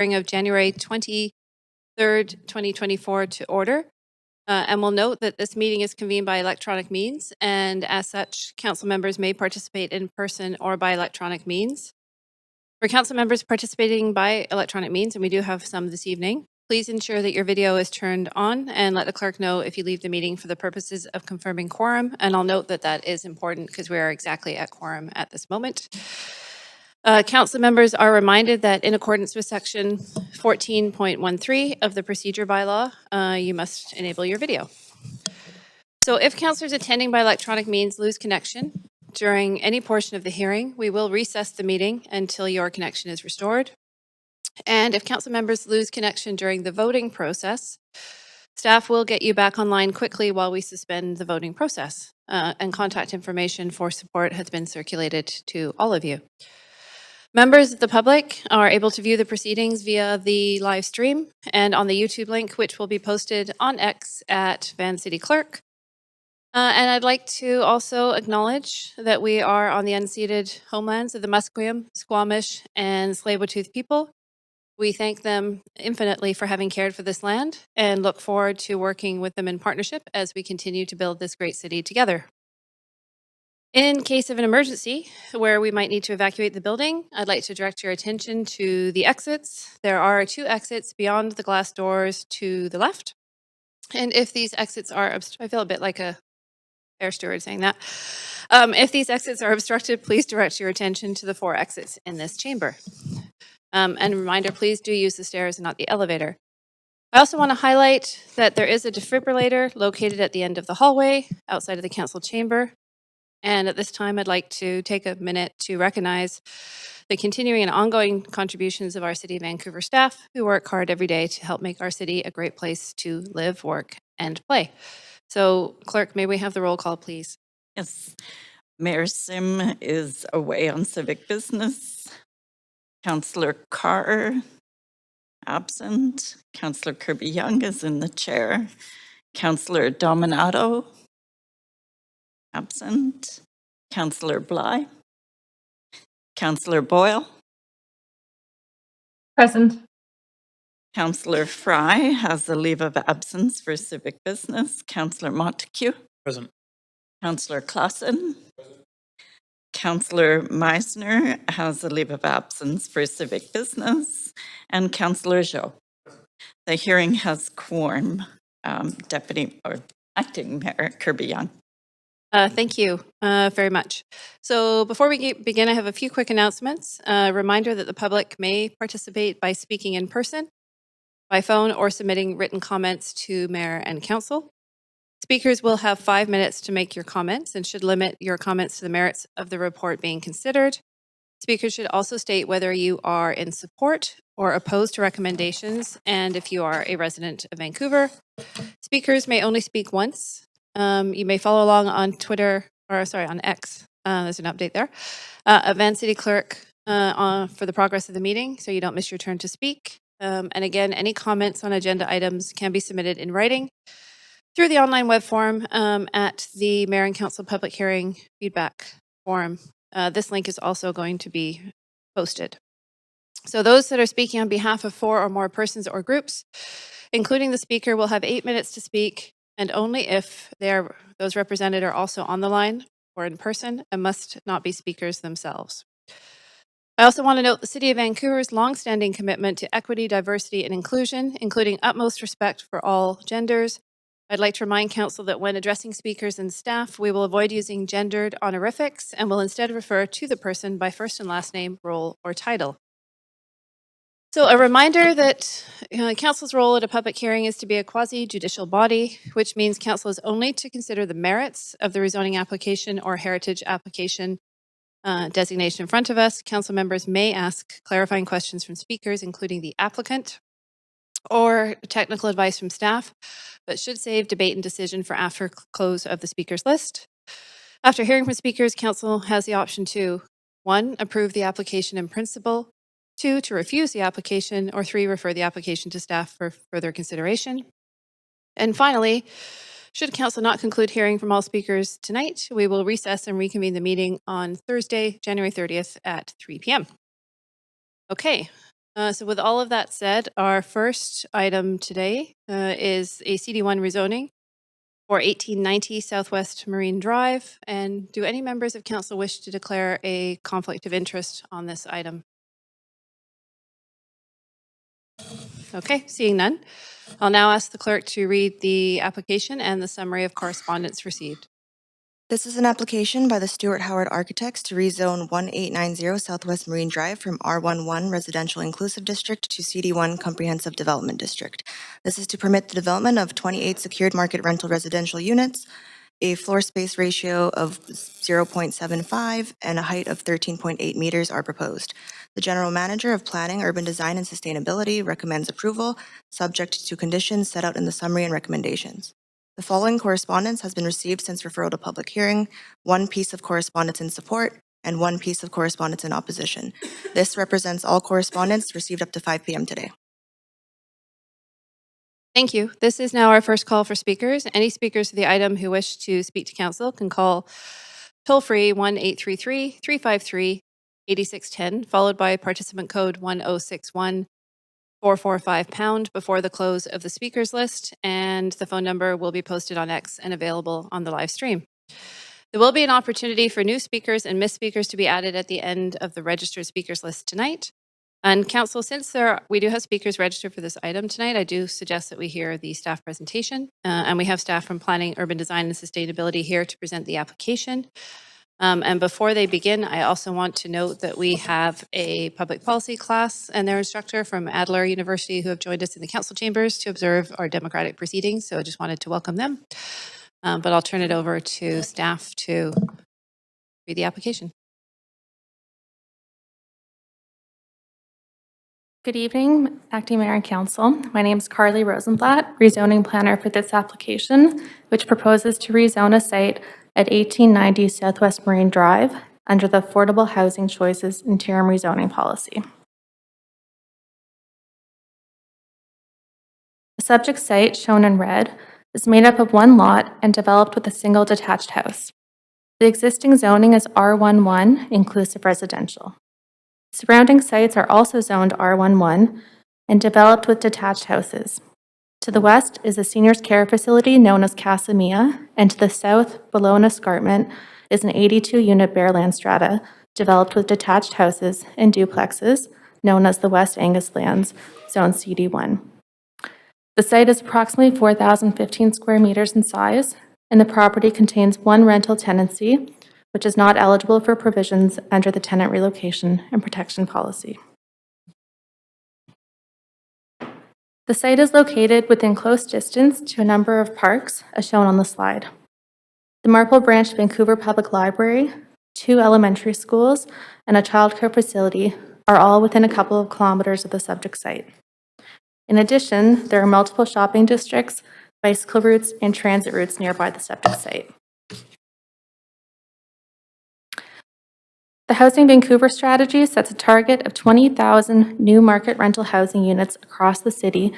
hearing of January 23rd, 2024 to order. And we'll note that this meeting is convened by electronic means, and as such, council members may participate in person or by electronic means. For council members participating by electronic means, and we do have some this evening, please ensure that your video is turned on and let the clerk know if you leave the meeting for the purposes of confirming quorum. And I'll note that that is important because we are exactly at quorum at this moment. Council members are reminded that in accordance with section 14.13 of the procedure bylaw, you must enable your video. So if councillors attending by electronic means lose connection during any portion of the hearing, we will recess the meeting until your connection is restored. And if council members lose connection during the voting process, staff will get you back online quickly while we suspend the voting process. And contact information for support has been circulated to all of you. Members of the public are able to view the proceedings via the live stream and on the YouTube link, which will be posted on X at Van City Clerk. And I'd like to also acknowledge that we are on the unceded homelands of the Musqueam, Squamish, and Tsleil-Waututh people. We thank them infinitely for having cared for this land and look forward to working with them in partnership as we continue to build this great city together. In case of an emergency where we might need to evacuate the building, I'd like to direct your attention to the exits. There are 2 exits beyond the glass doors to the left. And if these exits are, I feel a bit like a air steward saying that. If these exits are obstructed, please direct your attention to the 4 exits in this chamber. And a reminder, please do use the stairs and not the elevator. I also want to highlight that there is a defibrillator located at the end of the hallway outside of the council chamber. And at this time, I'd like to take a minute to recognize the continuing and ongoing contributions of our City of Vancouver staff who work hard every day to help make our city a great place to live, work, and play. So, Clerk, may we have the roll call, please? Yes. Mayor Sim is away on civic business. Councillor Carr, absent. Councillor Kirby-Young is in the chair. Councillor Dominato, absent. Councillor Bly. Councillor Boyle. Present. Councillor Fry has a leave of absence for civic business. Councillor Montague. Present. Councillor Clausen. Councillor Meisner has a leave of absence for civic business. And Councillor Jo. The hearing has quorum. Deputy or Acting Mayor Kirby-Young. Thank you very much. So before we begin, I have a few quick announcements. A reminder that the public may participate by speaking in person, by phone, or submitting written comments to Mayor and Council. Speakers will have 5 minutes to make your comments and should limit your comments to the merits of the report being considered. Speakers should also state whether you are in support or opposed to recommendations, and if you are a resident of Vancouver. Speakers may only speak once. You may follow along on Twitter, or sorry, on X. There's an update there. At Van City Clerk for the progress of the meeting, so you don't miss your turn to speak. And again, any comments on agenda items can be submitted in writing through the online web form at the Mayor and Council Public Hearing Feedback Forum. This link is also going to be posted. So those that are speaking on behalf of 4 or more persons or groups, including the speaker, will have 8 minutes to speak, and only if those represented are also on the line or in person and must not be speakers themselves. I also want to note the City of Vancouver's longstanding commitment to equity, diversity, and inclusion, including utmost respect for all genders. I'd like to remind Council that when addressing speakers and staff, we will avoid using gendered honorifics and will instead refer to the person by first and last name, role, or title. So a reminder that Council's role at a public hearing is to be a quasi-judicial body, which means Council is only to consider the merits of the rezoning application or heritage application designation in front of us. Council members may ask clarifying questions from speakers, including the applicant, or technical advice from staff, but should save debate and decision for after close of the speakers list. After hearing from speakers, Council has the option to 1, approve the application in principle, 2, to refuse the application, or 3, refer the application to staff for further consideration. And finally, should Council not conclude hearing from all speakers tonight, we will recess and reconvene the meeting on Thursday, January 30th at 3 p.m. Okay, So with all of that said, our first item today is a CD1 rezoning for 1890 Southwest Marine Drive. And do any members of council wish to declare a conflict of interest on this item? Okay, seeing none. I'll now ask the clerk to read the application and the summary of correspondence received. This is an application by the Stuart Howard Architects to rezone 1890 Southwest Marine Drive from R11 Residential Inclusive District to CD1 Comprehensive Development District. This is to permit the development of 28 secured market rental residential units, a floor space ratio of 0.75, and a height of 13.8 meters are proposed. The General Manager of Planning, Urban Design, and Sustainability recommends approval, subject to conditions set out in the summary and recommendations. The following correspondence has been received since referral to public hearing, one piece of correspondence in support, and one piece of correspondence in opposition. This represents all correspondence received up to 5 p.m. today. Thank you. This is now our first call for speakers. Any speakers to the item who wish to speak to council can call toll-free 1-833-353-8610, followed by participant code 1061 445 # before the close of the speakers list, and the phone number will be posted on X and available on the live stream. There will be an opportunity for new speakers and missed speakers to be added at the end of the registered speakers list tonight. And council, since we do have speakers registered for this item tonight, I do suggest that we hear the staff presentation, and we have staff from Planning, Urban Design, and Sustainability here to present the application. And before they begin, I also want to note that we have a public policy class and their instructor from Adler University who have joined us in the council chambers to observe our democratic proceedings. So I just wanted to welcome them. But I'll turn it over to staff to read the application. Good evening, Acting Mayor and Council. My name is Carly Rosenblatt, rezoning planner for this application, which proposes to rezone a site at 1890 Southwest Marine Drive under the Affordable Housing Choices Interim Rezoning Policy. The subject site, shown in red, is made up of one lot and developed with a single detached house. The existing zoning is R11 Inclusive Residential. Surrounding sites are also zoned R11 and developed with detached houses. To the west is a seniors care facility known as Casa Mia, and to the south, below an escarpment, is an 82-unit bare land strata developed with detached houses and duplexes known as the West Angus Lands, Zone CD1. The site is approximately 4,015 square meters in size, and the property contains one rental tenancy, which is not eligible for provisions under the Tenant Relocation and Protection Policy. The site is located within close distance to a number of parks, as shown on the slide. The Marple Branch Vancouver Public Library, 2 elementary schools, and a childcare facility are all within a couple of kilometers of the subject site. In addition, there are multiple shopping districts, bicycle routes, and transit routes nearby the subject site. The Housing Vancouver strategy sets a target of 20,000 new market rental housing units across the city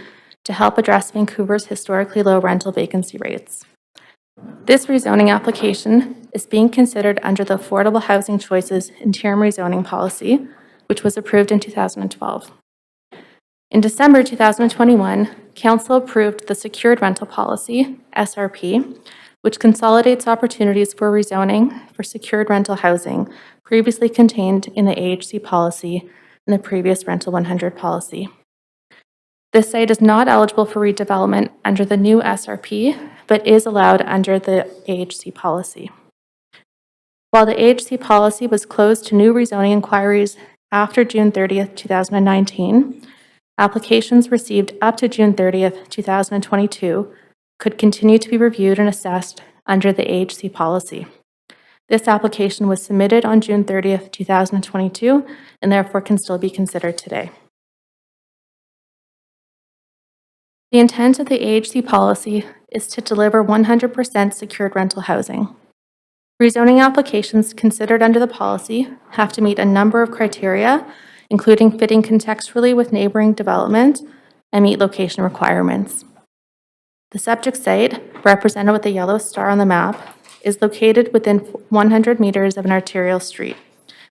to help address Vancouver's historically low rental vacancy rates. This rezoning application is being considered under the Affordable Housing Choices Interim Rezoning Policy, which was approved in 2012. In December 2021, Council approved the Secured Rental Policy, SRP, which consolidates opportunities for rezoning for secured rental housing previously contained in the AHC policy and the previous Rental 100 policy. This site is not eligible for redevelopment under the new SRP, but is allowed under the AHC policy. While the AHC policy was closed to new rezoning inquiries after June 30th, 2019, applications received up to June 30th, 2022 could continue to be reviewed and assessed under the AHC policy. This application was submitted on June 30th, 2022, and therefore can still be considered today. The intent of the AHC policy is to deliver 100% secured rental housing. Rezoning applications considered under the policy have to meet a number of criteria, including fitting contextually with neighboring development and meet location requirements. The subject site, represented with the yellow star on the map, is located within 100 meters of an arterial street,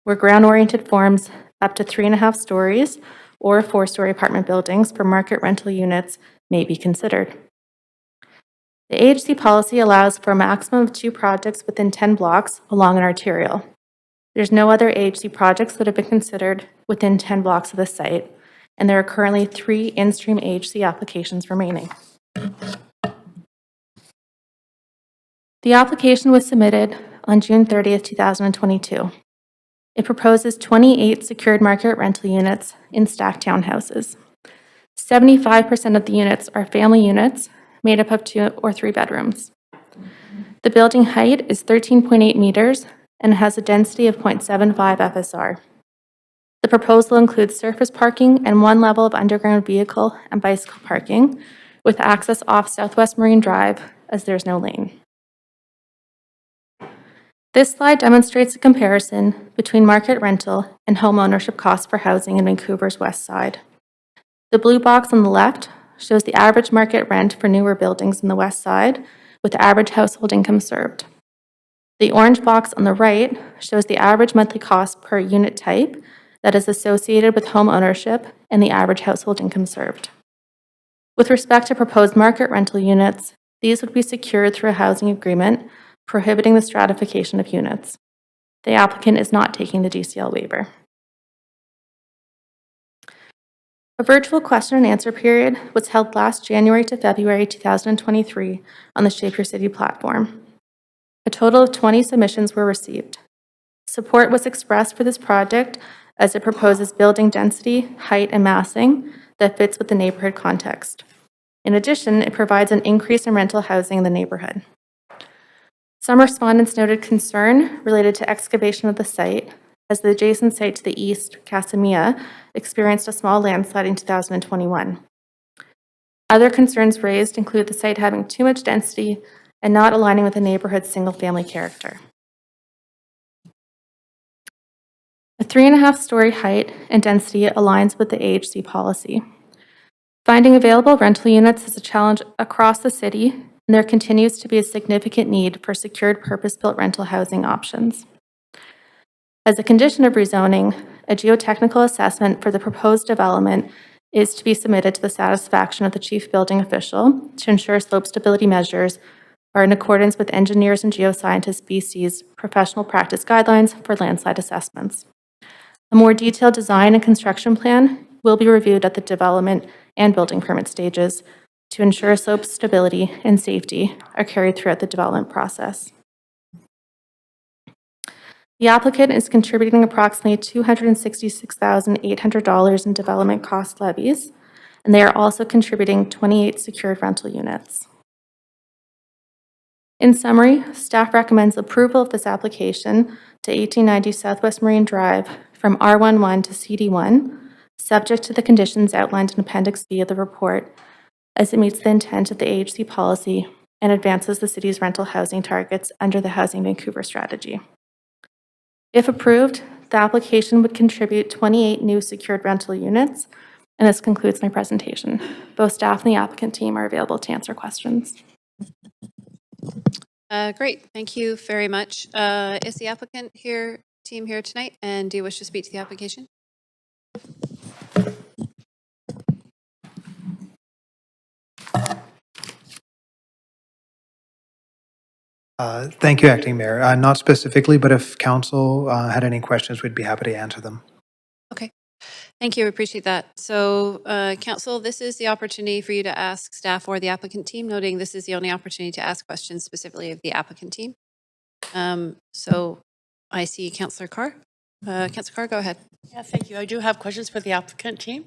where ground-oriented forms up to 3.5 stories or 4-story apartment buildings for market rental units may be considered. The AHC policy allows for a maximum of 2 projects within 10 blocks along an arterial. There's no other AHC projects that have been considered within 10 blocks of the site, and there are currently 3 in-stream AHC applications remaining. The application was submitted on June 30th, 2022. It proposes 28 secured market rental units in stacked townhouses. 75% of the units are family units made up of 2 or 3 bedrooms. The building height is 13.8 meters and has a density of 0.75 FSR. The proposal includes surface parking and 1 level of underground vehicle and bicycle parking, with access off Southwest Marine Drive, as there's no lane. This slide demonstrates a comparison between market rental and home ownership costs for housing in Vancouver's West Side. The blue box on the left shows the average market rent for newer buildings in the West Side, with average household income served. The orange box on the right shows the average monthly cost per unit type that is associated with home ownership and the average household income served. With respect to proposed market rental units, these would be secured through a housing agreement prohibiting the stratification of units. The applicant is not taking the DCL waiver. A virtual question and answer period was held last January to February 2023 on the Shape Your City platform. A total of 20 submissions were received. Support was expressed for this project as it proposes building density, height, and massing that fits with the neighborhood context. In addition, it provides an increase in rental housing in the neighborhood. Some respondents noted concern related to excavation of the site, as the adjacent site to the east, Casamia, experienced a small landslide in 2021. Other concerns raised include the site having too much density and not aligning with the neighborhood's single-family character. A 3.5-story height and density aligns with the AHC policy. Finding available rental units is a challenge across the city, and there continues to be a significant need for secured purpose-built rental housing options. As a condition of rezoning, a geotechnical assessment for the proposed development is to be submitted to the satisfaction of the chief building official to ensure slope stability measures are in accordance with Engineers and Geoscientists BC's professional practice guidelines for landslide assessments. A more detailed design and construction plan will be reviewed at the development and building permit stages to ensure slope stability and safety are carried throughout the development process. The applicant is contributing approximately $266,800 in development cost levies, and they are also contributing 28 secured rental units. In summary, staff recommends approval of this application to 1890 Southwest Marine Drive from R11 to CD1, subject to the conditions outlined in Appendix B of the report, as it meets the intent of the AHC policy and advances the city's rental housing targets under the Housing Vancouver strategy. If approved, the application would contribute 28 new secured rental units, and this concludes my presentation. Both staff and the applicant team are available to answer questions. Great, thank you very much. Is the applicant team here tonight, and do you wish to speak to the application? Thank you, Acting Mayor. Not specifically, but if council had any questions, we'd be happy to answer them. Okay, thank you, I appreciate that. So, council, this is the opportunity for you to ask staff or the applicant team, noting this is the only opportunity to ask questions specifically of the applicant team. So I see Councillor Carr. Councillor Carr, go ahead. Yeah, thank you. I do have questions for the applicant team.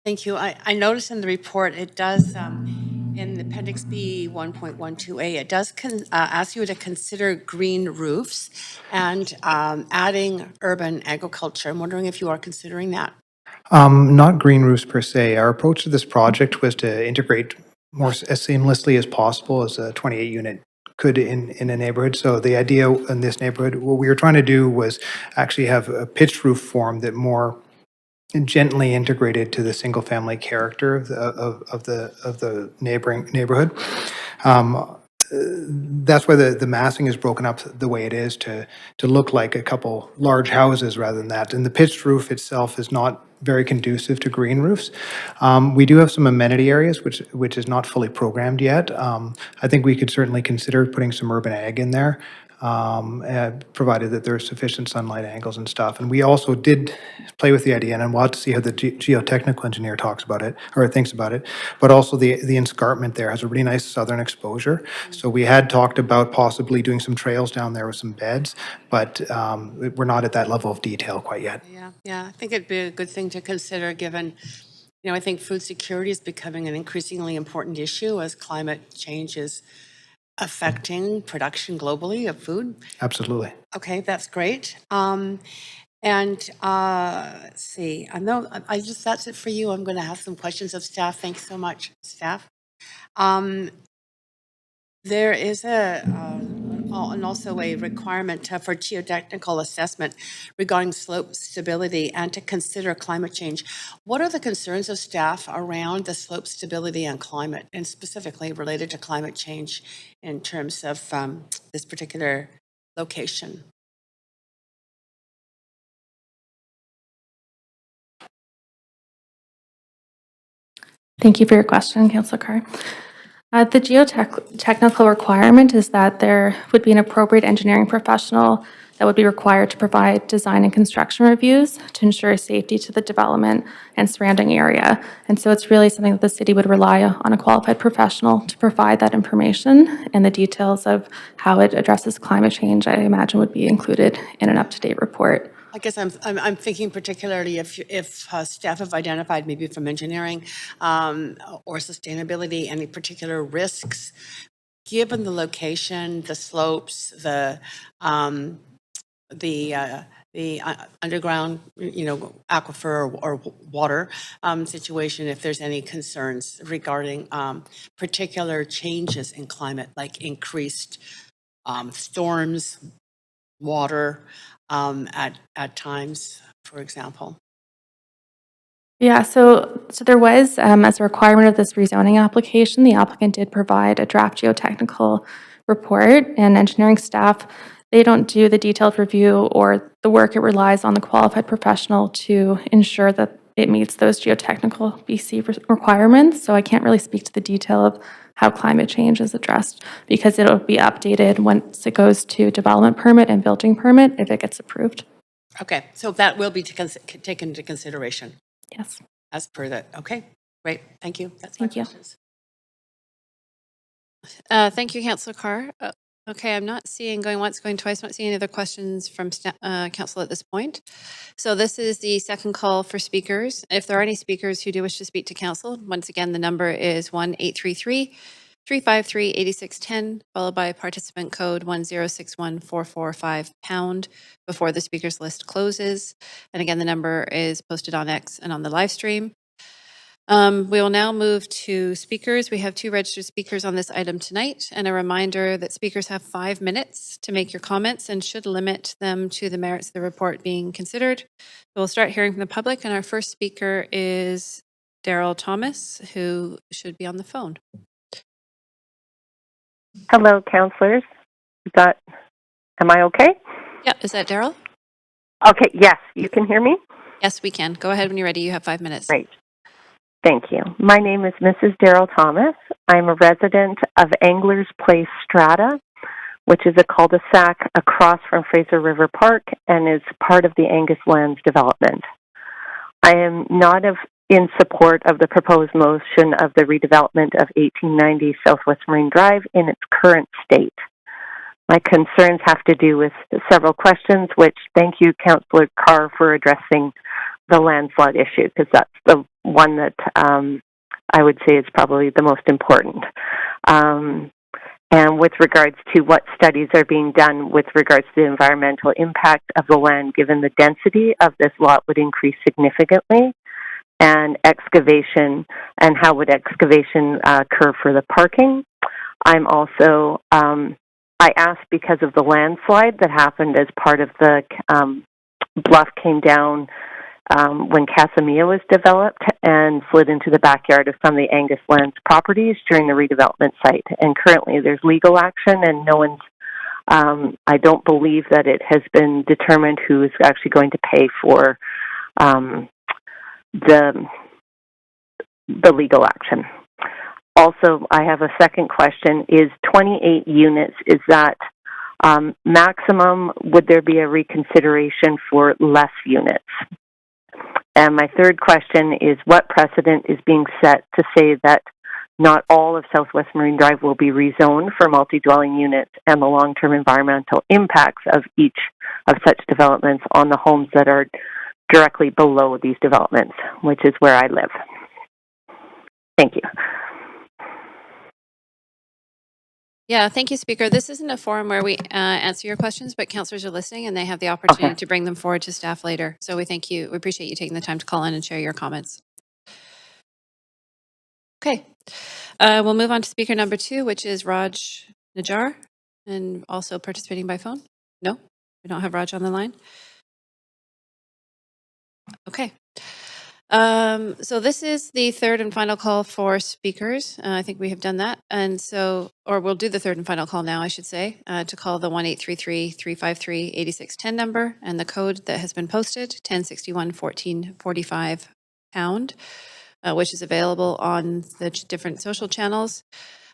Thank you. I noticed in the report, it does, in Appendix B 1.12a, it does ask you to consider green roofs and adding urban agriculture. I'm wondering if you are considering that. Not green roofs per se. Our approach to this project was to integrate more as seamlessly as possible as a 28-unit could in a neighborhood. So the idea in this neighborhood, what we were trying to do was actually have a pitched roof form that more gently integrated to the single-family character of the neighboring neighborhood. that's why the massing is broken up the way it is to look like a couple large houses rather than that. And the pitched roof itself is not very conducive to green roofs. We do have some amenity areas, which is not fully programmed yet. I think we could certainly consider putting some urban ag in there, provided that there's sufficient sunlight angles and stuff. And we also did play with the idea, and we'll have to see how the geotechnical engineer talks about it, or thinks about it, but also the escarpment there has a really nice southern exposure. So we had talked about possibly doing some trails down there with some beds, but we're not at that level of detail quite yet. Yeah, I think it'd be a good thing to consider, given, I think food security is becoming an increasingly important issue as climate change is affecting production globally of food. Absolutely. Okay, that's great. Let's see, I know, that's it for you. I'm going to have some questions of staff. Thanks so much, staff. There is and also a requirement for geotechnical assessment regarding slope stability and to consider climate change. What are the concerns of staff around the slope stability and climate, and specifically related to climate change in terms of this particular location? Thank you for your question, Councillor Carr. The geotechnical requirement is that there would be an appropriate engineering professional that would be required to provide design and construction reviews to ensure safety to the development and surrounding area. And so it's really something that the city would rely on a qualified professional to provide that information, and the details of how it addresses climate change, I imagine, would be included in an up-to-date report. I guess I'm thinking particularly if staff have identified, maybe from engineering or sustainability, any particular risks, given the location, the slopes, the underground, aquifer or water situation, if there's any concerns regarding particular changes in climate, like increased storms, water at times, for example. Yeah, so there was, as a requirement of this rezoning application, the applicant did provide a draft geotechnical report, and engineering staff, they don't do the detailed review or the work. It relies on the qualified professional to ensure that it meets those geotechnical BC requirements. So I can't really speak to the detail of how climate change is addressed, because it'll be updated once it goes to development permit and building permit if it gets approved. Okay, so that will be taken into consideration. Yes. As per that. Okay, great. Thank you. That's Thank my you. questions. Thank you, Councillor Carr. Okay, I'm not seeing, going once, going twice, not seeing any other questions from council at this point. So this is the second call for speakers. If there are any speakers who do wish to speak to council, once again, the number is 1-833-353-8610, followed by participant code 1061445# before the speakers list closes. And again, the number is posted on X and on the live stream. We will now move to speakers. We have 2 registered speakers on this item tonight, and a reminder that speakers have 5 minutes to make your comments and should limit them to the merits of the report being considered. We'll start hearing from the public, and our first speaker is Daryl Thomas, who should be on the phone. Hello, councillors. Am I okay? Yeah, is that Daryl? Okay, yes, you can hear me? Yes, we can. Go ahead when you're ready. You have 5 minutes. Great. Thank you. My name is Mrs. Daryl Thomas. I'm a resident of Anglers Place Strata, which is a cul-de-sac across from Fraser River Park and is part of the Angus Lands development. I am not in support of the proposed motion of the redevelopment of 1890 Southwest Marine Drive in its current state. My concerns have to do with several questions, which thank you, Councillor Carr, for addressing the landslide issue, because that's the one that I would say is probably the most important. And with regards to what studies are being done with regards to the environmental impact of the land, given the density of this lot would increase significantly, and excavation, and how would excavation occur for the parking. I'm also, I asked because of the landslide that happened as part of the bluff came down when Casamia was developed and slid into the backyard of some of the Angus Lands properties during the redevelopment site. And currently there's legal action, and no one's, I don't believe that it has been determined who is actually going to pay for the legal action. Also, I have a second question. Is 28 units, is that maximum? Would there be a reconsideration for less units? And my third question is, what precedent is being set to say that not all of Southwest Marine Drive will be rezoned for multi-dwelling units, and the long-term environmental impacts of each of such developments on the homes that are directly below these developments, which is where I live? Thank you. Yeah, thank you, Speaker. This isn't a forum where we answer your questions, but councillors are listening and they have the opportunity to bring them forward to staff later. So we thank you. We appreciate you taking the time to call in and share your comments. Okay, we'll move on to speaker number 2, which is Raj Najjar, and also participating by phone. No, we don't have Raj on the line. Okay. So this is the third and final call for speakers. I think we have done that. And so, or we'll do the third and final call now, I should say, to call the 1-833-353-8610 number and the code that has been posted, 1061-1445 pound, which is available on the different social channels.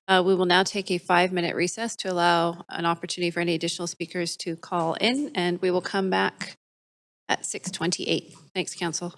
We will now take a 5-minute recess to allow an opportunity for any additional speakers to call in, and we will come back at 6:28. Thanks, Council.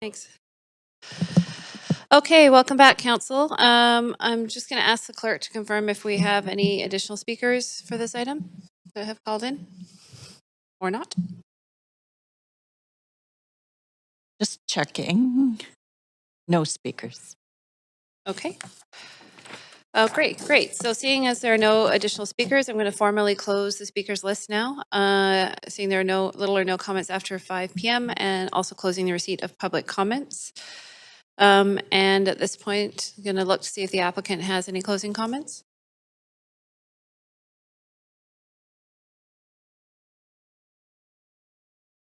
Thanks. Okay, welcome back, Council. I'm just going to ask the clerk to confirm if we have any additional speakers for this item that have called in or not. Just checking. No speakers. Okay. Oh, great. So seeing as there are no additional speakers, I'm going to formally close the speakers list now. Seeing there are little or no comments after 5 p.m. and also closing the receipt of public comments. And at this point, I'm going to look to see if the applicant has any closing comments.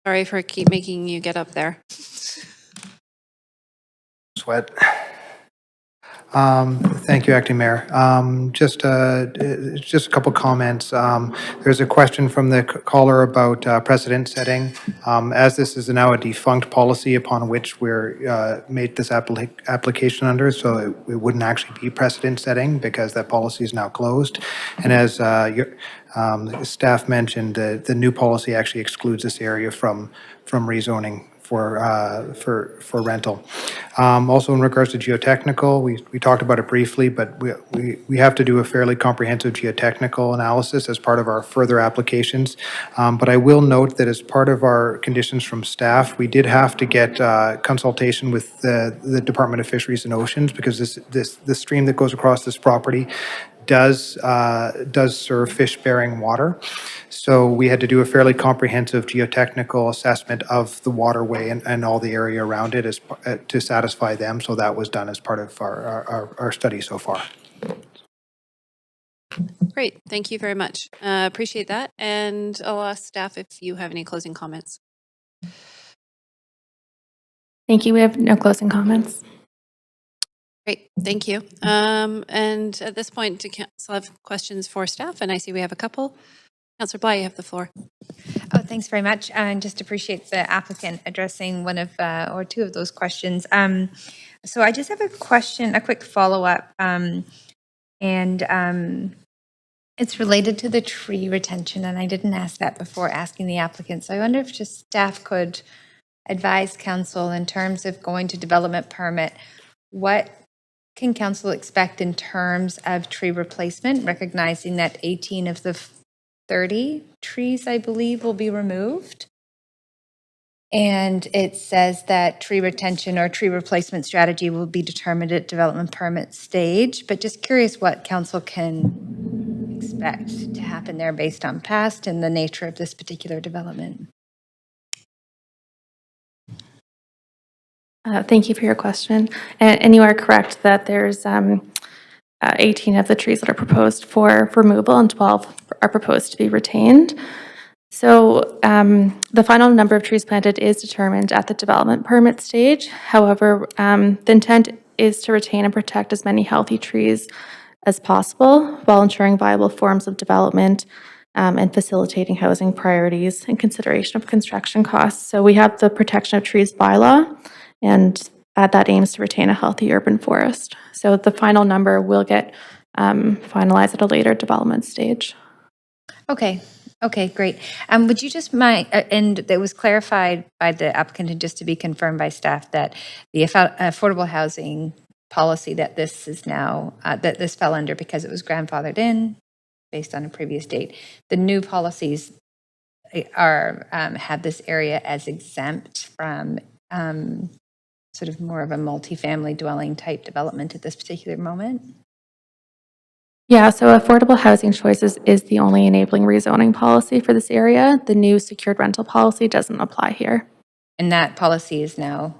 Sorry for keep making you get up there. Sweat. Thank you, Acting Mayor. Just a couple comments. There's a question from the caller about precedent setting. As this is now a defunct policy upon which we're made this application under, so it wouldn't actually be precedent setting because that policy is now closed. And as your staff mentioned, the new policy actually excludes this area from rezoning for rental. Also, in regards to geotechnical, we talked about it briefly, but we have to do a fairly comprehensive geotechnical analysis as part of our further applications. But I will note that as part of our conditions from staff, we did have to get consultation with the Department of Fisheries and Oceans because the stream that goes across this property does serve fish-bearing water. So we had to do a fairly comprehensive geotechnical assessment of the waterway and all the area around it to satisfy them. So that was done as part of our study so far. Great, thank you very much. Appreciate that. And I'll ask staff if you have any closing comments. Thank you. We have no closing comments. Great, thank you. And at this point, do council have questions for staff? And I see we have a couple. Councillor Bly, you have the floor. Oh, thanks very much. And just appreciate the applicant addressing one of or two of those questions. So I just have a question, a quick follow-up. It's related to the tree retention, and I didn't ask that before asking the applicant. So I wonder if just staff could advise council in terms of going to development permit, what can council expect in terms of tree replacement, recognizing that 18 of the 30 trees, I believe, will be removed? And it says that tree retention or tree replacement strategy will be determined at development permit stage, but just curious what council can expect to happen there based on past and the nature of this particular development. Thank you for your question. And you are correct that there's 18 of the trees that are proposed for removal and 12 are proposed to be retained. So the final number of trees planted is determined at the development permit stage. However, the intent is to retain and protect as many healthy trees as possible while ensuring viable forms of development and facilitating housing priorities and consideration of construction costs. So we have the protection of trees bylaw, and that aims to retain a healthy urban forest. So the final number will get finalized at a later development stage. Okay, great. Would you just mind, and it was clarified by the applicant and just to be confirmed by staff that the affordable housing policy that this is now, that this fell under because it was grandfathered in based on a previous date, the new policies are have this area as exempt from sort of more of a multifamily dwelling type development at this particular moment? Yeah, so affordable housing choices is the only enabling rezoning policy for this area. The new secured rental policy doesn't apply here. And that policy is now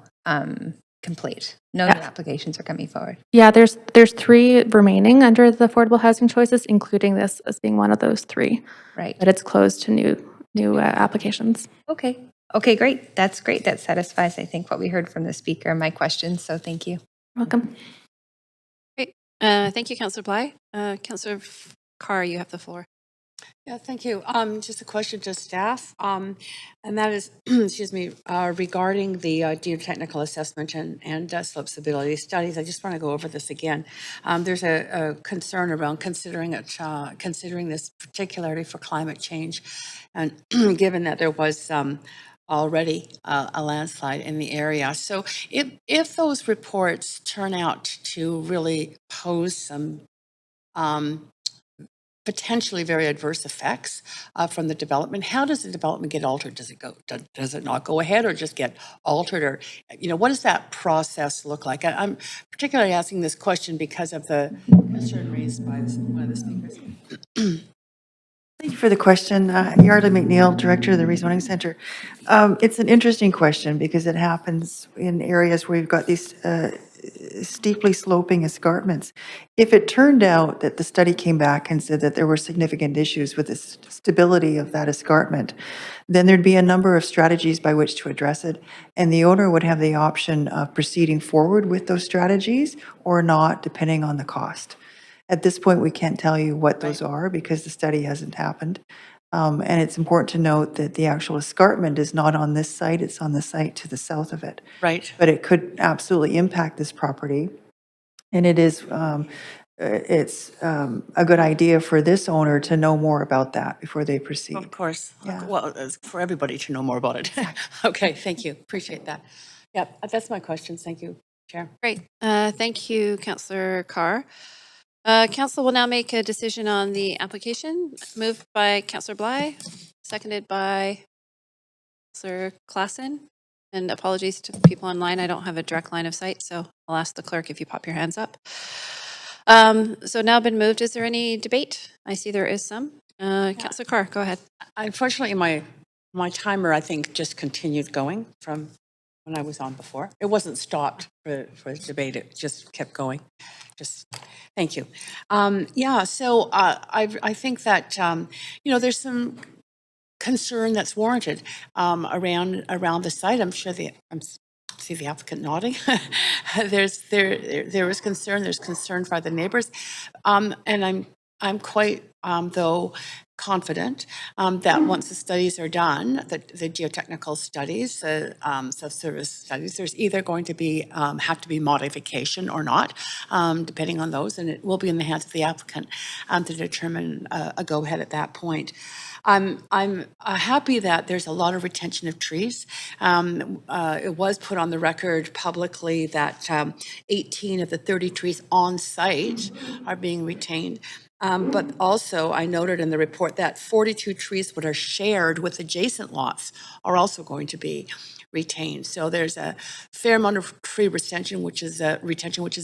complete. No new applications are coming forward. Yeah, there's 3 remaining under the affordable housing choices, including this as being one of those 3. Right. But it's closed to new applications. Okay, great. That's great. That satisfies, I think, what we heard from the speaker and my questions. So thank you. Welcome. Great. Thank you, Councillor Bly. Councillor Carr, you have the floor. Yeah, thank you. Just a question to staff, and that is, excuse me, regarding the geotechnical assessment and slope stability studies. I just want to go over this again. There's a concern around considering this particularly for climate change, and given that there was already a landslide in the area. So if those reports turn out to really pose some potentially very adverse effects from the development, how does the development get altered? Does it not go ahead or just get altered? Or, what does that process look like? I'm particularly asking this question because of the concern raised by one of the speakers. Thank you for the question. Yardley McNeil, Director of the Rezoning Center. It's an interesting question because it happens in areas where you've got these steeply sloping escarpments. If it turned out that the study came back and said that there were significant issues with the stability of that escarpment, then there'd be a number of strategies by which to address it, and the owner would have the option of proceeding forward with those strategies or not, depending on the cost. At this point, we can't tell you what those are because the study hasn't happened. And it's important to note that the actual escarpment is not on this site, it's on the site to the south of it. Right. But it could absolutely impact this property. And it's a good idea for this owner to know more about that before they proceed. Of course. Yeah. Well, it's for everybody to know more about it. Okay, thank you. Appreciate that. Yeah, that's my questions. Thank you, Chair. Great. Thank you, Councillor Carr. Council will now make a decision on the application. Moved by Councillor Bly, seconded by Councillor Klassen. And apologies to people online. I don't have a direct line of sight, so I'll ask the clerk if you pop your hands up. So now been moved. Is there any debate? I see there is some. Councillor Carr, go ahead. Unfortunately, my timer, I think, just continued going from when I was on before. It wasn't stopped for the debate. It just kept going. Thank you. Yeah, so I think that, there's some concern that's warranted around the site. I'm sure see the applicant nodding. there is concern. There's concern for the neighbors, and I'm quite though confident that once the studies are done, the geotechnical studies, subsurface studies, there's either going to be have to be modification or not, depending on those, and it will be in the hands of the applicant to determine a go-ahead at that point. I'm happy that there's a lot of retention of trees. It was put on the record publicly that 18 of the 30 trees on site are being retained. But also, I noted in the report that 42 trees that are shared with adjacent lots are also going to be retained. So there's a fair amount of tree retention, which is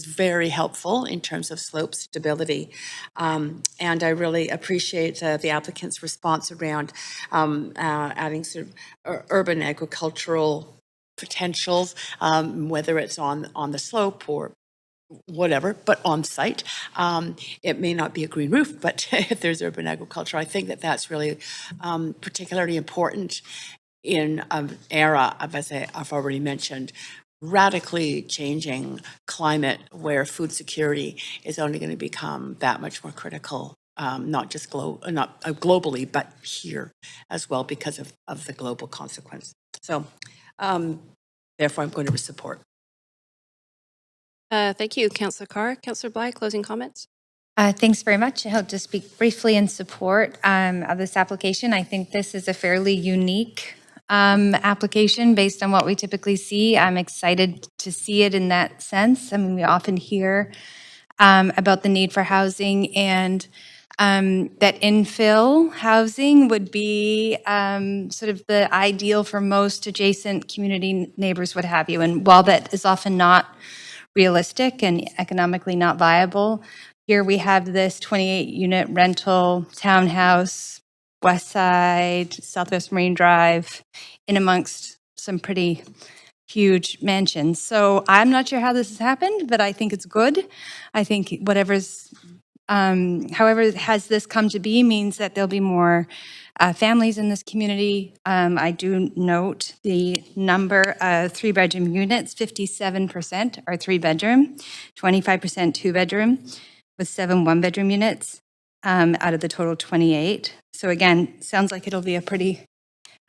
very helpful in terms of slope stability. And I really appreciate the applicant's response around adding sort of urban agricultural potentials, whether it's on the slope or whatever, but on site. It may not be a green roof, but if there's urban agriculture, I think that that's really particularly important in an era of, as I've already mentioned, radically changing climate where food security is only going to become that much more critical, not globally, but here as well because of the global consequence. So therefore, I'm going to support. Thank you, Councillor Carr. Councillor Bly, closing comments? Thanks very much. I'll just speak briefly in support of this application. I think this is a fairly unique application based on what we typically see. I'm excited to see it in that sense. I mean, we often hear about the need for housing and that infill housing would be sort of the ideal for most adjacent community neighbors, what have you. And while that is often not realistic and economically not viable, here we have this 28-unit rental townhouse, West Side, Southwest Marine Drive, in amongst some pretty huge mansions. So I'm not sure how this has happened, but I think it's good. I think however has this come to be means that there'll be more families in this community. I do note the number of 3-bedroom units, 57% are 3-bedroom, 25% 2-bedroom, with 7 1-bedroom units out of the total 28. So again, sounds like it'll be a pretty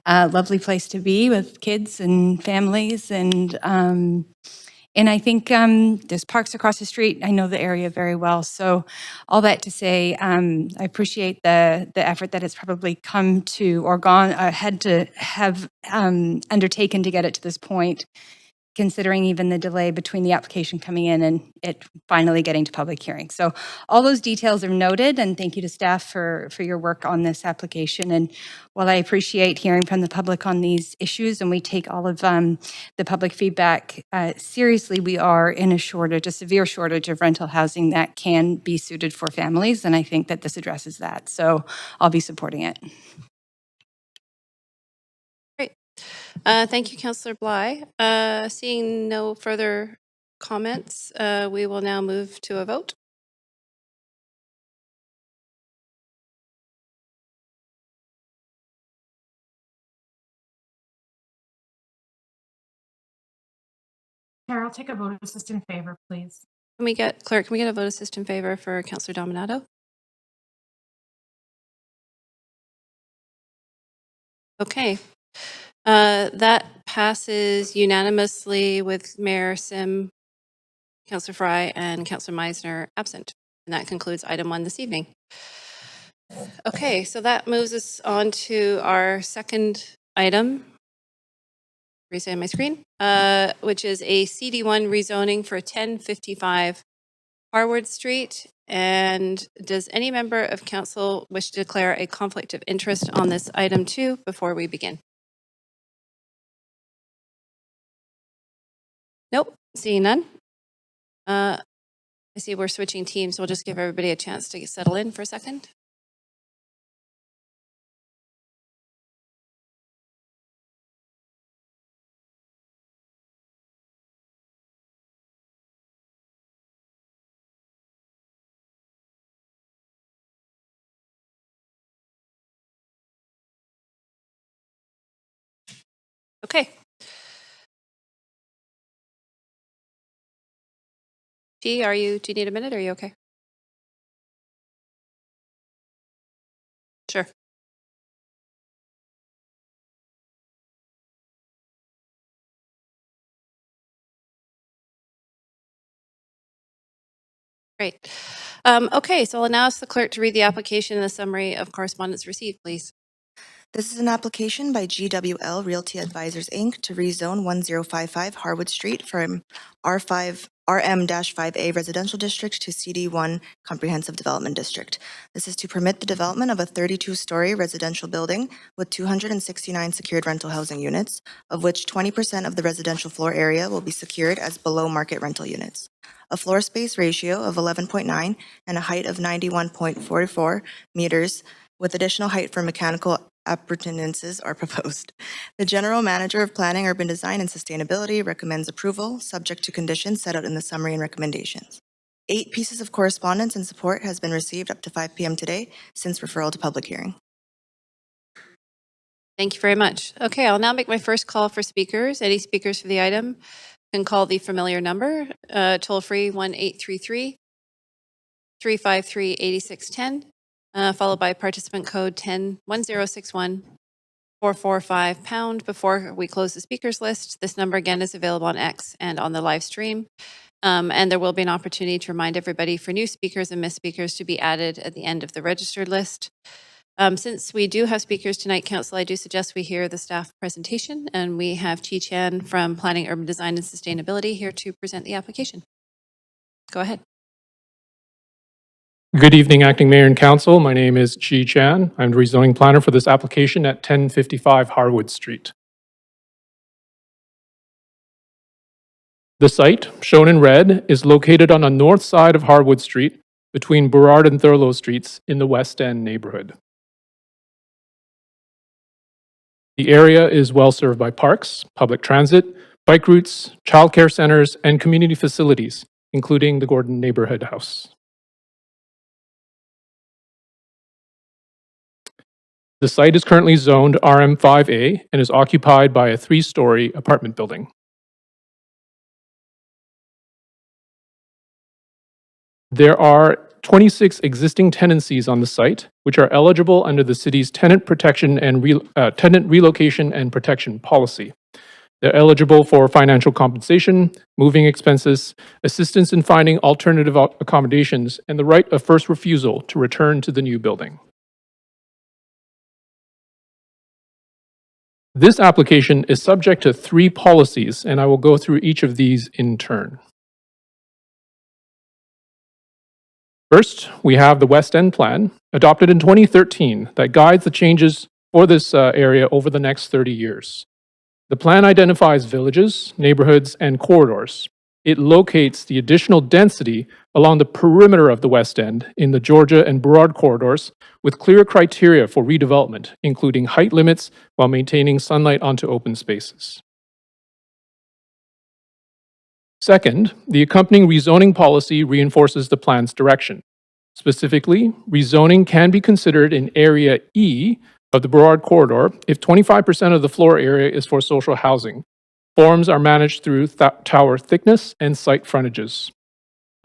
lovely place to be with kids and families, and And I think there's parks across the street. I know the area very well. So all that to say, I appreciate the effort that it's probably come to or had to have undertaken to get it to this point, considering even the delay between the application coming in and it finally getting to public hearing. So all those details are noted, and thank you to staff for your work on this application. And while I appreciate hearing from the public on these issues, and we take all of the public feedback seriously, we are in a severe shortage of rental housing that can be suited for families, and I think that this addresses that. So I'll be supporting it. Thank you, Councillor Bly. Seeing no further comments, we will now move to a vote. Chair, I'll take a vote assist in favor, please. Clerk, can we get a vote assist in favor for Councillor Dominato? Okay. That passes unanimously with Mayor Sim, Councillor Fry, and Councillor Meisner absent. And that concludes item 1 this evening. Okay, so that moves us on to our second item. Reset on my screen, which is a CD1 rezoning for 1055 Harwood Street. And does any member of council wish to declare a conflict of interest on this item 2 before we begin? Nope, seeing none. I see we're switching teams. We'll just give everybody a chance to settle in for a second. Okay. G, do you need a minute? Or are you okay? Sure. Great. Okay, so I'll now ask the clerk to read the application and the summary of correspondence received, please. This is an application by GWL Realty Advisors, Inc. to rezone 1055 Harwood Street from RM-5A Residential District to CD1 Comprehensive Development District. This is to permit the development of a 32-story residential building with 269 secured rental housing units, of which 20% of the residential floor area will be secured as below-market rental units. A floor space ratio of 11.9 and a height of 91.44 meters with additional height for mechanical appurtenances are proposed. The General Manager of Planning, Urban Design, and Sustainability recommends approval, subject to conditions set out in the summary and recommendations. 8 pieces of correspondence in support has been received up to 5 p.m. today since referral to public hearing. Thank you very much. Okay, I'll now make my first call for speakers. Any speakers for the item can call the familiar number, toll-free 1-833-353-8610. Followed by participant code 1061 before we close the speakers list. This number again is available on X and on the live stream. And there will be an opportunity to remind everybody for new speakers and missed speakers to be added at the end of the registered list. Since we do have speakers tonight, Council, I do suggest we hear the staff presentation, and we have Chi Chan from Planning, Urban Design, and Sustainability here to present the application. Go ahead. Good evening, Acting Mayor and Council. My name is Chi Chan. I'm the rezoning planner for this application at 1055 Harwood Street. The site, shown in red, is located on the north side of Harwood Street between Burrard and Thurlow Streets in the West End neighborhood. The area is well served by parks, public transit, bike routes, childcare centers, and community facilities, including the Gordon Neighborhood House. The site is currently zoned RM5A and is occupied by a 3-story apartment building. There are 26 existing tenancies on the site, which are eligible under the city's tenant protection and tenant relocation and protection policy. They're eligible for financial compensation, moving expenses, assistance in finding alternative accommodations, and the right of first refusal to return to the new building. This application is subject to 3 policies, and I will go through each of these in turn. First, we have the West End Plan, adopted in 2013, that guides the changes for this area over the next 30 years. The plan identifies villages, neighborhoods, and corridors. It locates the additional density along the perimeter of the West End in the Georgia and Burrard corridors with clear criteria for redevelopment, including height limits while maintaining sunlight onto open spaces. Second, the accompanying rezoning policy reinforces the plan's direction. Specifically, rezoning can be considered in Area E of the Burrard corridor if 25% of the floor area is for social housing. Forms are managed through tower thickness and site frontages.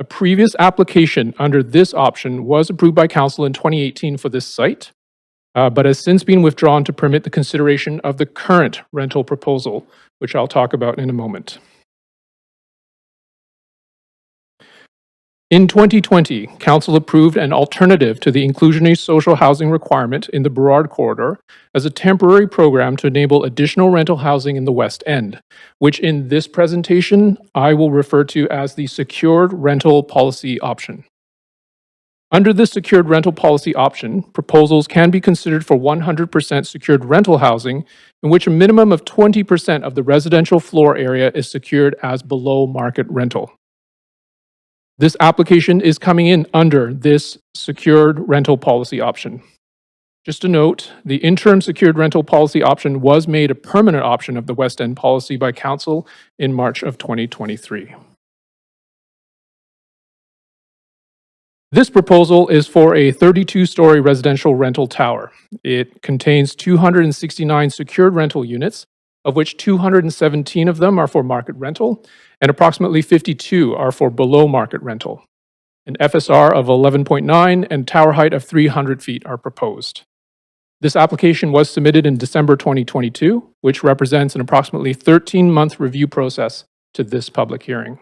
A previous application under this option was approved by Council in 2018 for this site, but has since been withdrawn to permit the consideration of the current rental proposal, which I'll talk about in a moment. In 2020, Council approved an alternative to the inclusionary social housing requirement in the Burrard corridor as a temporary program to enable additional rental housing in the West End, which in this presentation I will refer to as the secured rental policy option. Under this secured rental policy option, proposals can be considered for 100% secured rental housing in which a minimum of 20% of the residential floor area is secured as below market rental. This application is coming in under this secured rental policy option. Just a note, the interim secured rental policy option was made a permanent option of the West End policy by Council in March of 2023. This proposal is for a 32-story residential rental tower. It contains 269 secured rental units, of which 217 of them are for market rental, and approximately 52 are for below market rental. An FSR of 11.9 and tower height of 300 feet are proposed. This application was submitted in December 2022, which represents an approximately 13-month review process to this public hearing.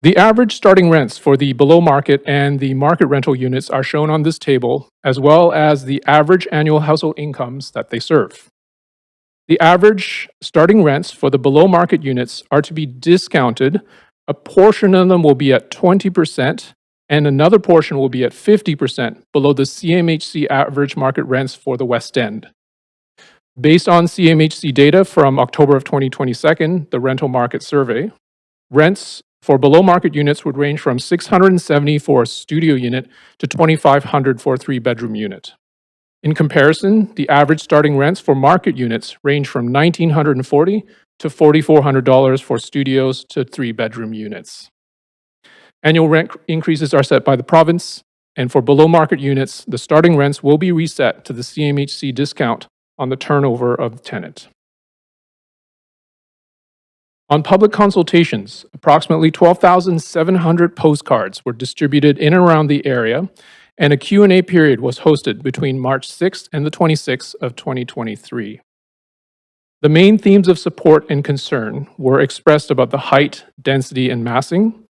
The average starting rents for the below market and the market rental units are shown on this table, as well as the average annual household incomes that they serve. The average starting rents for the below market units are to be discounted. A portion of them will be at 20%, and another portion will be at 50% below the CMHC average market rents for the West End. Based on CMHC data from October of 2022, the rental market survey, rents for below market units would range from $670 for a studio unit to $2,500 for a 3-bedroom unit. In comparison, the average starting rents for market units range from $1,940 to $4,400 for studios to 3-bedroom units. Annual rent increases are set by the province, and for below market units, the starting rents will be reset to the CMHC discount on the turnover of the tenant. On public consultations, approximately 12,700 postcards were distributed in and around the area, and a Q&A period was hosted between March 6th and the 26th of 2023. The main themes of support and concern were expressed about the height, density, and massing.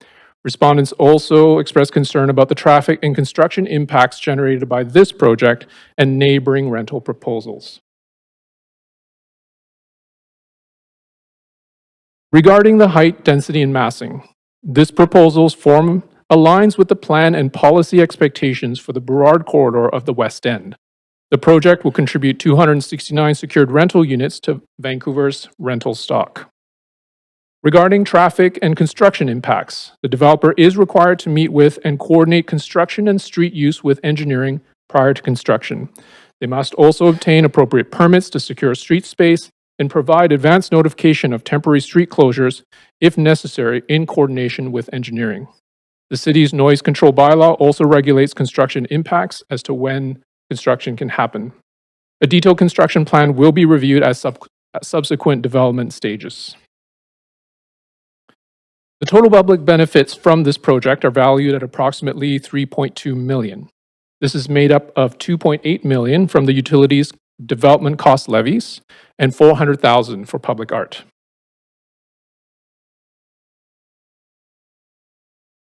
Respondents also expressed concern about the traffic and construction impacts generated by this project and neighboring rental proposals. Regarding the height, density, and massing, this proposal's form aligns with the plan and policy expectations for the Burrard corridor of the West End. The project will contribute 269 secured rental units to Vancouver's rental stock. Regarding traffic and construction impacts, the developer is required to meet with and coordinate construction and street use with engineering prior to construction. They must also obtain appropriate permits to secure street space and provide advance notification of temporary street closures if necessary in coordination with engineering. The city's noise control bylaw also regulates construction impacts as to when construction can happen. A detailed construction plan will be reviewed at subsequent development stages. The total public benefits from this project are valued at approximately $3.2 million. This is made up of $2.8 million from the utilities development cost levies, and $400,000 for public art.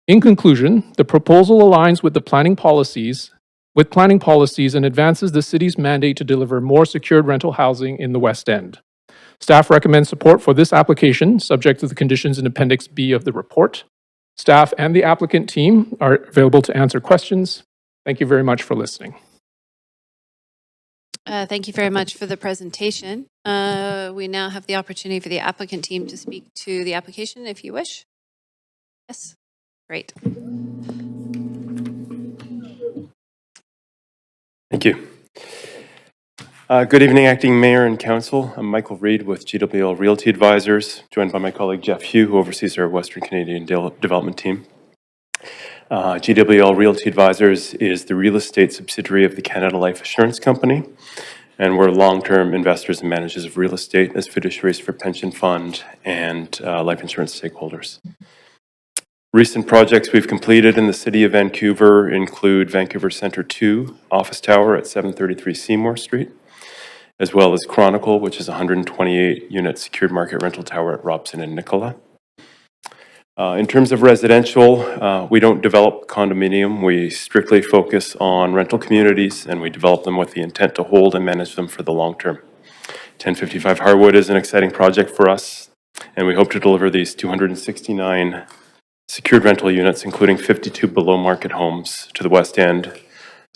In conclusion, the proposal aligns with planning policies and advances the city's mandate to deliver more secured rental housing in the West End. Staff recommends support for this application, subject to the conditions in Appendix B of the report. Staff and the applicant team are available to answer questions. Thank you very much for listening. Thank you very much for the presentation. We now have the opportunity for the applicant team to speak to the application if you wish. Yes, great. Thank you. Good evening, Acting Mayor and Council. I'm Michael Reed with GWL Realty Advisors, joined by my colleague Jeff Hugh, who oversees our Western Canadian development team. GWL Realty Advisors is the real estate subsidiary of the Canada Life Assurance Company, and we're long-term investors and managers of real estate as fiduciaries for pension fund and life insurance stakeholders. Recent projects we've completed in the city of Vancouver include Vancouver Centre 2 office tower at 733 Seymour Street, as well as Chronicle, which is a 128-unit secured market rental tower at Robson and Nicola. In terms of residential, we don't develop condominium. We strictly focus on rental communities, and we develop them with the intent to hold and manage them for the long term. 1055 Harwood is an exciting project for us, and we hope to deliver these 269 secured rental units, including 52 below market homes, to the West End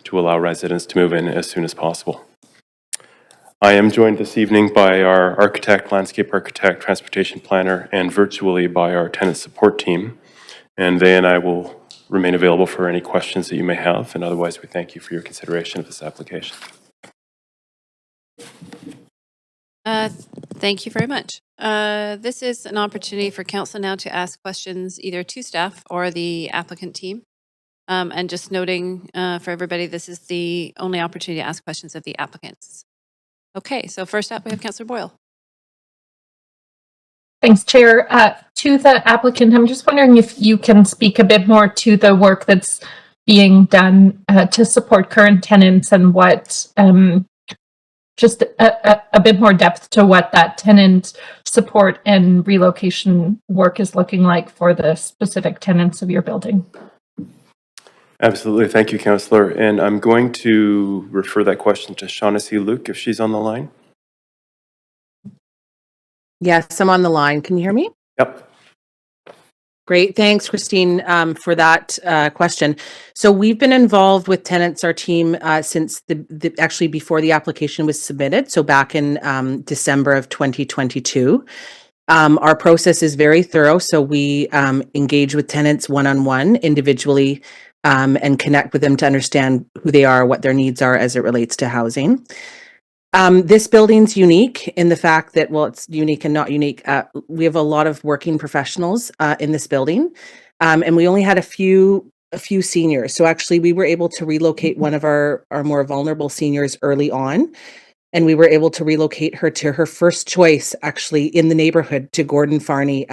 to allow residents to move in as soon as possible. I am joined this evening by our architect, landscape architect, transportation planner, and virtually by our tenant support team. And they and I will remain available for any questions that you may have. And otherwise, we thank you for your consideration of this application. Thank you very much. This is an opportunity for council now to ask questions either to staff or the applicant team. And just noting for everybody, this is the only opportunity to ask questions of the applicants. Okay, so first up, we have Councillor Boyle. Thanks, Chair. To the applicant, I'm just wondering if you can speak a bit more to the work that's being done to support current tenants and what, just a bit more depth to what that tenant support and relocation work is looking like for the specific tenants of your building. Absolutely. Thank you, Councillor. And I'm going to refer that question to Shaughnessy Luke if she's on the line. Yes, I'm on the line. Can you hear me? Yep. Great. Thanks, Christine, for that question. So we've been involved with tenants, our team, since actually before the application was submitted. So back in December of 2022. Our process is very thorough. So we engage with tenants one-on-one individually and connect with them to understand who they are, what their needs are as it relates to housing. This building's unique in the fact that, well, it's unique and not unique. We have a lot of working professionals in this building, and we only had a few seniors. So actually, we were able to relocate one of our more vulnerable seniors early on, and we were able to relocate her to her first choice, actually, in the neighborhood to Gordon Farney,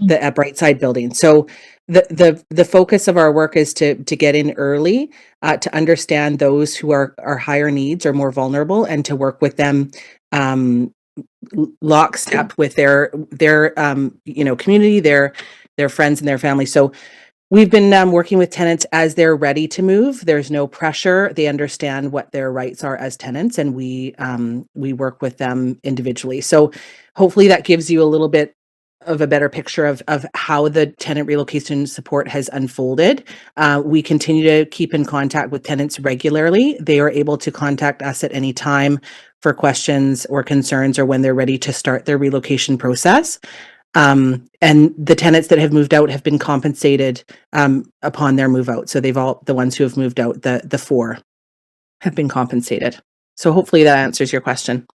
the Brightside building. So the focus of our work is to get in early, to understand those who are higher needs or more vulnerable, and to work with them lockstep with their community, their friends and their family. So we've been working with tenants as they're ready to move. There's no pressure. They understand what their rights are as tenants, and we work with them individually. So hopefully that gives you a little bit of a better picture of how the tenant relocation support has unfolded. We continue to keep in contact with tenants regularly. They are able to contact us at any time for questions or concerns or when they're ready to start their relocation process. And the tenants that have moved out have been compensated upon their move out. So the ones who have moved out, the 4 have been compensated. So hopefully that answers your question.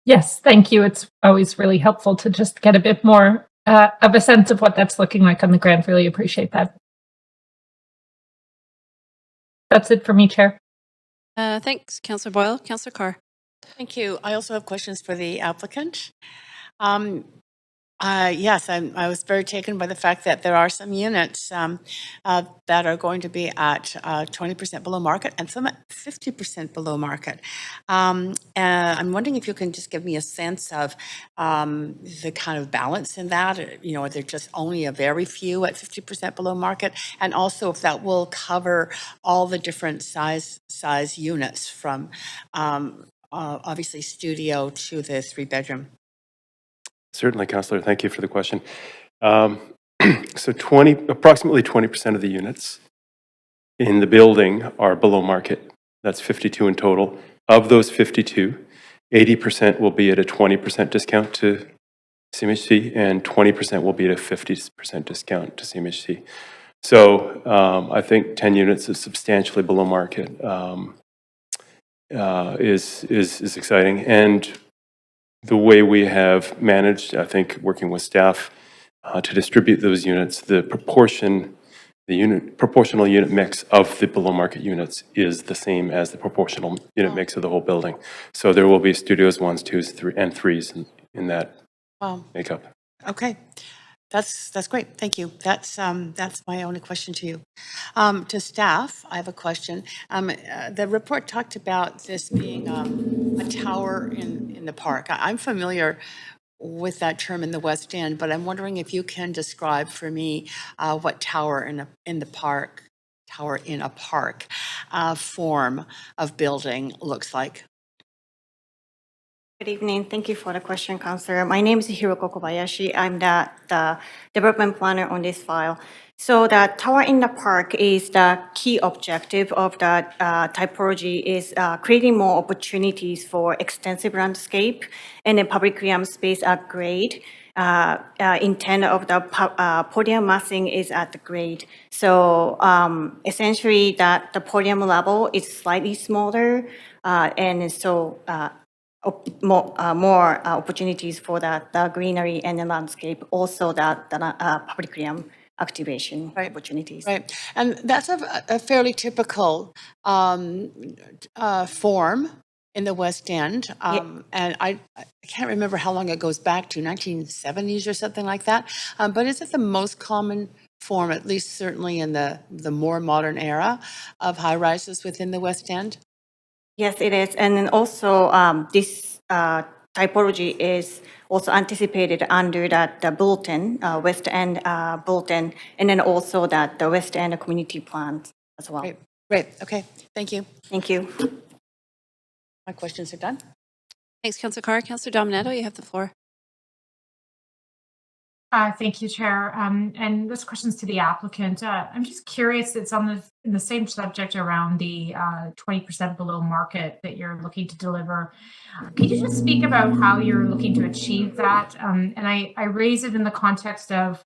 Yes, thank you. It's always really helpful to just get a bit more of a sense of what that's looking like on the ground. Really appreciate that. That's it for me, Chair. Thanks, Councillor Boyle. Councillor Carr. Thank you. I also have questions for the applicant. Yes, I was very taken by the fact that there are some units that are going to be at 20% below market and some at 50% below market. And I'm wondering if you can just give me a sense of the kind of balance in that. You know, are there just only a very few at 50% below market? And also if that will cover all the different size units from obviously studio to the 3-bedroom. Certainly, Councillor. Thank you for the question. So approximately 20% of the units in the building are below market. That's 52 in total. Of those 52, 80% will be at a 20% discount to CMHC, and 20% will be at a 50% discount to CMHC. So I think 10 units is substantially below market is exciting. And the way we have managed, I think, working with staff to distribute those units, the proportional unit mix of the below market units is the same as the proportional unit mix of the whole building. So there will be studios 1s, 2s, 3s, and 3s in that makeup. Okay. That's great. Thank you. That's my only question to you. To staff, I have a question. The report talked about this being a tower in the park. I'm familiar with that term in the West End, but I'm wondering if you can describe for me what tower in the park, tower in a park form of building looks like. Good evening. Thank you for the question, Councillor. My name is Hiroko Kobayashi. I'm the development planner on this file. So the tower in the park is the key objective of the typology is creating more opportunities for extensive landscape and a public realm space at grade. Intent of the podium massing is at the grade. So essentially the podium level is slightly smaller and so more opportunities for the greenery and the landscape, also the public realm activation opportunities. Right, and that's a fairly typical form in the West End, and I can't remember how long it goes back to, 1970s or something like that, but is it the most common form, at least certainly in the more modern era, of high-rises within the West End? Yes, it is. And then also this typology is also anticipated under the bulletin, West End bulletin, and then also the West End community plan as well. Great. Okay. Thank you. Thank you. My questions are done. Thanks, Councillor Carr. Councillor Dominato, you have the floor. Thank you, Chair. And this question's to the applicant. I'm just curious, it's in the same subject around the 20% below market that you're looking to deliver. Could you just speak about how you're looking to achieve that? And I raise it in the context of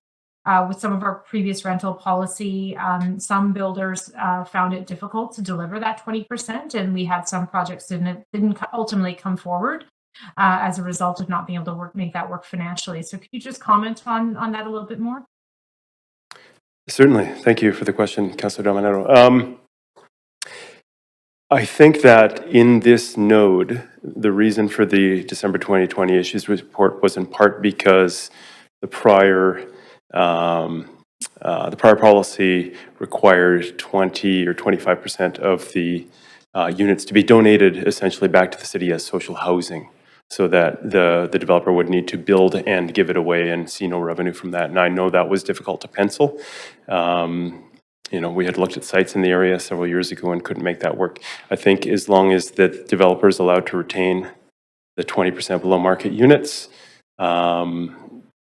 with some of our previous rental policy, some builders found it difficult to deliver that 20%, and we had some projects that didn't ultimately come forward as a result of not being able to make that work financially. So could you just comment on that a little bit more? Certainly. Thank you for the question, Councillor Dominato. I think that in this node, the reason for the December 2020 issues report was in part because the prior policy required 20 or 25% of the units to be donated essentially back to the city as social housing, so that the developer would need to build and give it away and see no revenue from that. And I know that was difficult to pencil. You know, we had looked at sites in the area several years ago and couldn't make that work. I think as long as the developer is allowed to retain the 20% below market units, you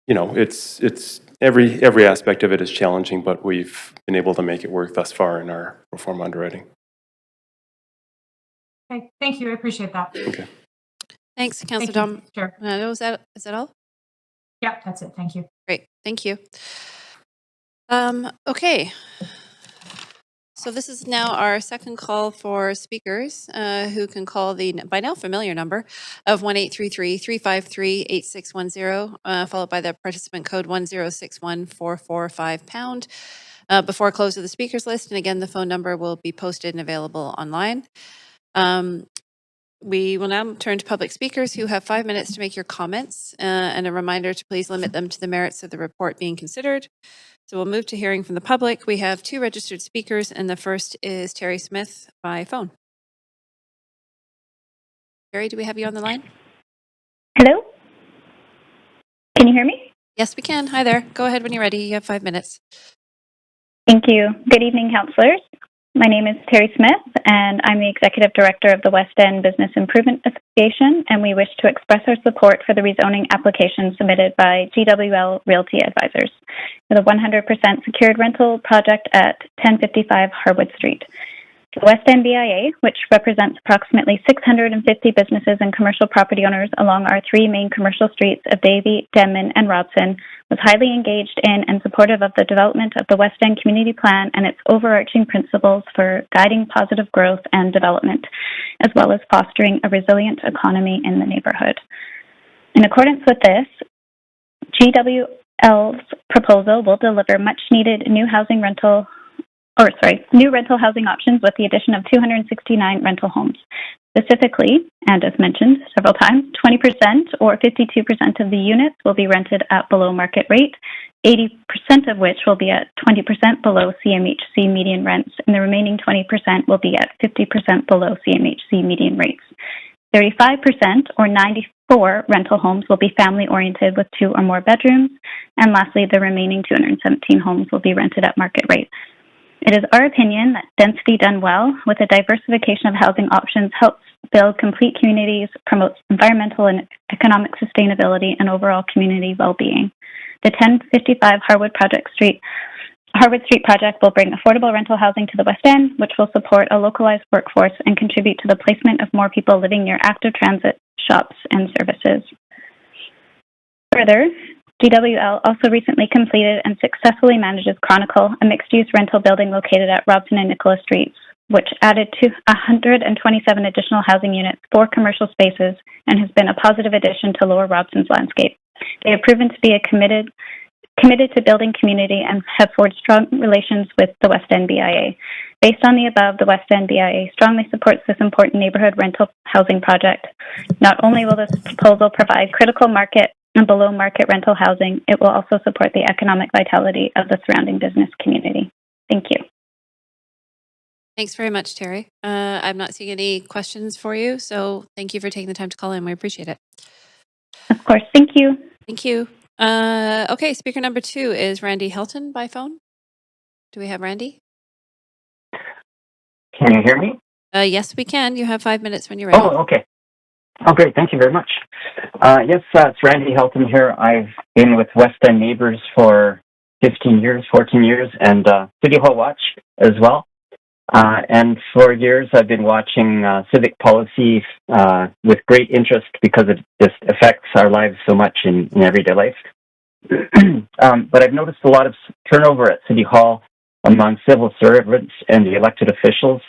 know, it's every aspect of it is challenging, but we've been able to make it work thus far in our pro forma underwriting. Okay, thank you. I appreciate that. Okay. Thanks, Councillor Dom. Sure. Is that all? Yeah, that's it. Thank you. Great. Thank you. Okay. So this is now our second call for speakers who can call the by now familiar number of 1-833-353-8610, followed by the participant code 1061445#. Before close of the speakers list, and again, the phone number will be posted and available online. We will now turn to public speakers who have 5 minutes to make your comments, and a reminder to please limit them to the merits of the report being considered. So we'll move to hearing from the public. We have 2 registered speakers, and the first is Terry Smith by phone. Terry, do we have you on the line? Hello? Can you hear me? Yes, we can. Hi there. Go ahead when you're ready. You have 5 minutes. Thank you. Good evening, councillors. My name is Terry Smith, and I'm the Executive Director of the West End Business Improvement Association, and we wish to express our support for the rezoning application submitted by GWL Realty Advisors for the 100% secured rental project at 1055 Harwood Street. The West End BIA, which represents approximately 650 businesses and commercial property owners along our 3 main commercial streets of Davie, Denman, and Robson, was highly engaged in and supportive of the development of the West End Community Plan and its overarching principles for guiding positive growth and development, as well as fostering a resilient economy in the neighbourhood. In accordance with this, GWL's proposal will deliver much-needed new rental housing options with the addition of 269 rental homes. Specifically, and as mentioned several times, 20% or 52% of the units will be rented at below market rate, 80% of which will be at 20% below CMHC median rents, and the remaining 20% will be at 50% below CMHC median rates. 35% or 94 rental homes will be family-oriented with 2 or more bedrooms, and lastly, the remaining 217 homes will be rented at market rate. It is our opinion that density done well with a diversification of housing options helps build complete communities, promotes environmental and economic sustainability, and overall community well-being. The 1055 Harwood Street project will bring affordable rental housing to the West End, which will support a localized workforce and contribute to the placement of more people living near active transit, shops, and services. Further, GWL also recently completed and successfully manages Chronicle, a mixed-use rental building located at Robson and Nicholas Streets, which added to 127 additional housing units, 4 commercial spaces, and has been a positive addition to Lower Robson's landscape. They have proven to be committed to building community and have forged strong relations with the West End BIA. Based on the above, the West End BIA strongly supports this important neighbourhood rental housing project. Not only will this proposal provide critical market and below market rental housing, it will also support the economic vitality of the surrounding business community. Thank you. Thanks very much, Terry. I'm not seeing any questions for you, so thank you for taking the time to call in. We appreciate it. Of course. Thank you. Thank you. Okay, speaker number 2 is Randy Hilton by phone. Do we have Randy? Can you hear me? Yes, we can. You have 5 minutes when you're ready. Oh, okay. Oh, great. Thank you very much. Yes, it's Randy Hilton here. I've been with West End Neighbours for 14 years, and City Hall Watch as well. And for years, I've been watching civic policy with great interest because it just affects our lives so much in everyday life. But I've noticed a lot of turnover at City Hall among civil servants and the elected officials.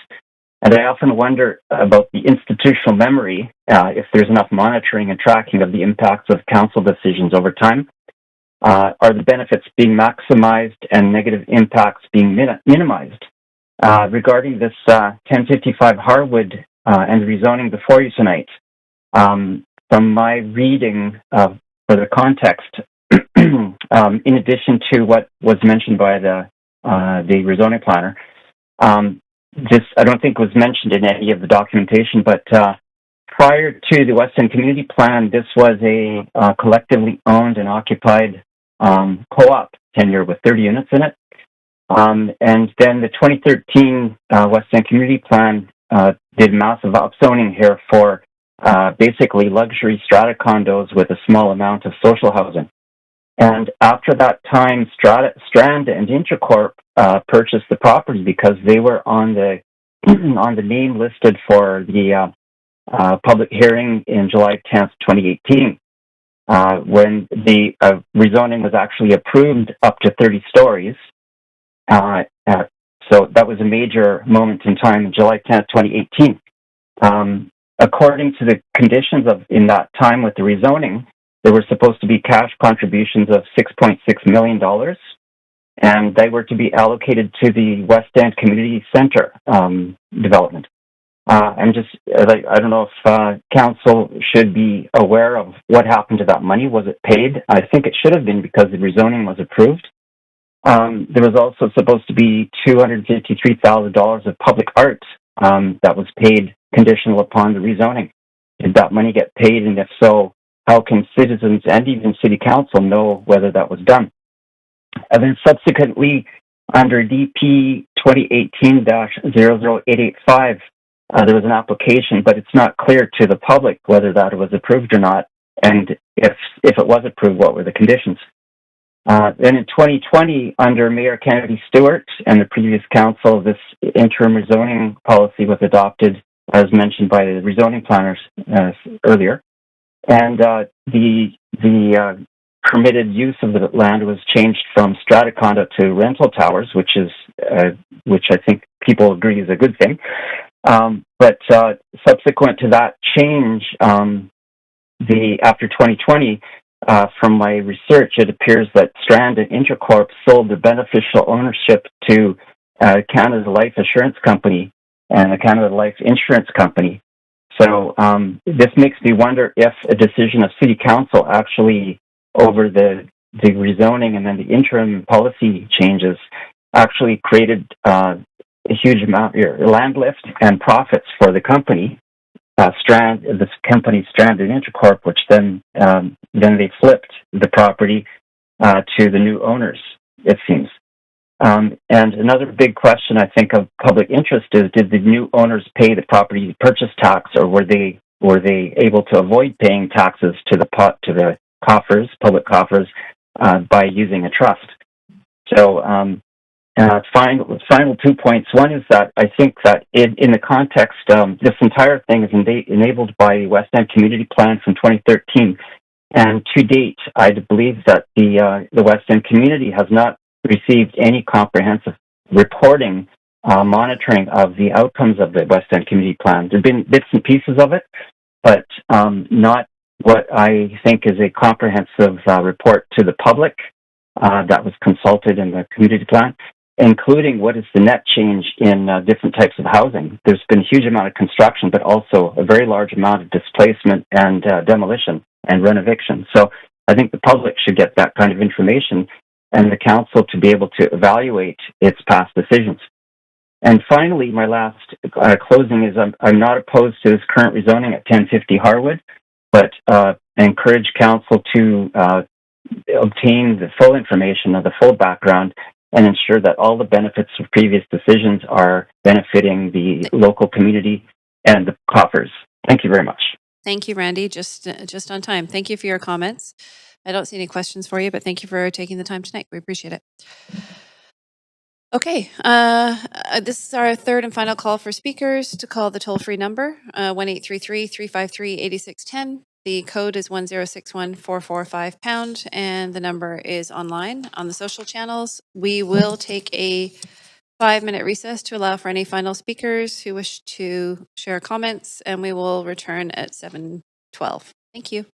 And I often wonder about the institutional memory, if there's enough monitoring and tracking of the impacts of council decisions over time. Are the benefits being maximized and negative impacts being minimized? Regarding this 1055 Harwood and the rezoning before you tonight, from my reading for the context, in addition to what was mentioned by the rezoning planner, this I don't think was mentioned in any of the documentation, but prior to the West End Community Plan, this was a collectively owned and occupied co-op tenure with 30 units in it. And then the 2013 West End Community Plan did massive upzoning here for basically luxury strata condos with a small amount of social housing. And after that time, Strand and Intercorp purchased the property because they were on the name listed for the public hearing in July 10th, 2018, when the rezoning was actually approved up to 30 stories. So that was a major moment in time, July 10th, 2018. According to the conditions in that time with the rezoning, there were supposed to be cash contributions of $6.6 million, and they were to be allocated to the West End Community Center development. I'm just like, I don't know if council should be aware of what happened to that money. Was it paid? I think it should have been because the rezoning was approved. There was also supposed to be $253,000 of public art that was paid conditional upon the rezoning. Did that money get paid? And if so, how can citizens and even city council know whether that was done? And then subsequently, under DP 2018-00885, there was an application, but it's not clear to the public whether that was approved or not. And if it was approved, what were the conditions? Then in 2020, under Mayor Kennedy Stewart and the previous council, this interim rezoning policy was adopted, as mentioned by the rezoning planners earlier. And the permitted use of the land was changed from strata condo to rental towers, which I think people agree is a good thing. But subsequent to that change, after 2020, from my research, it appears that Strand and Intercorp sold the beneficial ownership to Canada Life Assurance Company and the Canada Life Insurance Company. So this makes me wonder if a decision of City Council actually over the rezoning and then the interim policy changes actually created a huge amount of land lift and profits for the company. This company Strand and Intercorp, which then they flipped the property to the new owners, it seems. And another big question, I think, of public interest is: did the new owners pay the property purchase tax, or were they able to avoid paying taxes to the coffers, public coffers, by using a trust? So. Final 2 points. One is that I think that in the context, this entire thing is enabled by the West End Community Plan from 2013. And to date, I believe that the West End community has not received any comprehensive reporting, monitoring of the outcomes of the West End Community Plan. There have been bits and pieces of it, but not what I think is a comprehensive report to the public that was consulted in the community plan, including what is the net change in different types of housing. There's been a huge amount of construction, but also a very large amount of displacement and demolition and renovation. So I think the public should get that kind of information, and the council to be able to evaluate its past decisions. And finally, my last closing is I'm not opposed to this current rezoning at 1050 Harwood, but I encourage council to obtain the full information of the full background and ensure that all the benefits of previous decisions are benefiting the local community and the coffers. Thank you very much. Thank you, Randy. Just on time. Thank you for your comments. I don't see any questions for you, but thank you for taking the time tonight. We appreciate it. Okay, this is our third and final call for speakers to call the toll-free number, 1-833-353-8610. The code is 1061445 # and the number is online on the social channels. We will take a 5-minute recess to allow for any final speakers who wish to share comments, and we will return at 7:12. Thank you.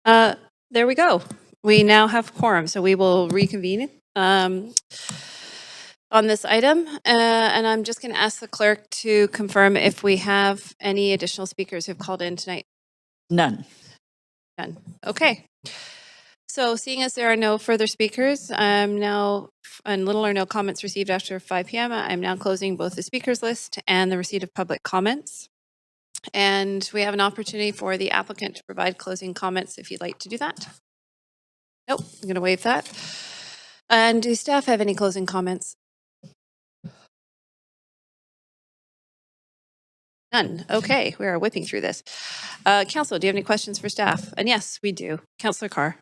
There we go. We now have quorum, so we will reconvene on this item. And I'm just going to ask the clerk to confirm if we have any additional speakers who've called in tonight. None. None. Okay. So seeing as there are no further speakers, and little or no comments received after 5 p.m., I'm now closing both the speakers list and the receipt of public comments. And we have an opportunity for the applicant to provide closing comments if you'd like to do that. Nope, I'm going to waive that. And do staff have any closing comments? None. Okay, we are whipping through this. Council, do you have any questions for staff? And yes, we do. Councillor Carr.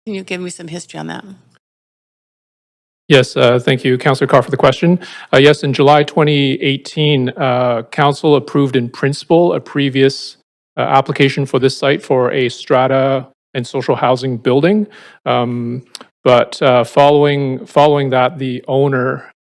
Can you give me some history on that? Yes, thank you, Councillor Carr, for the question. Yes, in July 2018, Council approved in principle a previous application for this site for a strata and social housing building. But following that, the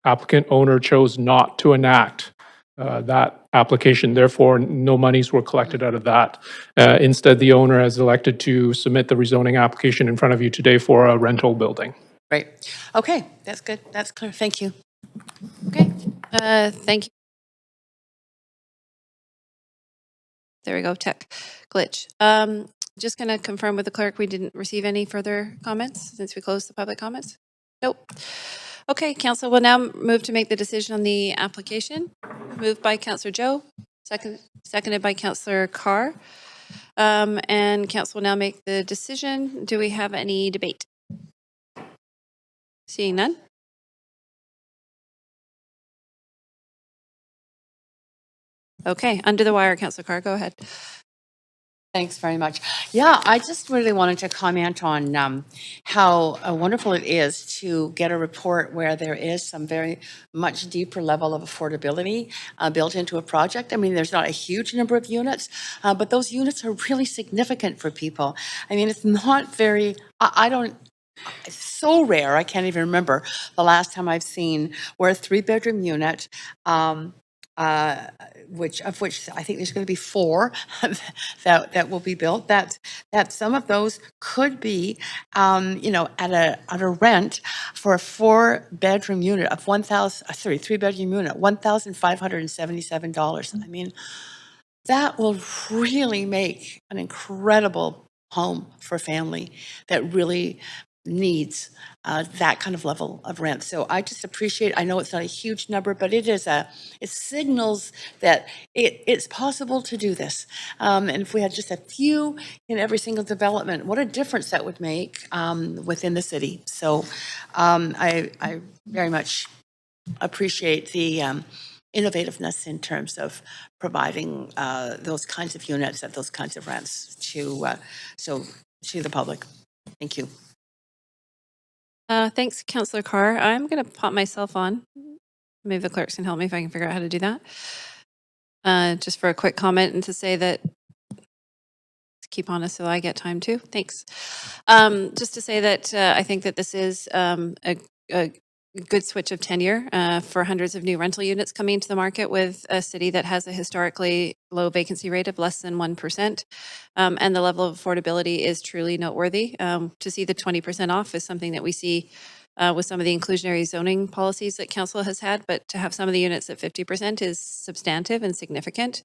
applicant owner chose not to enact that application. Therefore, no monies were collected out of that. Instead, the owner has elected to submit the rezoning application in front of you today for a rental building. Right. Okay, that's good. That's clear. Thank you. Okay. Thank you. There we go. Tech glitch. Just going to confirm with the clerk we didn't receive any further comments since we closed the public comments. Nope. Okay, council will now move to make the decision on the application. Moved by Councillor Joe, seconded by Councillor Carr. And council will now make the decision. Do we have any debate? Seeing none. Okay, under the wire, Councillor Carr, go ahead. Thanks very much. Yeah, I just really wanted to comment on how wonderful it is to get a report where there is some very much deeper level of affordability built into a project. I mean, there's not a huge number of units, but those units are really significant for people. I mean, it's not very, it's so rare, I can't even remember the last time I've seen where a 3-bedroom unit, which I think there's going to be 4 that will be built. That some of those could be, at a rent for a 4-bedroom unit of 3-bedroom unit, $1,577. I mean, that will really make an incredible home for a family that really needs that kind of level of rent. So I just appreciate, I know it's not a huge number, but it signals that it's possible to do this. And if we had just a few in every single development, what a difference that would make within the city. So I very much appreciate the innovativeness in terms of providing those kinds of units at those kinds of rents to the public. Thank you. Thanks, Councillor Carr. I'm going to pop myself on. Maybe the clerks can help me if I can figure out how to do that. Just for a quick comment and to say that, keep on us so I get time too. Thanks. Just to say that I think that this is a good switch of tenure for hundreds of new rental units coming to the market with a city that has a historically low vacancy rate of less than 1%. And the level of affordability is truly noteworthy. To see the 20% off is something that we see with some of the inclusionary zoning policies that council has had, but to have some of the units at 50% is substantive and significant.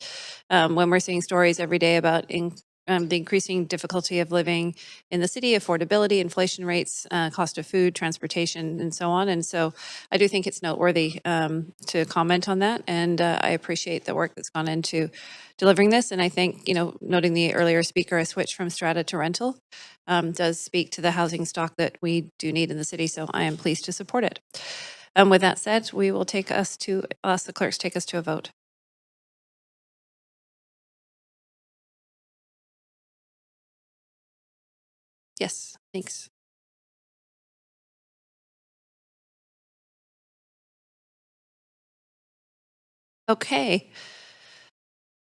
When we're seeing stories every day about the increasing difficulty of living in the city, affordability, inflation rates, cost of food, transportation, and so on. And so I do think it's noteworthy to comment on that. And I appreciate the work that's gone into delivering this. And I think, noting the earlier speaker, a switch from strata to rental does speak to the housing stock that we do need in the city. So I am pleased to support it. With that said, I'll ask the clerks to take us to a vote. Yes, thanks. Okay.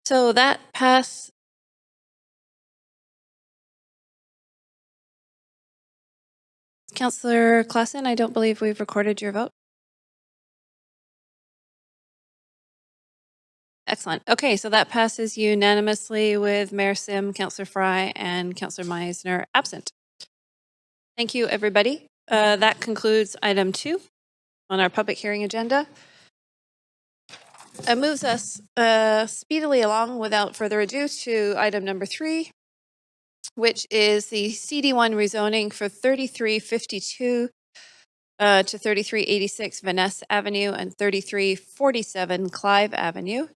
So that passed. Councillor Klassen, I don't believe we've recorded your vote. Excellent. Okay, so that passes unanimously with Mayor Sim, Councillor Fry, and Councillor Meisner absent. Thank you, everybody. That concludes item 2 on our public hearing agenda. It moves us speedily along without further ado to item number 3, which is the CD1 rezoning for 3352 to 3386 Vanessa Avenue and 3347 Clive Avenue.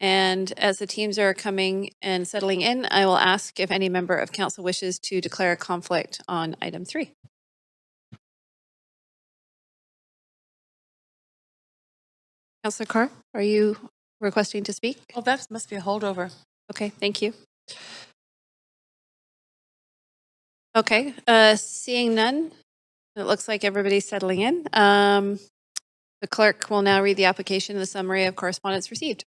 And as the teams are coming and settling in, I will ask if any member of council wishes to declare a conflict on item 3. Councillor Carr, are you requesting to speak? Oh, that must be a holdover. Okay, thank you. Okay, seeing none, it looks like everybody's settling in. The clerk will now read the application and the summary of correspondence received.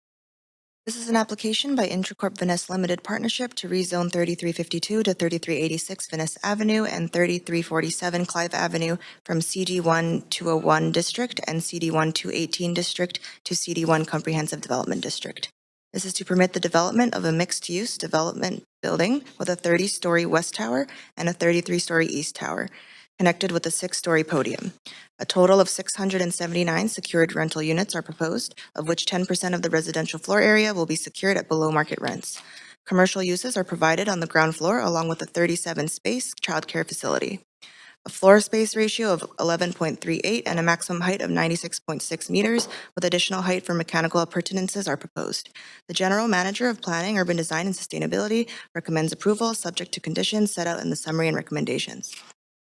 This is an application by Intracorp Vanessa Limited Partnership to rezone 3352 to 3386 Vanessa Avenue and 3347 Clive Avenue from CD1 201 District and CD1 218 District to CD1 Comprehensive Development District. This is to permit the development of a mixed-use development building with a 30-story west tower and a 33-story east tower, connected with a 6-story podium. A total of 679 secured rental units are proposed, of which 10% of the residential floor area will be secured at below-market rents. Commercial uses are provided on the ground floor along with a 37-space childcare facility. A floor space ratio of 11.38 and a maximum height of 96.6 meters, with additional height for mechanical appurtenances are proposed. The General Manager of Planning, Urban Design and Sustainability recommends approval subject to conditions set out in the summary and recommendations.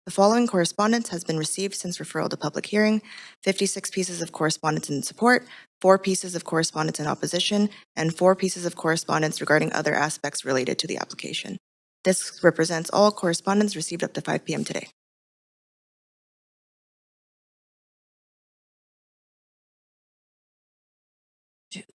The following correspondence has been received since referral to public hearing: 56 pieces of correspondence in support, 4 pieces of correspondence in opposition, and 4 pieces of correspondence regarding other aspects related to the application. This represents all correspondence received up to 5 p.m. today.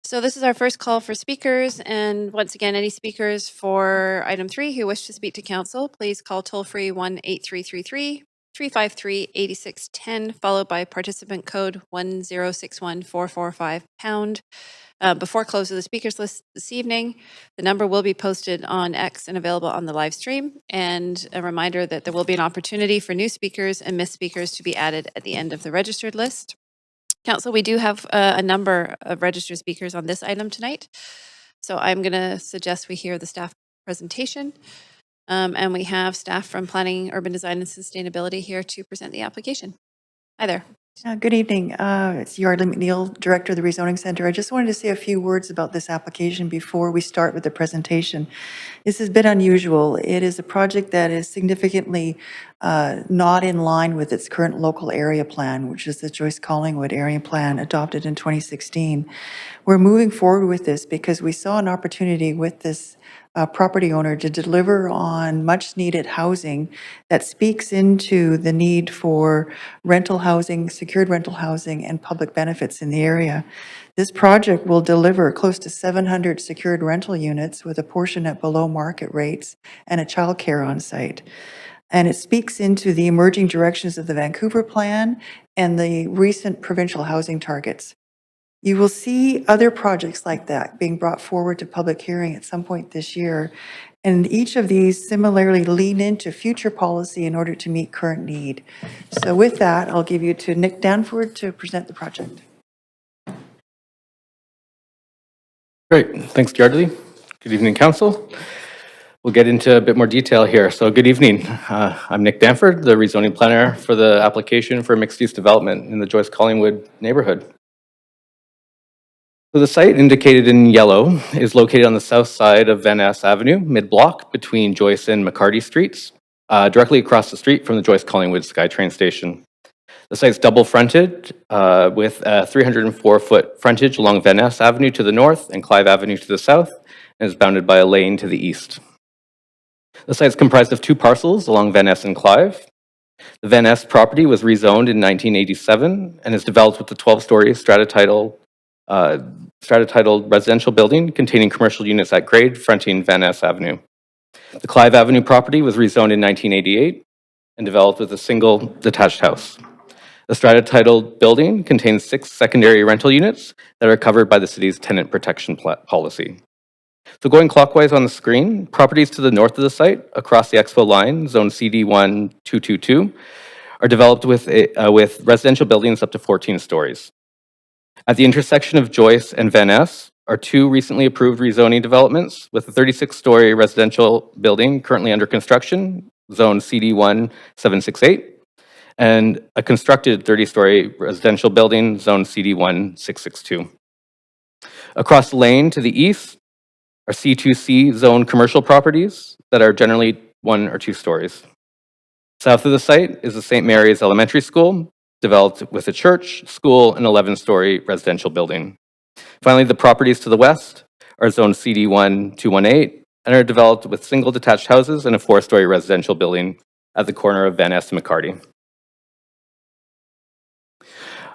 So this is our first call for speakers, and once again, any speakers for item 3 who wish to speak to council, please call toll-free 1-8333-353-8610, followed by participant code 1061445#. Before close of the speakers list this evening, the number will be posted on X and available on the live stream, and a reminder that there will be an opportunity for new speakers and missed speakers to be added at the end of the registered list. Council, we do have a number of registered speakers on this item tonight. So I'm going to suggest we hear the staff presentation. And we have staff from Planning, Urban Design and Sustainability here to present the application. Hi there. Good evening. It's Yardley McNeil, Director of the Rezoning Center. I just wanted to say a few words about this application before we start with the presentation. This is a bit unusual. It is a project that is significantly not in line with its current local area plan, which is the Joyce Collingwood Area Plan adopted in 2016. We're moving forward with this because we saw an opportunity with this property owner to deliver on much-needed housing that speaks into the need for rental housing, secured rental housing, and public benefits in the area. This project will deliver close to 700 secured rental units with a portion at below market rates and a childcare on site. And it speaks into the emerging directions of the Vancouver Plan and the recent provincial housing targets. You will see other projects like that being brought forward to public hearing at some point this year, and each of these similarly lean into future policy in order to meet current need. So with that, I'll give you to Nick Danford to present the project. Great, thanks Yardley. Good evening, Council. We'll get into a bit more detail here. So good evening. I'm Nick Danford, the rezoning planner for the application for mixed-use development in the Joyce Collingwood neighborhood. So the site indicated in yellow is located on the south side of Vanessa Avenue, mid-block between Joyce and McCarty Streets, directly across the street from the Joyce Collingwood SkyTrain station. The site's double-fronted with a 304-foot frontage along Vanessa Avenue to the north and Clive Avenue to the south, and is bounded by a lane to the east. The site is comprised of 2 parcels along Vanessa and Clive. The Vanessa property was rezoned in 1987 and is developed with a 12-story strata title strata titled residential building containing commercial units at grade fronting Van Ness Avenue. The Clive Avenue property was rezoned in 1988 and developed with a single detached house. The strata titled building contains 6 secondary rental units that are covered by the city's tenant protection policy. So going clockwise on the screen, properties to the north of the site across the Expo line, zone CD1 222, are developed with residential buildings up to 14 stories. At the intersection of Joyce and Van Ness are 2 recently approved rezoning developments with a 36-story residential building currently under construction, zone CD1 768, and a constructed 30-story residential building, zone CD1 662. Across the lane to the east are C2C zone commercial properties that are generally 1 or 2 stories. South of the site is the St. Mary's Elementary School, developed with a church, school, and 11-story residential building. Finally, the properties to the west are zone CD1 218 and are developed with single detached houses and a 4-story residential building at the corner of Van Ness and McCarty.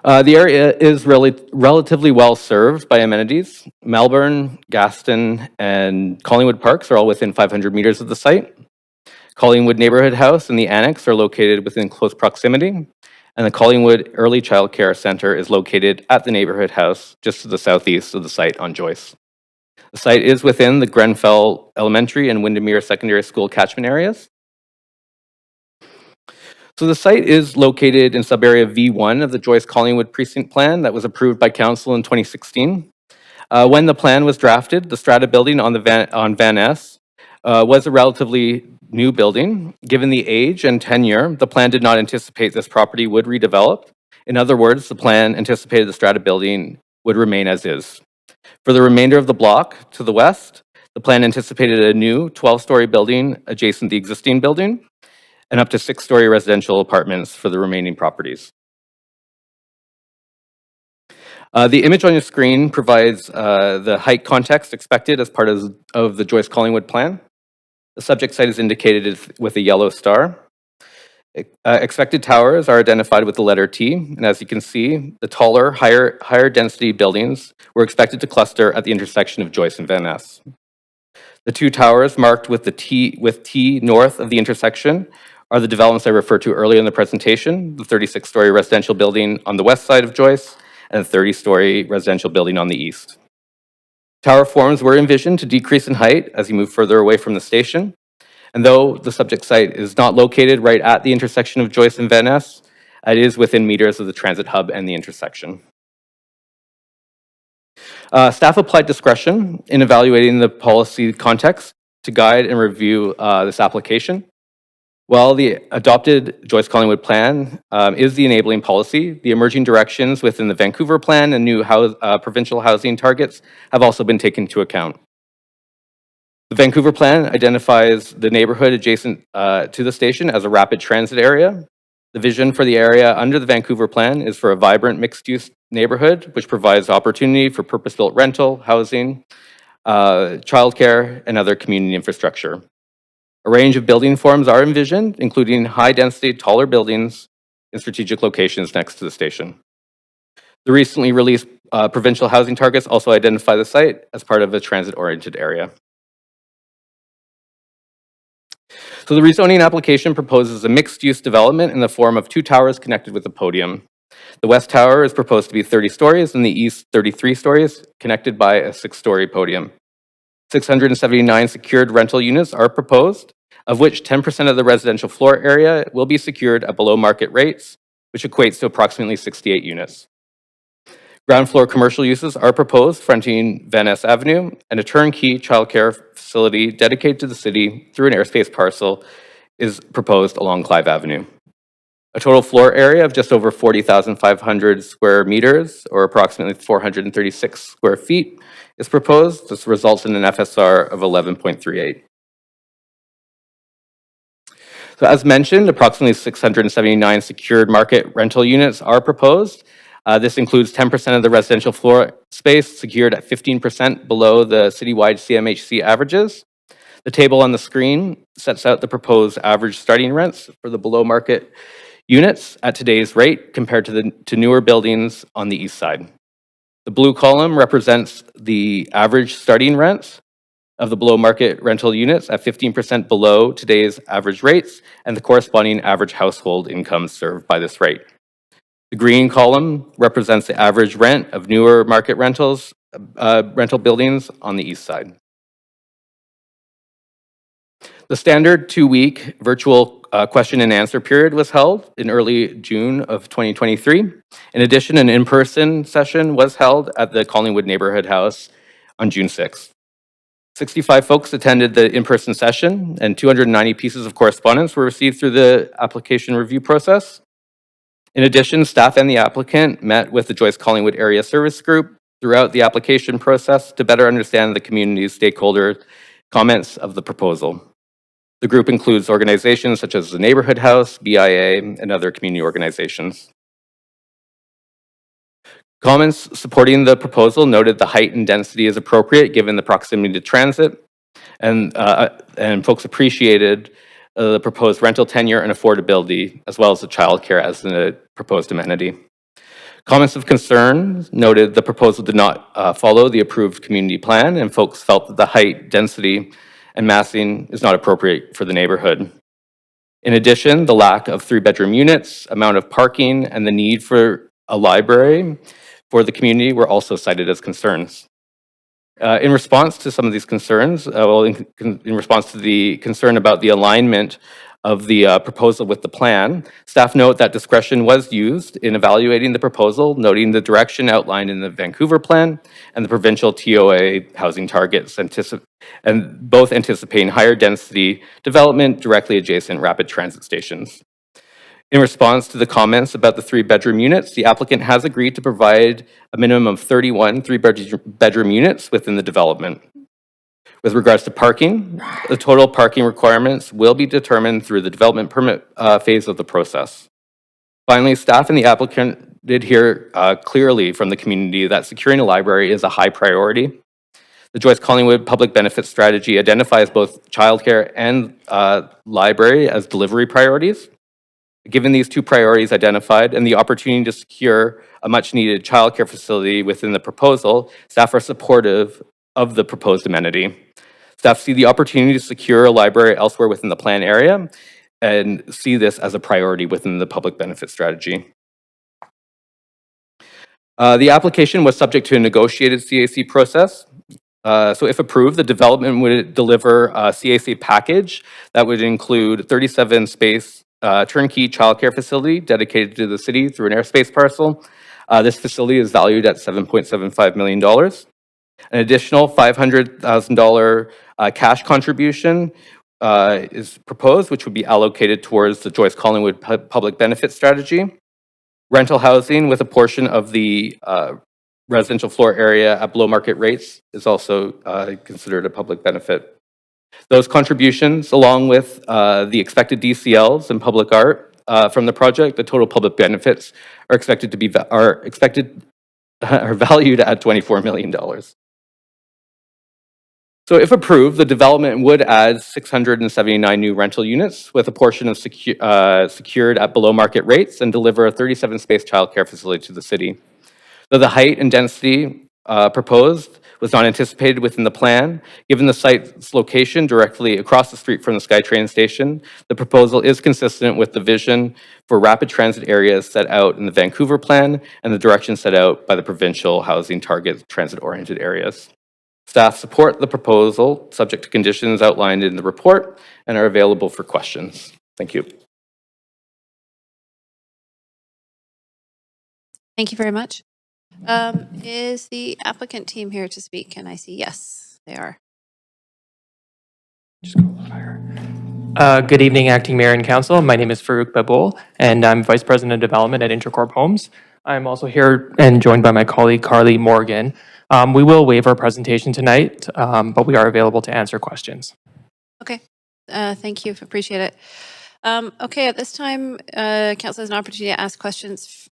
The area is relatively well served by amenities. Melbourne, Gaston, and Collingwood Parks are all within 500 meters of the site. Collingwood Neighborhood House and the Annex are located within close proximity, and the Collingwood Early Child Care Center is located at the Neighborhood House just to the southeast of the site on Joyce. The site is within the Grenfell Elementary and Windermere Secondary School catchment areas. So the site is located in subarea V1 of the Joyce Collingwood Precinct Plan that was approved by Council in 2016. When the plan was drafted, the strata building on Van Ness was a relatively new building. Given the age and tenure, the plan did not anticipate this property would redevelop. In other words, the plan anticipated the strata building would remain as is. For the remainder of the block to the west, the plan anticipated a new 12-story building adjacent to the existing building, and up to 6-story residential apartments for the remaining properties. The image on your screen provides the height context expected as part of the Joyce Collingwood plan. The subject site is indicated with a yellow star. Expected towers are identified with the letter T, and as you can see, the taller, higher density buildings were expected to cluster at the intersection of Joyce and Van Ness. The 2 towers marked with T north of the intersection are the developments I referred to earlier in the presentation, the 36-story residential building on the west side of Joyce and a 30-story residential building on the east. Tower forms were envisioned to decrease in height as you move further away from the station, and though the subject site is not located right at the intersection of Joyce and Van Ness, it is within meters of the transit hub and the intersection. Staff applied discretion in evaluating the policy context to guide and review this application. While the adopted Joyce Collingwood plan is the enabling policy, the emerging directions within the Vancouver plan and new provincial housing targets have also been taken into account. The Vancouver plan identifies the neighborhood adjacent to the station as a rapid transit area. The vision for the area under the Vancouver plan is for a vibrant mixed-use neighborhood, which provides opportunity for purpose-built rental, housing, childcare, and other community infrastructure. A range of building forms are envisioned, including high-density, taller buildings in strategic locations next to the station. The recently released provincial housing targets also identify the site as part of a transit-oriented area. So the rezoning application proposes a mixed-use development in the form of 2 towers connected with a podium. The west tower is proposed to be 30 stories and the east 33 stories, connected by a 6-story podium. 679 secured rental units are proposed, of which 10% of the residential floor area will be secured at below market rates, which equates to approximately 68 units. Ground floor commercial uses are proposed fronting Van Ness Avenue, and a turnkey childcare facility dedicated to the city through an airspace parcel is proposed along Clive Avenue. A total floor area of just over 40,500 square meters, or approximately 436 square feet, is proposed. This results in an FSR of 11.38. So as mentioned, approximately 679 secured market rental units are proposed. This includes 10% of the residential floor space secured at 15% below the citywide CMHC averages. The table on the screen sets out the proposed average starting rents for the below market units at today's rate compared to newer buildings on the east side. The blue column represents the average starting rents of the below market rental units at 15% below today's average rates and the corresponding average household income served by this rate. The green column represents the average rent of newer market rental buildings on the east side. The standard 2-week virtual question and answer period was held in early June of 2023. In addition, an in-person session was held at the Collingwood Neighborhood House on June 6th. 65 folks attended the in-person session, and 290 pieces of correspondence were received through the application review process. In addition, staff and the applicant met with the Joyce Collingwood Area Service Group throughout the application process to better understand the community's stakeholder comments of the proposal. The group includes organizations such as the Neighborhood House, BIA, and other community organizations. Comments supporting the proposal noted the height and density is appropriate given the proximity to transit, and folks appreciated the proposed rental tenure and affordability, as well as the childcare as a proposed amenity. Comments of concern noted the proposal did not follow the approved community plan, and folks felt that the height, density, and massing is not appropriate for the neighborhood. In addition, the lack of 3-bedroom units, amount of parking, and the need for a library for the community were also cited as concerns. In response to some of these concerns, in response to the concern about the alignment of the proposal with the plan, staff note that discretion was used in evaluating the proposal, noting the direction outlined in the Vancouver plan and the provincial TOA housing targets, and both anticipating higher density development directly adjacent rapid transit stations. In response to the comments about the 3-bedroom units, the applicant has agreed to provide a minimum of 31 3-bedroom units within the development. With regards to parking, the total parking requirements will be determined through the development permit phase of the process. Finally, staff and the applicant did hear clearly from the community that securing a library is a high priority. The Joyce Collingwood Public Benefit Strategy identifies both childcare and library as delivery priorities. Given these two priorities identified and the opportunity to secure a much-needed childcare facility within the proposal, staff are supportive of the proposed amenity. Staff see the opportunity to secure a library elsewhere within the plan area and see this as a priority within the public benefit strategy. The application was subject to a negotiated CAC process. So if approved, the development would deliver a CAC package that would include 37-space turnkey childcare facility dedicated to the city through an airspace parcel. This facility is valued at $7.75 million. An additional $500,000 cash contribution is proposed, which would be allocated towards the Joyce Collingwood Public Benefit Strategy. Rental housing with a portion of the residential floor area at below market rates is also considered a public benefit. Those contributions, along with the expected DCLs and public art from the project, the total public benefits are expected to be are valued at $24 million. So if approved, the development would add 679 new rental units with a portion of secured at below market rates and deliver a 37-space childcare facility to the city. Though the height and density proposed was not anticipated within the plan, given the site's location directly across the street from the SkyTrain station, the proposal is consistent with the vision for rapid transit areas set out in the Vancouver plan and the direction set out by the provincial housing target transit-oriented areas. Staff support the proposal, subject to conditions outlined in the report, and are available for questions. Thank you. Thank you very much. Is the applicant team here to speak? Can I see? Yes, they are. Good evening, Acting Mayor and Council. My name is Farouk Baboul, and I'm Vice President of Development at Intercorp Homes. I'm also here and joined by my colleague, Carly Morgan. We will waive our presentation tonight, but we are available to answer questions. Okay, thank you. Appreciate it. Okay, at this time, Council has an opportunity to ask questions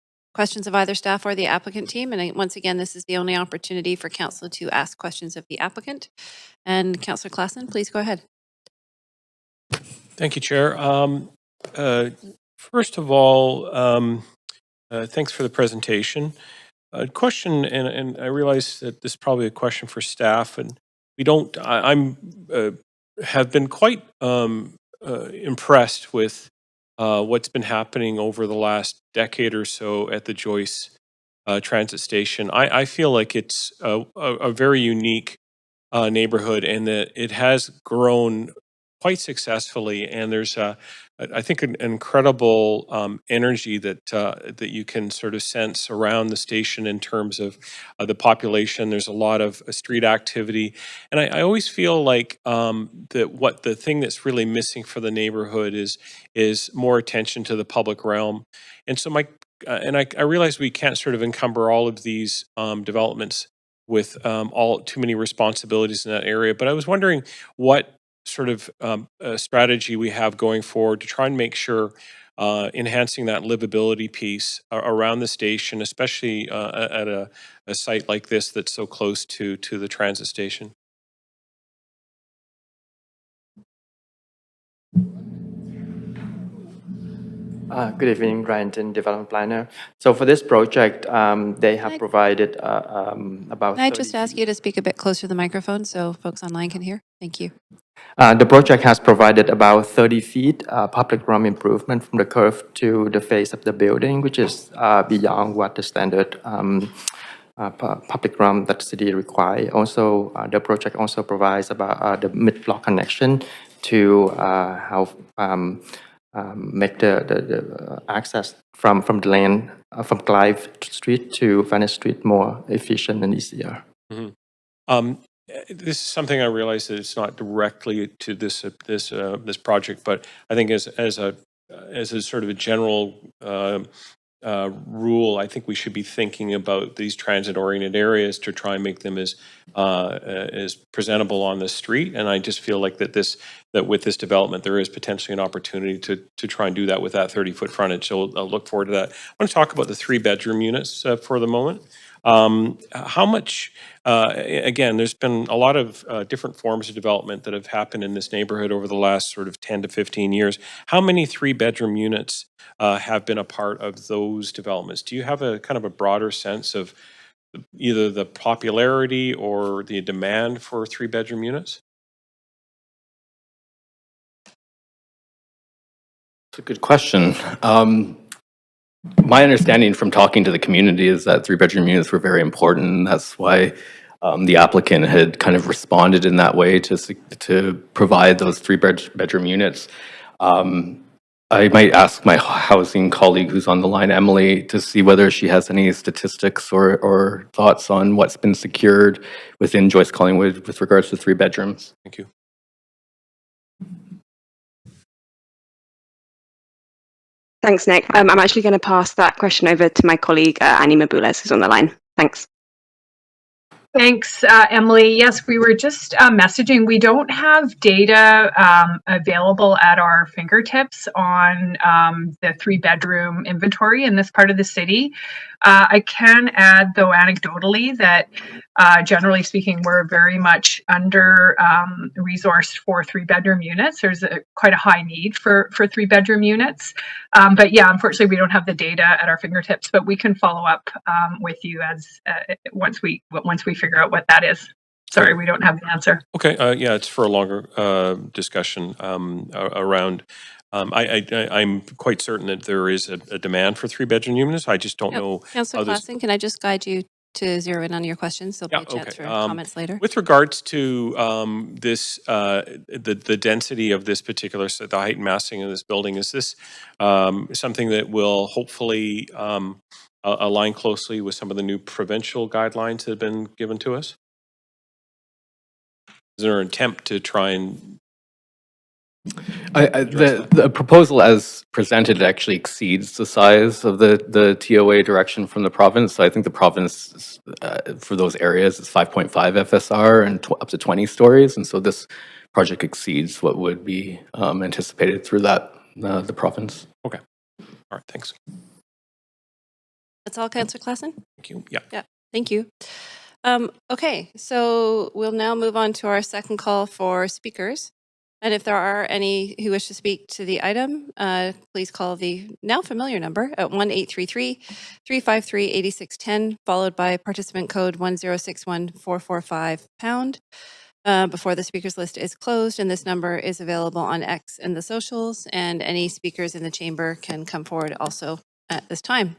of either staff or the applicant team. And once again, this is the only opportunity for Council to ask questions of the applicant. And Councillor Klassen, please go ahead. Thank you, Chair. First of all, thanks for the presentation. A question, and I realize that this is probably a question for staff, and we don't. I'm have been quite impressed with what's been happening over the last decade or so at the Joyce transit station. I feel like it's a very unique neighborhood, and that it has grown quite successfully. And there's I think an incredible energy that you can sort of sense around the station in terms of the population. There's a lot of street activity, and I always feel like that what the thing that's really missing for the neighborhood is more attention to the public realm. And so I realize we can't sort of encumber all of these developments with all too many responsibilities in that area. But I was wondering what sort of strategy we have going forward to try and make sure enhancing that livability piece around the station, especially at a site like this that's so close to the transit station. Good evening, Brandon, development planner. So for this project, they have provided about Can I 30 just ask you to speak a bit closer to the microphone so folks online can hear? Thank you. The project has provided about 30 feet public realm improvement from the curve to the face of the building, which is beyond what the standard public realm that the city require. Also, the project also provides about the mid-block connection to how make the access from the lane from Clive Street to Venice Street more efficient and easier. Mhm. This is something I realize that it's not directly to this project, but I think as a sort of a general rule, I think we should be thinking about these transit-oriented areas to try and make them as presentable on the street. And I just feel like that with this development, there is potentially an opportunity to try and do that with that 30-foot frontage. So I'll look forward to that. I want to talk about the 3-bedroom units for the moment. How much, again, there's been a lot of different forms of development that have happened in this neighborhood over the last sort of 10 to 15 years. How many 3-bedroom units have been a part of those developments? Do you have a kind of a broader sense of either the popularity or the demand for 3-bedroom units? It's a good question. My understanding from talking to the community is that 3-bedroom units were very important. And that's why the applicant had kind of responded in that way to provide those 3-bedroom units. I might ask my housing colleague who's on the line, Emily, to see whether she has any statistics or thoughts on what's been secured within Joyce Collingwood with regards to 3 bedrooms. Thank you. Thanks, Nick. I'm actually going to pass that question over to my colleague, Annie Mabules, who's on the line. Thanks. Thanks, Emily. Yes, we were just messaging. We don't have data available at our fingertips on the 3-bedroom inventory in this part of the city. I can add, though, anecdotally, that generally speaking, we're very much under resourced for 3-bedroom units. There's quite a high need for 3-bedroom units. But yeah, unfortunately, we don't have the data at our fingertips, but we can follow up with you as once we figure out what that is. Sorry, we don't have the answer. Okay, yeah, it's for a longer discussion around. I'm quite certain that there is a demand for 3-bedroom units. I just don't know. Councillor Klassen, can I just guide you to zero in on your questions? There'll be a chance for comments later. With regards to the density of this particular, the height and massing of this building, is this something that will hopefully align closely with some of the new provincial guidelines that have been given to us? Is there an attempt to try and... The proposal as presented actually exceeds the size of the TOA direction from the province. So I think the province, for those areas, is 5.5 FSR and up to 20 stories. And so this project exceeds what would be anticipated through the province. Okay. All right, thanks. That's all, Councillor Klassen? Thank you. Yeah. Yeah, thank you. Okay, so we'll now move on to our second call for speakers. And if there are any who wish to speak to the item, please call the now familiar number at 1-833-353-8610, followed by participant code 1061445#. Before the speakers list is closed, and this number is available on X and the socials, and any speakers in the chamber can come forward also at this time.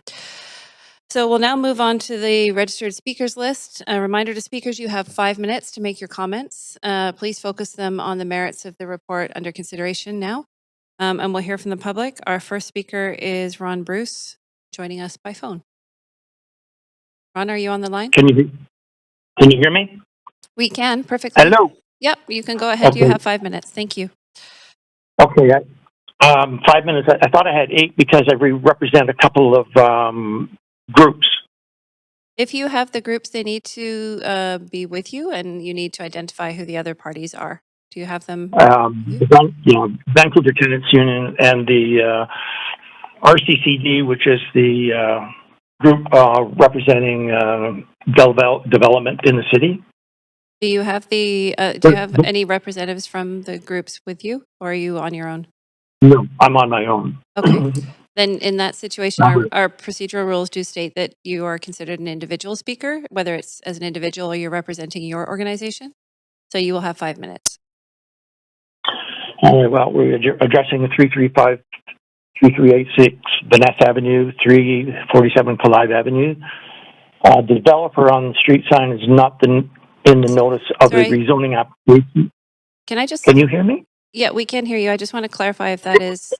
So we'll now move on to the registered speakers list. A reminder to speakers, you have 5 minutes to make your comments. Please focus them on the merits of the report under consideration now. And we'll hear from the public. Our first speaker is Ron Bruce, joining us by phone. Ron, are you on the line? Can you hear me? We can, perfectly. Hello. Yep, you can go ahead. Okay. You have 5 minutes. Thank you. Okay. 5 minutes. I thought I had 8 because I represent a couple of groups. If you have the groups, they need to be with you, and you need to identify who the other parties are. Do you have them? Vancouver Tenants Union and the RCCD, which is the group representing development in the city. Do you have the? Do you have any representatives from the groups with you, or are you on your own? No, I'm on my own. Okay. Then in that situation, our procedural rules do state that you are considered an individual speaker, whether it's as an individual or you're representing your organization. So you will have 5 minutes. Well, we're addressing the 335-3386 Vanessa Avenue, 347 Clive Avenue. The developer on the street sign is not in the notice of the rezoning application. Can you hear me? Yeah, we can hear you. I just want to clarify if that is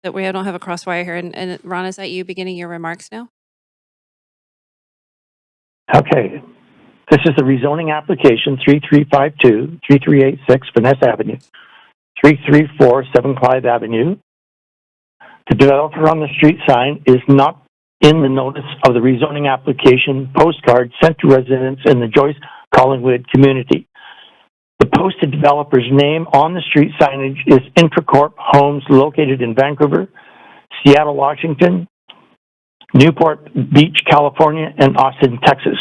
that we don't have a crosswire here. And Ron, is that you beginning your remarks now? Okay. This is the rezoning application 3352-3386 Vanessa Avenue, 3347 Clive Avenue. The developer on the street sign is not in the notice of the rezoning application postcard sent to residents in the Joyce Collingwood community. The posted developer's name on the street signage is Intracorp Homes, located in Vancouver, Seattle, Washington, Newport Beach, California, and Austin, Texas.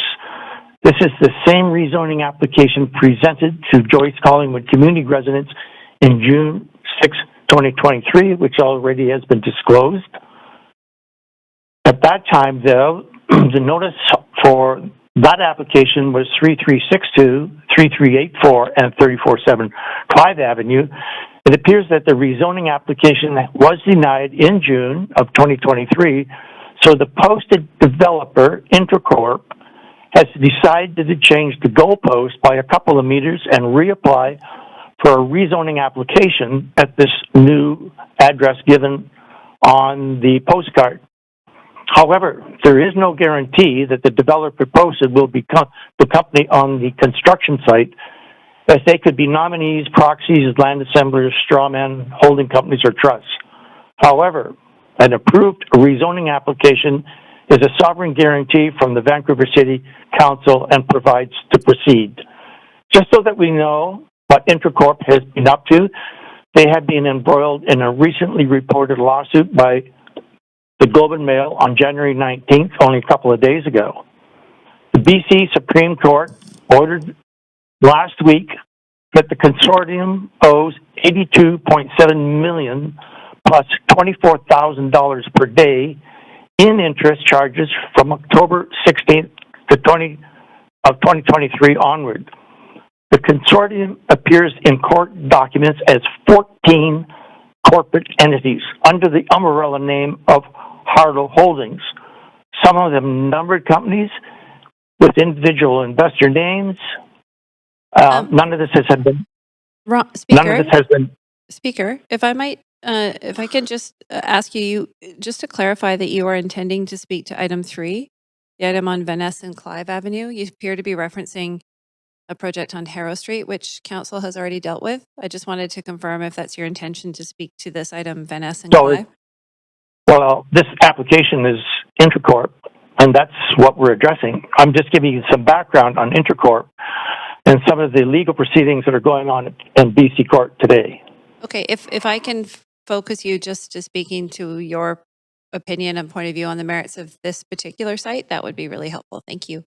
This is the same rezoning application presented to Joyce Collingwood community residents in June 6, 2023, which already has been disclosed. At that time, though, the notice for that application was 3362, 3384, and 347 Clive Avenue. It appears that the rezoning application was denied in June of 2023, so the posted developer, Intracorp, has decided to change the goalpost by a couple of meters and reapply for a rezoning application at this new address given on the postcard. However, there is no guarantee that the developer posted will become the company on the construction site, as they could be nominees, proxies, land assemblers, strawmen, holding companies, or trusts. However, an approved rezoning application is a sovereign guarantee from the Vancouver City Council and provides to proceed. Just so that we know what Intracorp has been up to, they have been embroiled in a recently reported lawsuit by the Globe and Mail on January 19th, only a couple of days ago. The BC Supreme Court ordered last week that the consortium owes $82.7 million plus $24,000 per day in interest charges from October 16th to 2023 onward. The consortium appears in court documents as 14 corporate entities under the umbrella name of Harlow Holdings. Some of them numbered companies with individual investor names. None of this has been. Speaker, none of this has been. Speaker, if I might, if I can just ask you, just to clarify that you are intending to speak to item 3, the item on Vanessa and Clive Avenue. You appear to be referencing a project on Harrow Street, which council has already dealt with. I just wanted to confirm if that's your intention to speak to this item, Vanessa and Clive. Well, this application is Intracorp, and that's what we're addressing. I'm just giving you some background on Intracorp and some of the legal proceedings that are going on in BC Court today. Okay, if I can focus you just to speaking to your opinion and point of view on the merits of this particular site, that would be really helpful. Thank you.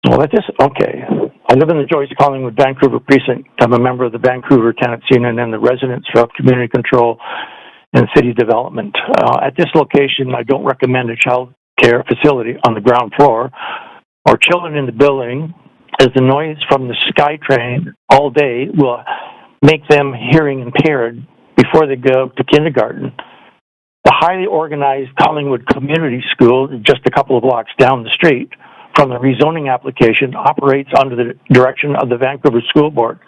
Well, that is okay. I live in the Joyce Collingwood Vancouver precinct. I'm a member of the Vancouver Tenants Union and the Residents of Community Control and City Development. At this location, I don't recommend a child care facility on the ground floor or children in the building, as the noise from the SkyTrain all day will make them hearing impaired before they go to kindergarten. The highly organized Collingwood Community School, just a couple of blocks down the street from the rezoning application, operates under the direction of the Vancouver School Board.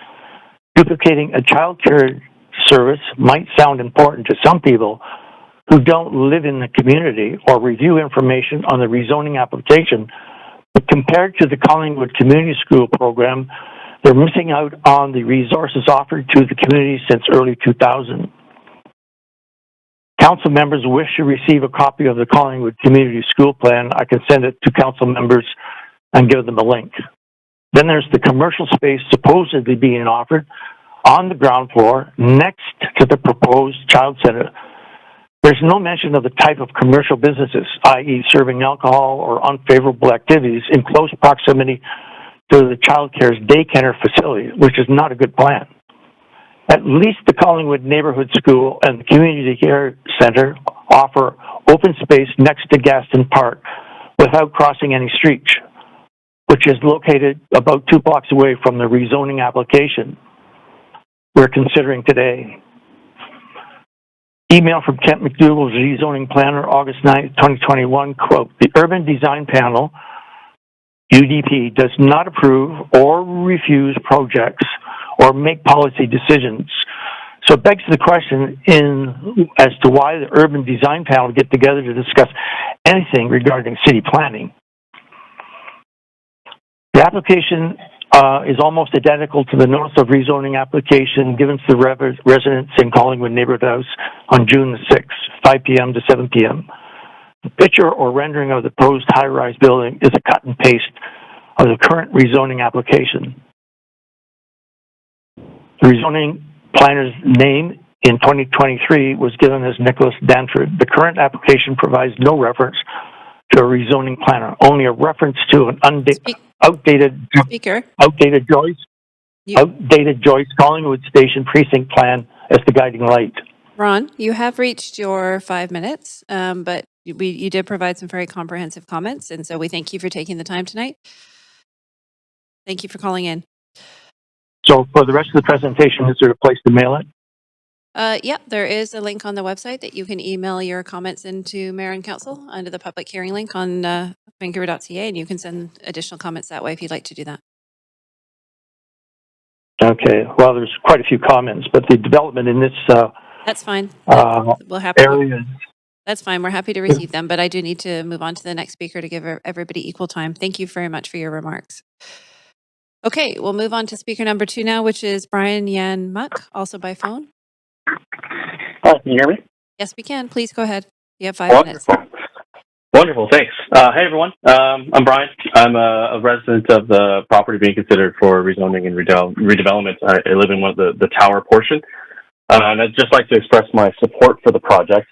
Duplicating a child care service might sound important to some people who don't live in the community or review information on the rezoning application, but compared to the Collingwood Community School program, they're missing out on the resources offered to the community since early 2000. Council members wish to receive a copy of the Collingwood Community School Plan, I can send it to council members and give them a link. Then there's the commercial space supposedly being offered on the ground floor next to the proposed child center. There's no mention of the type of commercial businesses, i.e. serving alcohol or unfavorable activities in close proximity to the child care's daycare facility, which is not a good plan. At least the Collingwood Neighborhood School and the Community Care Center offer open space next to Gaston Park without crossing any streets, which is located about 2 blocks away from the rezoning application we're considering today. Email from Kent McDougall's rezoning planner, August 9th, 2021, quote, the Urban Design Panel, UDP, does not approve or refuse projects or make policy decisions. So it begs the question as to why the Urban Design Panel get together to discuss anything regarding city planning. The application is almost identical to the notice of rezoning application given to the residents in Collingwood Neighborhood House on June the 6th, 5 p.m. to 7 p.m. The picture or rendering of the proposed high-rise building is a cut and paste of the current rezoning application. The rezoning planner's name in 2023 was given as Nicholas Danford. The current application provides no reference to a rezoning planner, only a reference to an outdated Joyce Collingwood Station precinct plan as the guiding light. Ron, you have reached your 5 minutes, but you did provide some very comprehensive comments, and so we thank you for taking the time tonight. Thank you for calling in. So for the rest of the presentation, is there a place to mail it? Yep, there is a link on the website that you can email your comments into Mayor and Council under the public hearing link on Vancouver.ca, and you can send additional comments that way if you'd like to do that. Okay, well, there's quite a few comments, but the development in this That's fine. area. That's fine. We're happy to receive them, but I do need to move on to the next speaker to give everybody equal time. Thank you very much for your remarks. Okay, we'll move on to speaker number 2 now, which is Brian Yan Muck, also by phone. Can you hear me? Yes, we can. Please go ahead. You have 5 minutes. Wonderful, thanks. Hey, everyone. I'm Brian. I'm a resident of the property being considered for rezoning and redevelopment. I live in one of the tower portion. And I'd just like to express my support for the project.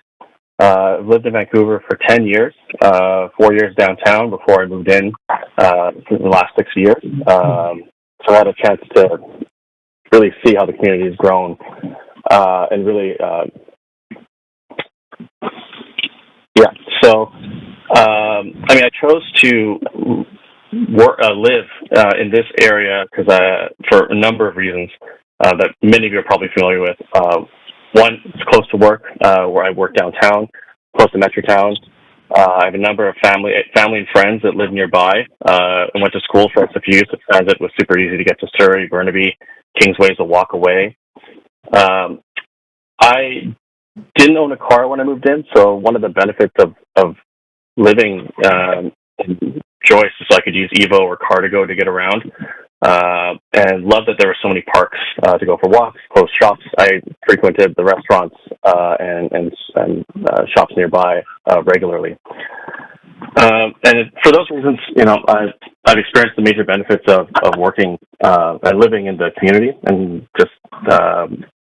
I've lived in Vancouver for 10 years, 4 years downtown before I moved in for the last 6 years. So I had a chance to really see how the community has grown and really, So, I chose to live in this area because for a number of reasons that many of you are probably familiar with. One, it's close to work, where I work downtown, close to Metrotown. I have a number of family and friends that live nearby. I went to school for SFU, so transit was super easy to get to Surrey, Burnaby, Kingsway is a walk away. I didn't own a car when I moved in, so one of the benefits of living in Joyce is I could use Evo or Car2Go to get around. And love that there were so many parks to go for walks, close shops. I frequented the restaurants and shops nearby regularly. And for those reasons, I've experienced the major benefits of working and living in the community, and just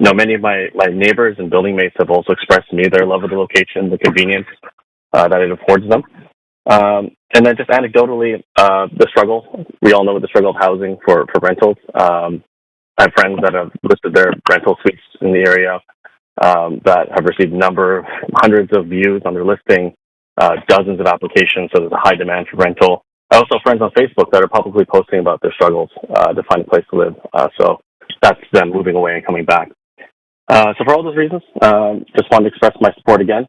many of my neighbors and building mates have also expressed to me their love of the location, the convenience that it affords them. And then just anecdotally, the struggle, we all know the struggle of housing for rentals. I have friends that have listed their rental suites in the area that have received hundreds of views on their listing, dozens of applications, so there's a high demand for rental. I also have friends on Facebook that are publicly posting about their struggles to find a place to live. So that's them moving away and coming back. So for all those reasons, just wanted to express my support again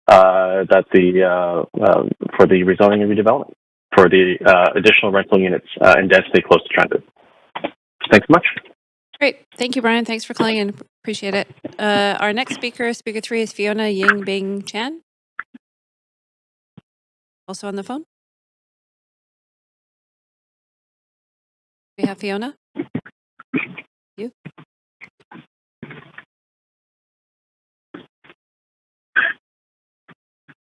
that for the rezoning and redevelopment for the additional rental units in density close to transit. Thanks so much. Great. Thank you, Brian. Thanks for calling in. Appreciate it. Our next speaker 3, is Fiona Yingbing Chan. Also on the phone. We have Fiona. You.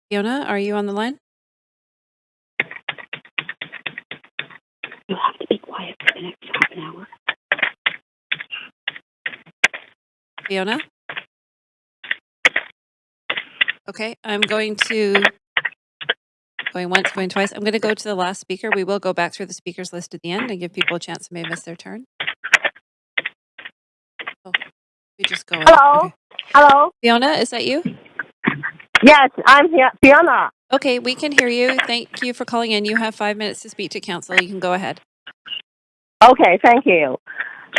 Fiona, are you on the line? You have to be quiet for the next half an hour. Fiona? Okay, I'm going once, going twice. I'm going to go to the last speaker. We will go back through the speakers list at the end and give people a chance who may miss their turn. Oh, we just go. Hello? Okay. Hello? Fiona, is that you? Yes, I'm here. Fiona. Okay, we can hear you. Thank you for calling in. You have 5 minutes to speak to council. You can go ahead. Okay, thank you.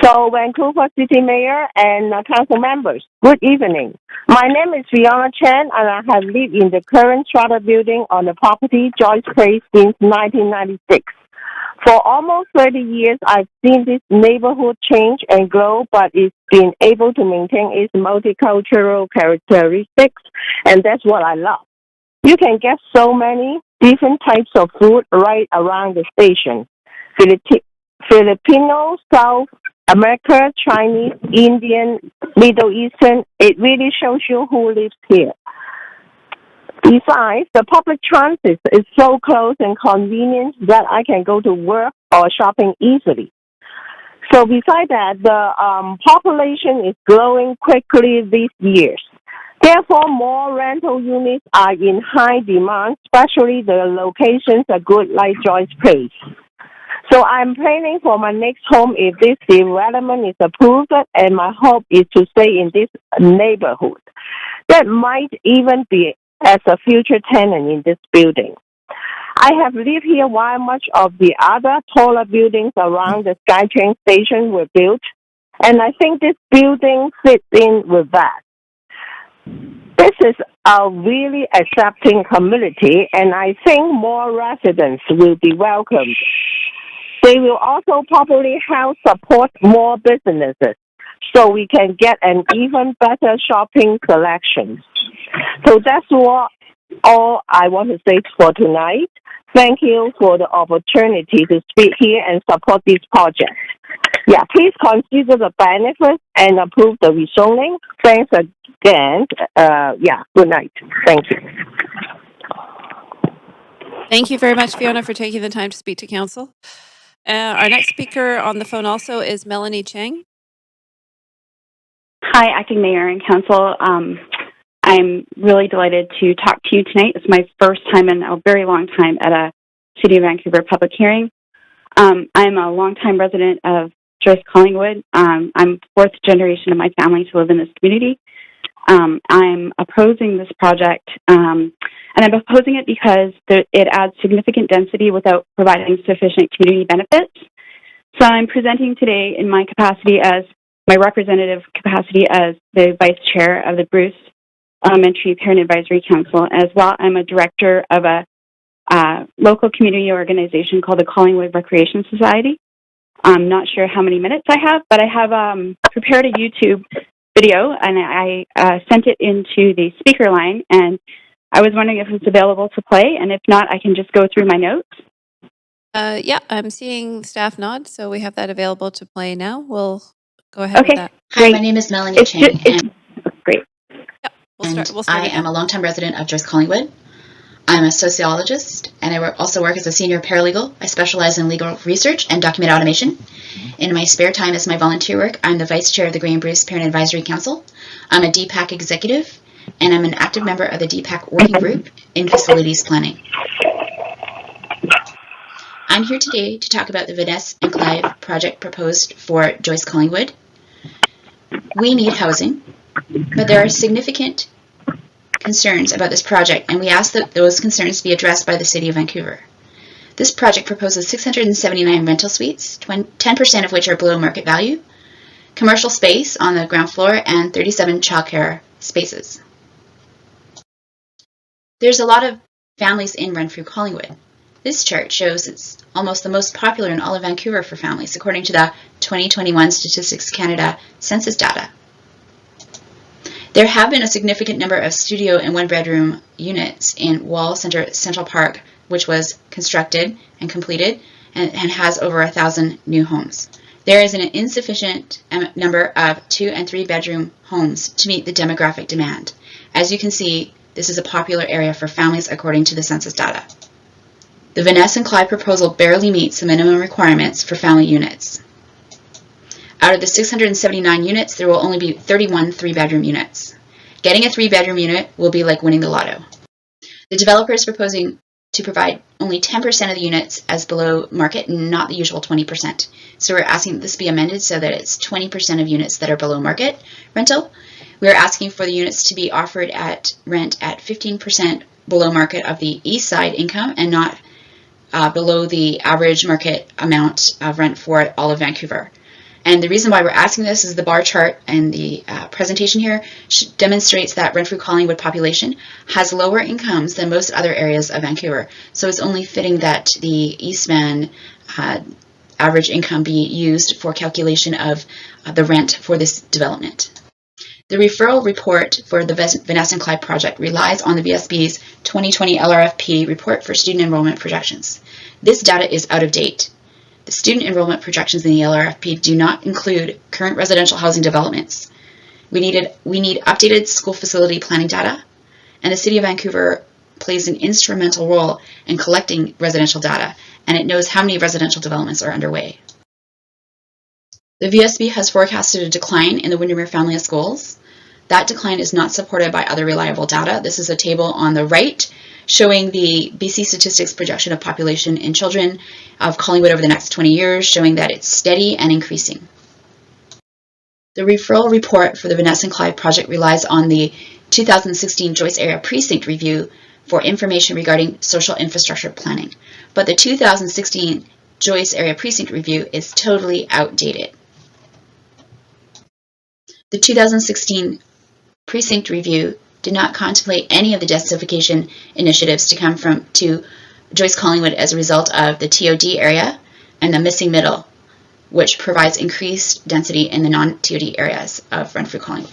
So, Vancouver City Mayor and council members, good evening. My name is Fiona Chen, and I have lived in the current Charter building on the property Joyce Place since 1996. For almost 30 years, I've seen this neighborhood change and grow, but it's been able to maintain its multicultural characteristics, and that's what I love. You can get so many different types of food right around the station. Filipino, South America, Chinese, Indian, Middle Eastern. It really shows you who lives here. Besides, the public transit is so close and convenient that I can go to work or shopping easily. So besides that, the population is growing quickly these years. Therefore, more rental units are in high demand, especially the locations are good like Joyce Place. So I'm planning for my next home if this development is approved, and my hope is to stay in this neighborhood. That might even be as a future tenant in this building. I have lived here while much of the other taller buildings around the SkyTrain station were built, and I think this building fits in with that. This is a really accepting community, and I think more residents will be welcomed. They will also probably help support more businesses so we can get an even better shopping selection. So that's all I want to say for tonight. Thank you for the opportunity to speak here and support this project. Yeah, please consider the benefits and approve the rezoning. Thanks again. Good night. Thank you. Thank you very much, Fiona, for taking the time to speak to council. Our next speaker on the phone also is Melanie Chang. Hi, Acting Mayor and Council. I'm really delighted to talk to you tonight. It's my first time in a very long time at a City of Vancouver public hearing. I'm a longtime resident of Joyce Collingwood. I'm fourth generation of my family to live in this community. I'm opposing this project, and I'm opposing it because it adds significant density without providing sufficient community benefits. So I'm presenting today in my capacity as my representative capacity as the vice chair of the Bruce Elementary Parent Advisory Council. As well, I'm a director of a local community organization called the Collingwood Recreation Society. I'm not sure how many minutes I have, but I have prepared a YouTube video, and I sent it into the speaker line, and I was wondering if it's available to play, and if not, I can just go through my notes. Yeah, I'm seeing staff nod, so we have that available to play now. We'll go ahead with that. Hi, my name is Melanie Chang, and great. We'll start I am a longtime resident of Joyce Collingwood. I'm a sociologist, and I also work as a senior paralegal. I specialize in legal research and document automation. In my spare time as my volunteer work, I'm the vice chair of the Grey and Bruce Parent Advisory Council. I'm a DPAC executive, and I'm an active member of the DPAC working group in facilities planning. I'm here today to talk about the Vanessa and Clive project proposed for Joyce Collingwood. We need housing, but there are significant concerns about this project, and we ask that those concerns be addressed by the City of Vancouver. This project proposes 679 rental suites, 10% of which are below market value, commercial space on the ground floor, and 37 childcare spaces. There's a lot of families in Renfrew Collingwood. This chart shows it's almost the most popular in all of Vancouver for families, according to the 2021 Statistics Canada census data. There have been a significant number of studio and one-bedroom units in Wall Central Park, which was constructed and completed and has over 1,000 new homes. There is an insufficient number of 2- and 3-bedroom homes to meet the demographic demand. As you can see, this is a popular area for families according to the census data. The Vanessa and Clive proposal barely meets the minimum requirements for family units. Out of the 679 units, there will only be 31 3-bedroom units. Getting a 3-bedroom unit will be like winning the lotto. The developer is proposing to provide only 10% of the units as below market and not the usual 20%. So we're asking this be amended so that it's 20% of units that are below market rental. We're asking for the units to be offered at rent at 15% below market of the east side income and not below the average market amount of rent for all of Vancouver. And the reason why we're asking this is the bar chart and the presentation here demonstrates that Renfrew Collingwood population has lower incomes than most other areas of Vancouver. So it's only fitting that the Eastman average income be used for calculation of the rent for this development. The referral report for the Vanessa and Clive project relies on the VSB's 2020 LRFP report for student enrollment projections. This data is out of date. The student enrollment projections in the LRFP do not include current residential housing developments. We need updated school facility planning data, and the City of Vancouver plays an instrumental role in collecting residential data, and it knows how many residential developments are underway. The VSB has forecasted a decline in the Windermere family of schools. That decline is not supported by other reliable data. This is a table on the right showing the BC Statistics projection of population in children of Collingwood over the next 20 years, showing that it's steady and increasing. The referral report for the Vanessa and Clive project relies on the 2016 Joyce Area Precinct Review for information regarding social infrastructure planning. But the 2016 Joyce Area Precinct Review is totally outdated. The 2016 Precinct Review did not contemplate any of the densification initiatives to come to Joyce Collingwood as a result of the TOD area and the missing middle, which provides increased density in the non-TOD areas of Renfrew Collingwood.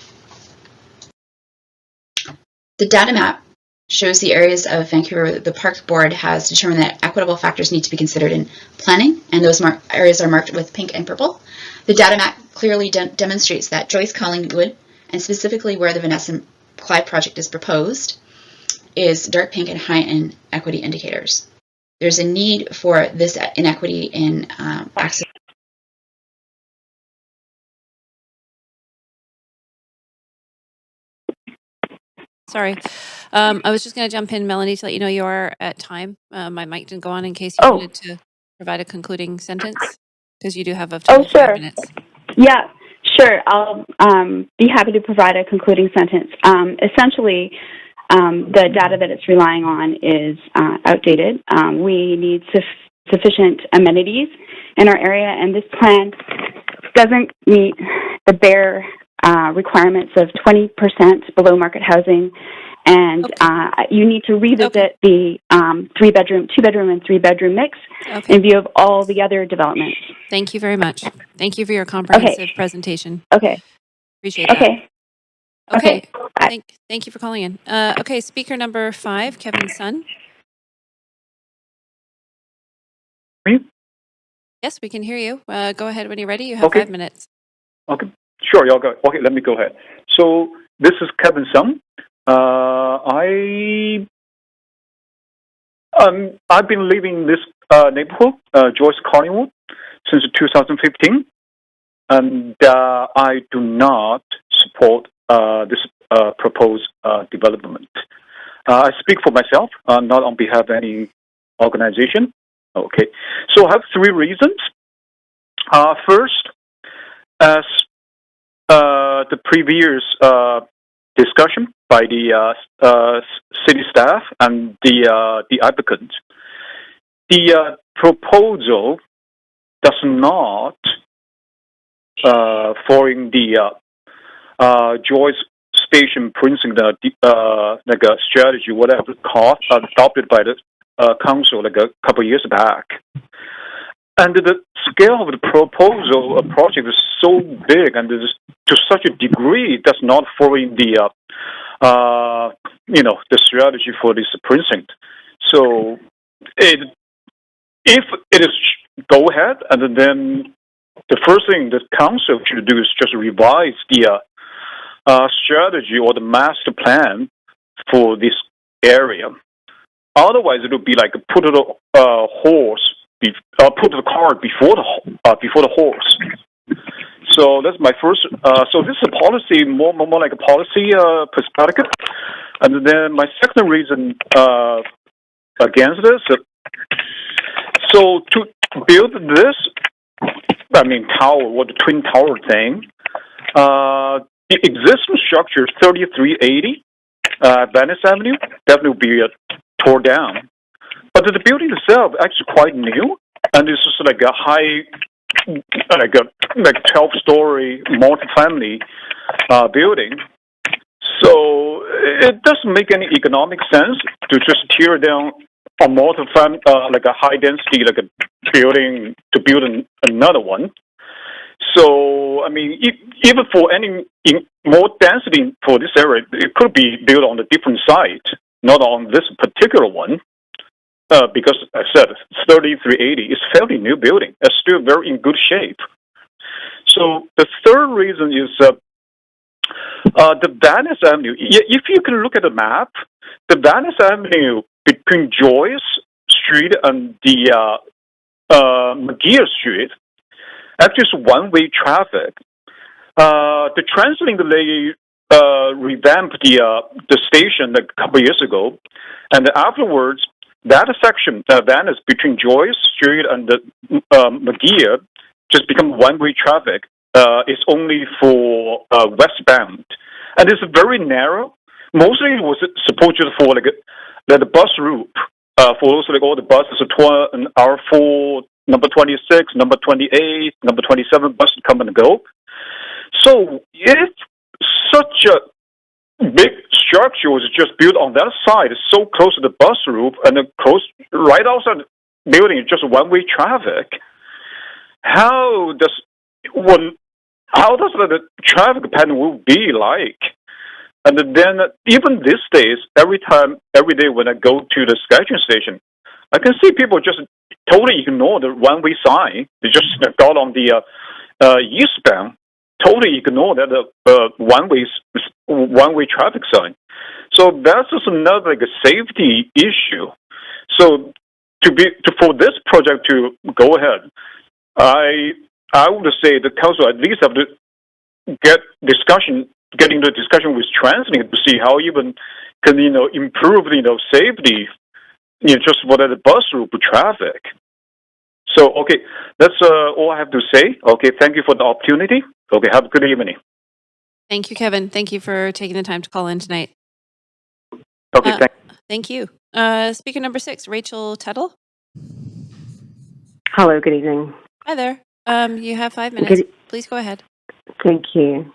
The data map shows the areas of Vancouver the Park Board has determined that equitable factors need to be considered in planning, and those areas are marked with pink and purple. The data map clearly demonstrates that Joyce Collingwood, and specifically where the Vanessa and Clive project is proposed, is dark pink and high in equity indicators. There's a need for this inequity in access. Sorry. I was just going to jump in, Melanie, to let you know you are at time. My mic didn't go on in case you wanted to provide a concluding sentence, because you do have up to 5 minutes. Yeah, sure. I'll be happy to provide a concluding sentence. Essentially, the data that it's relying on is outdated. We need sufficient amenities in our area, and this plan doesn't meet the bare requirements of 20% below market housing, and you need to revisit the 2-bedroom and 3-bedroom mix in view of all the other developments. Thank you very much. Thank you for your comprehensive presentation. Okay. Appreciate that. Okay. Thank you for calling in. Okay, speaker number 5, Kevin Sun. Me? Yes, we can hear you. Go ahead when you're ready. You have 5 minutes. Okay. Sure, y'all go. Okay, let me go ahead. So this is Kevin Sung. I've been living in this neighborhood, Joyce Collingwood, since 2015, and I do not support this proposed development. I speak for myself, not on behalf of any organization. Okay, so I have three reasons. First, as the previous discussion by the city staff and the applicant, the proposal does not following the Joyce Station principle, like a strategy, whatever cost adopted by the council like a couple of years back. And the scale of the proposal project is so big and it is to such a degree it does not follow the the strategy for this precinct. So if it is go ahead, and then the first thing the council should do is just revise the strategy or the master plan for this area. Otherwise, it would be like put the put the cart before the horse. So that's my first. So this is a policy, more like a policy perspective. And then my second reason against this. So to build this, tower or the twin tower thing, the existing structure 3380 Venice Avenue definitely will be tore down. But the building itself is actually quite new, and it's just like a high, like 12-story multifamily building. So it doesn't make any economic sense to just tear down a multifamily, like a high density, like a building to build another one. So even for any more density for this area, it could be built on a different site, not on this particular one. Because I said 3380 is a fairly new building. It's still very in good shape. So the third reason is the Venice Avenue. If you can look at the map, the Venice Avenue between Joyce Street and the McGeer Street actually is one-way traffic. The TransLink revamped the station like a couple of years ago, and afterwards that section, Venice between Joyce Street and the McGeer, just become one-way traffic. It's only for westbound, and it's very narrow. Mostly it was supposed for like the bus route for also like all the buses, an R4, number 26, number 28, number 27 buses come and go. So if such a big structure was just built on that side, so close to the bus route, and close right outside the building, just one-way traffic. How does the traffic pattern will be like? And then even these days, every day when I go to the SkyTrain station, I can see people just totally ignore the one-way sign. They just got on the eastbound, totally ignore that one-way traffic sign. So that's just another like a safety issue. So for this project to go ahead, I would say the council at least have to get into discussion with TransLink to see how even can improve safety, just for the bus route traffic. So okay, that's all I have to say. Okay, thank you for the opportunity. Okay, have a good evening. Thank you, Kevin. Thank you for taking the time to call in tonight. Okay, thank you. Speaker number 6, Rachel Tuttle. Hello, good evening. Hi there. You have 5 minutes. Please go ahead. Thank you.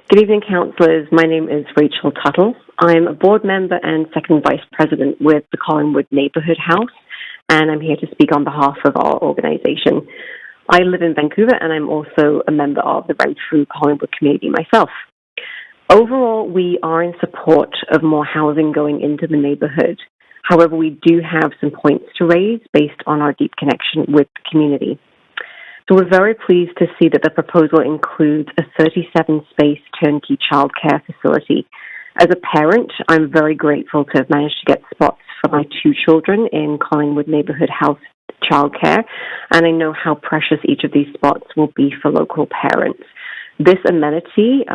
Good evening, councillors. My name is Rachel Tuttle. I'm a board member and second vice president with the Collingwood Neighbourhood House, and I'm here to speak on behalf of our organisation. I live in Vancouver, and I'm also a member of the Renfrew Collingwood community myself. Overall, we are in support of more housing going into the neighbourhood. However, we do have some points to raise based on our deep connection with the community. So we're very pleased to see that the proposal includes a 37-space turnkey childcare facility. As a parent, I'm very grateful to have managed to get spots for my 2 children in Collingwood Neighbourhood House childcare, and I know how precious each of these spots will be for local parents. This amenity,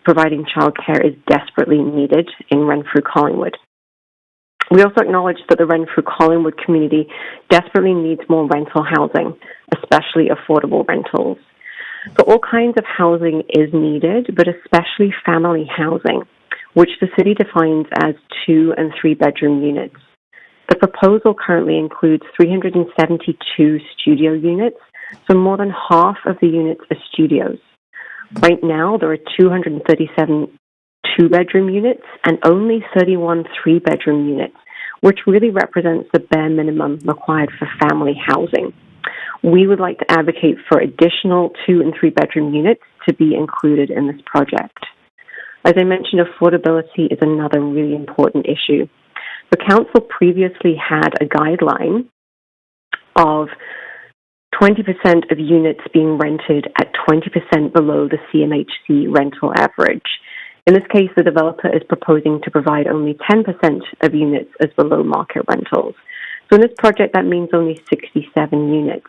providing childcare, is desperately needed in Renfrew Collingwood. We also acknowledge that the Renfrew Collingwood community desperately needs more rental housing, especially affordable rentals. So all kinds of housing is needed, but especially family housing, which the city defines as 2 and 3 bedroom units. The proposal currently includes 372 studio units, so more than half of the units are studios. Right now, there are 237 2-bedroom units and only 31 3-bedroom units, which really represents the bare minimum required for family housing. We would like to advocate for additional 2 and 3-bedroom units to be included in this project. As I mentioned, affordability is another really important issue. The council previously had a guideline of 20% of units being rented at 20% below the CMHC rental average. In this case, the developer is proposing to provide only 10% of units as below market rentals. So in this project, that means only 67 units.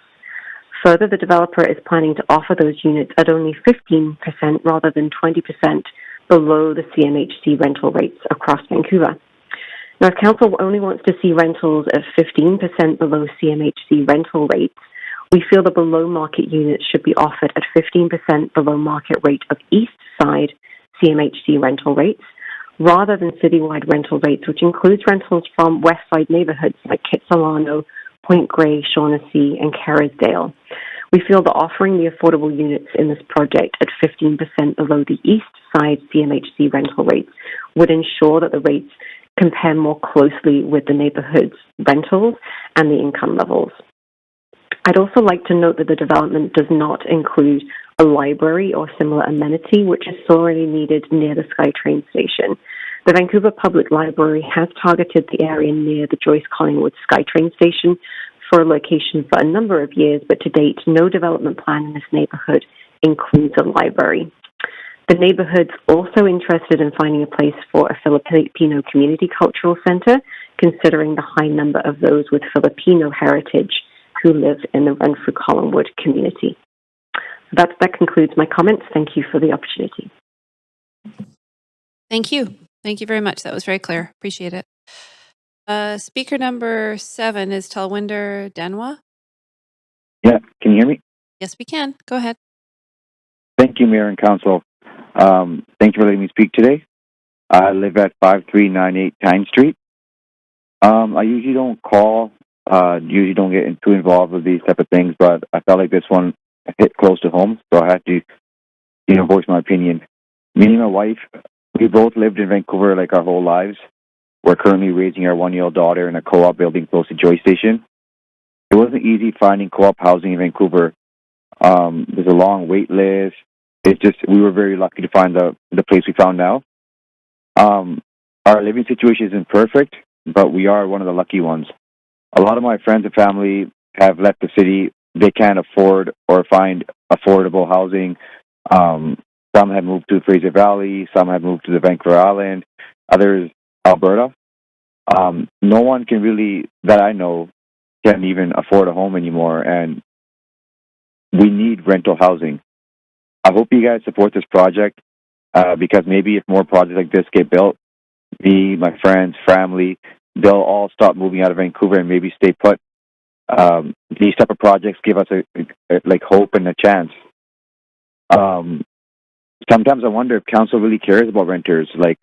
Further, the developer is planning to offer those units at only 15% rather than 20% below the CMHC rental rates across Vancouver. Now, if council only wants to see rentals at 15% below CMHC rental rates, we feel the below market units should be offered at 15% below market rate of East Side CMHC rental rates, rather than citywide rental rates, which includes rentals from West Side neighborhoods like Kitsilano, Point Grey, Shaughnessy, and Kerrisdale. We feel that offering the affordable units in this project at 15% below the East Side CMHC rental rates would ensure that the rates compare more closely with the neighborhood's rentals and the income levels. I'd also like to note that the development does not include a library or similar amenity, which is sorely needed near the SkyTrain station. The Vancouver Public Library has targeted the area near the Joyce Collingwood SkyTrain station for a location for a number of years, but to date, no development plan in this neighborhood includes a library. The neighborhood's also interested in finding a place for a Filipino community cultural center, considering the high number of those with Filipino heritage who live in the Renfrew Collingwood community. That concludes my comments. Thank you for the opportunity. Thank you. Thank you very much. That was very clear. Appreciate it. Speaker number 7 is Talwinder Denwa. Yeah, can you hear me? Yes, we can. Go ahead. Thank you, Mayor and Council. Thank you for letting me speak today. I live at 5398 Tyne Street. I usually don't call, usually don't get too involved with these type of things, but I felt like this one hit close to home, so I had to, voice my opinion. Me and my wife, we both lived in Vancouver like our whole lives. We're currently raising our 1-year-old daughter in a co-op building close to Joyce Station. It wasn't easy finding co-op housing in Vancouver. There's a long wait list. It's just, we were very lucky to find the place we found now. Our living situation isn't perfect, but we are one of the lucky ones. A lot of my friends and family have left the city. They can't afford or find affordable housing. Some have moved to Fraser Valley. Some have moved to the Vancouver Island. Others, Alberta. No one can really, that I know, can even afford a home anymore, and we need rental housing. I hope you guys support this project because maybe if more projects like this get built, me, my friends, family, they'll all stop moving out of Vancouver and maybe stay put. These type of projects give us a hope and a chance. Sometimes I wonder if council really cares about renters. Like,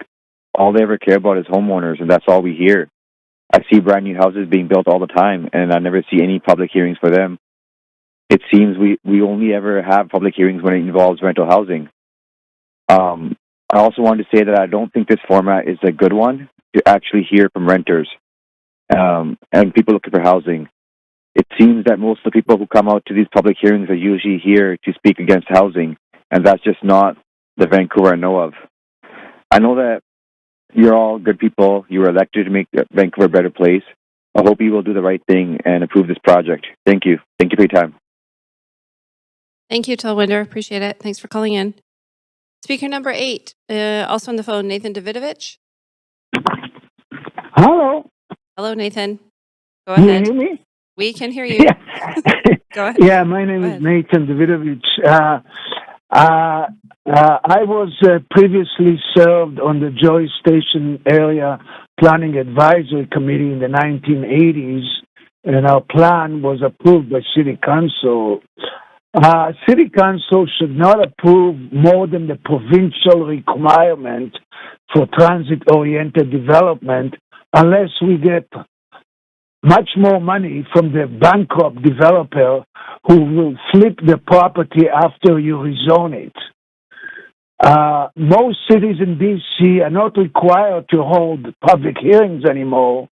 all they ever care about is homeowners, and that's all we hear. I see brand new houses being built all the time, and I never see any public hearings for them. It seems we only ever have public hearings when it involves rental housing. I also wanted to say that I don't think this format is a good one to actually hear from renters and people looking for housing. It seems that most of the people who come out to these public hearings are usually here to speak against housing, and that's just not the Vancouver I know of. I know that you're all good people. You were elected to make Vancouver a better place. I hope you will do the right thing and approve this project. Thank you. Thank you for your time. Thank you, Talwinder. Appreciate it. Thanks for calling in. Speaker number 8, also on the phone, Nathan Davidovich. Hello. Hello, Nathan. Go Can ahead. you hear me? We can hear you. Yeah. Go ahead. Yeah, my name is Nathan Davidovich. I was previously served on the Joyce Station area Planning Advisory Committee in the 1980s, and our plan was approved by City Council. City Council should not approve more than the provincial requirement for transit-oriented development unless we get much more money from the bankrupt developer who will flip the property after you rezone it. Most cities in BC are not required to hold public hearings anymore,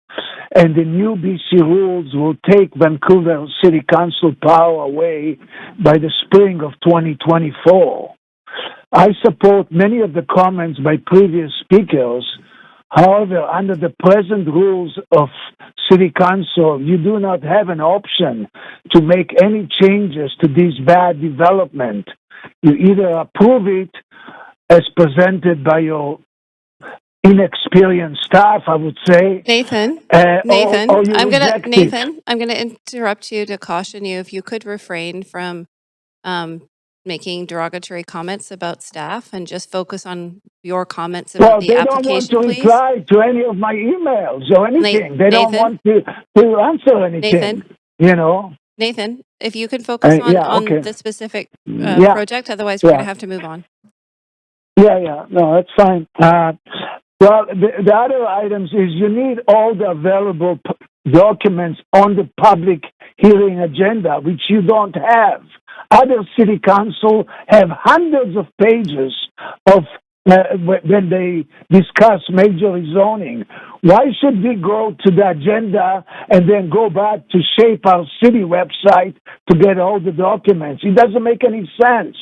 and the new BC rules will take Vancouver City Council power away by the spring of 2024. I support many of the comments by previous speakers. However, under the present rules of City Council, you do not have an option to make any changes to this bad development. You either approve it as presented by your inexperienced staff, I would say. Nathan, or you reject it. I'm gonna interrupt you to caution you if you could refrain from making derogatory comments about staff and just focus on your comments about Well, the they don't want application, to please. reply to any of my emails or anything. They don't Nathan? want to answer anything. Nathan? You know? Nathan, if you can focus on, yeah, okay. the specific Yeah. project, otherwise we're Yeah. gonna have to move on. Yeah, no, that's fine. Well, the other items is you need all the available documents on the public hearing agenda, which you don't have. Other city council have hundreds of pages of when they discuss major rezoning. Why should we go to the agenda and then go back to shape our city website to get all the documents? It doesn't make any sense.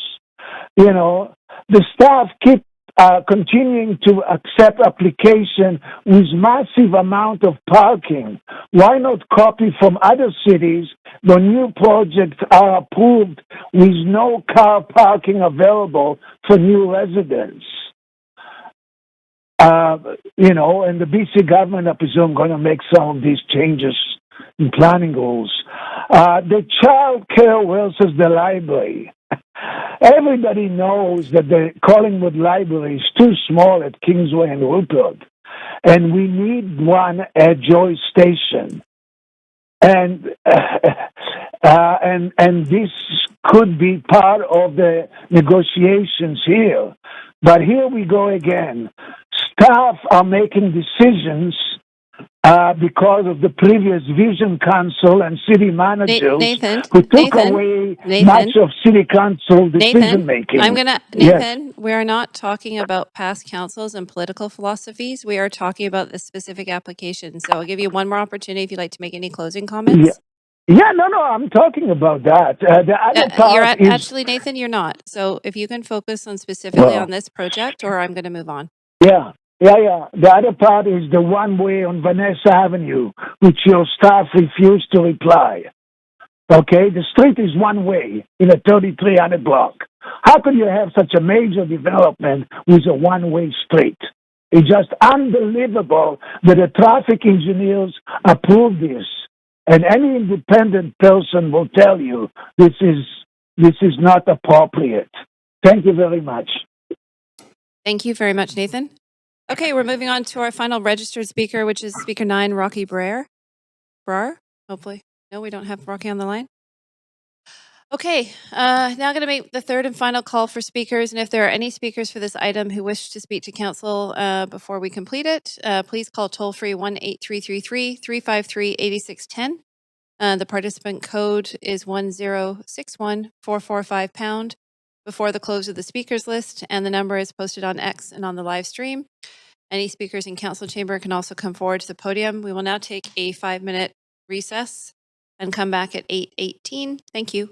You know, the staff keep continuing to accept application with massive amount of parking. Why not copy from other cities when new projects are approved with no car parking available for new residents? You know, and the BC government, I presume, going to make some of these changes in planning rules. The child care versus the library. Everybody knows that the Collingwood Library is too small at Kingsway and Rupert, and we need one at Joyce Station. And this could be part of the negotiations here. But here we go again. Staff are making decisions because of the previous Vision Council and city managers who took away much of city council decision making. Nathan, we are not talking about past councils and political philosophies. We are talking about this specific application. So I'll give you one more opportunity if you'd like to make any closing comments. Yeah, no, I'm talking about that. The other part is... Actually, Nathan, you're not. So if you can focus on specifically on this project, or I'm going to move on. Yeah. The other part is the one way on Vanessa Avenue, which your staff refused to reply. Okay, the street is one way in a 3300 block. How could you have such a major development with a one-way street? It's just unbelievable that the traffic engineers approved this. And any independent person will tell you this is not appropriate. Thank you very much. Thank you very much, Nathan. Okay, we're moving on to our final registered speaker, which is Speaker 9, Rocky Brar. Hopefully. No, we don't have Rocky on the line. Okay, now I'm going to make the third and final call for speakers. And if there are any speakers for this item who wish to speak to council before we complete it, please call toll-free 1-8333-353-8610. The participant code is 1061445# before the close of the speakers list, and the number is posted on X and on the live stream. Any speakers in council chamber can also come forward to the podium. We will now take a 5-minute recess and come back at 8:18. Thank you.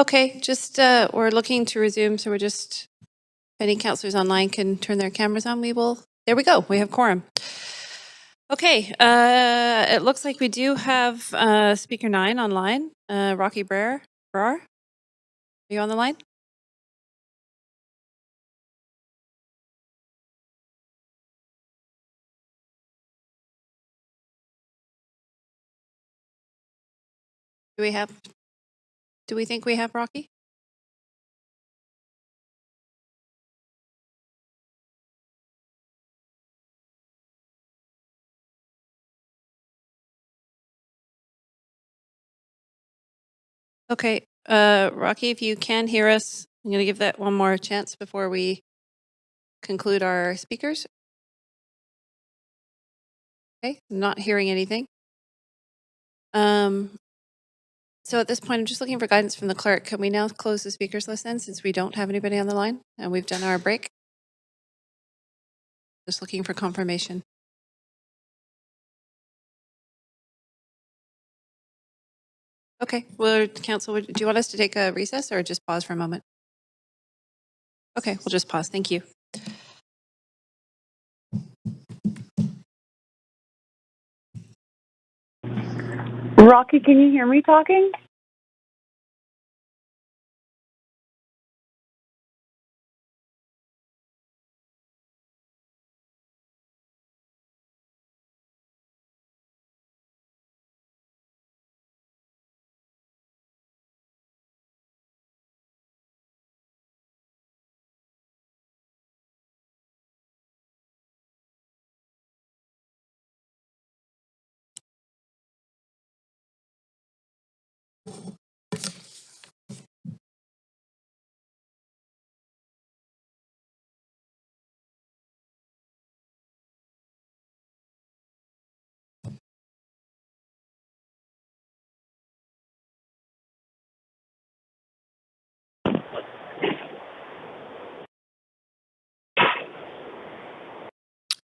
Okay, just we're looking to resume, so we're just, if any councillors online can turn their cameras on, we will, there we go, we have quorum. Okay, it looks like we do have speaker 9 online, Rocky Brar. Are you on the line? Do we think we have Rocky? Okay, Rocky, if you can hear us, I'm going to give that one more chance before we conclude our speakers. Okay, I'm not hearing anything. So at this point, I'm just looking for guidance from the clerk. Can we now close the speakers list then, since we don't have anybody on the line and we've done our break? Just looking for confirmation. Okay, well, council, do you want us to take a recess or just pause for a moment? Okay, we'll just pause. Thank you. Rocky, can you hear me talking?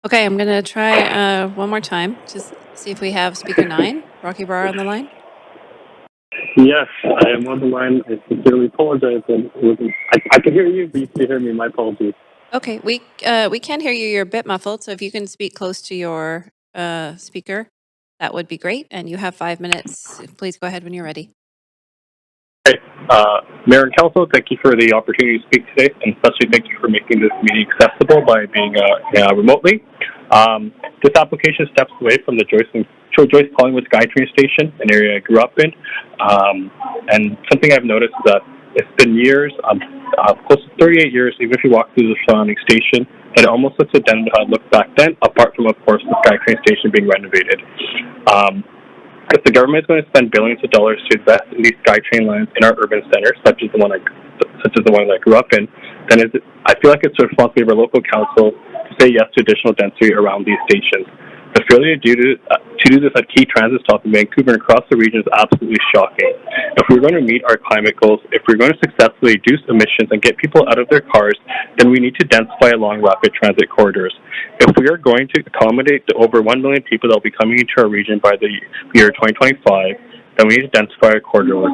Okay, I'm going to try one more time to see if we have speaker 9, Rocky Brar, on the line. Yes, I am on the line. I sincerely apologize. I can hear you, but you can't hear me. My apologies. Okay, we can hear you. You're a bit muffled, so if you can speak close to your speaker, that would be great. And you have 5 minutes. Please go ahead when you're ready. Okay, Mayor and Council, thank you for the opportunity to speak today, and especially thank you for making this meeting accessible by being remotely. This application steps away from the Joyce Collingwood SkyTrain Station, an area I grew up in, and something I've noticed is that it's been years, close to 38 years, even if you walk through the surrounding station, that it almost looks identical to how it looked back then, apart from, of course, the SkyTrain Station being renovated. If the government is going to spend billions of dollars to invest in these SkyTrain lines in our urban centers, such as the one that I grew up in, then I feel like it's the responsibility of our local council to say yes to additional density around these stations. The failure to do this at key transit stops in Vancouver and across the region is absolutely shocking. If we're going to meet our climate goals, if we're going to successfully reduce emissions and get people out of their cars, then we need to densify along rapid transit corridors. If we are going to accommodate the over 1 million people that will be coming into our region by the year 2025, then we need to densify our corridors.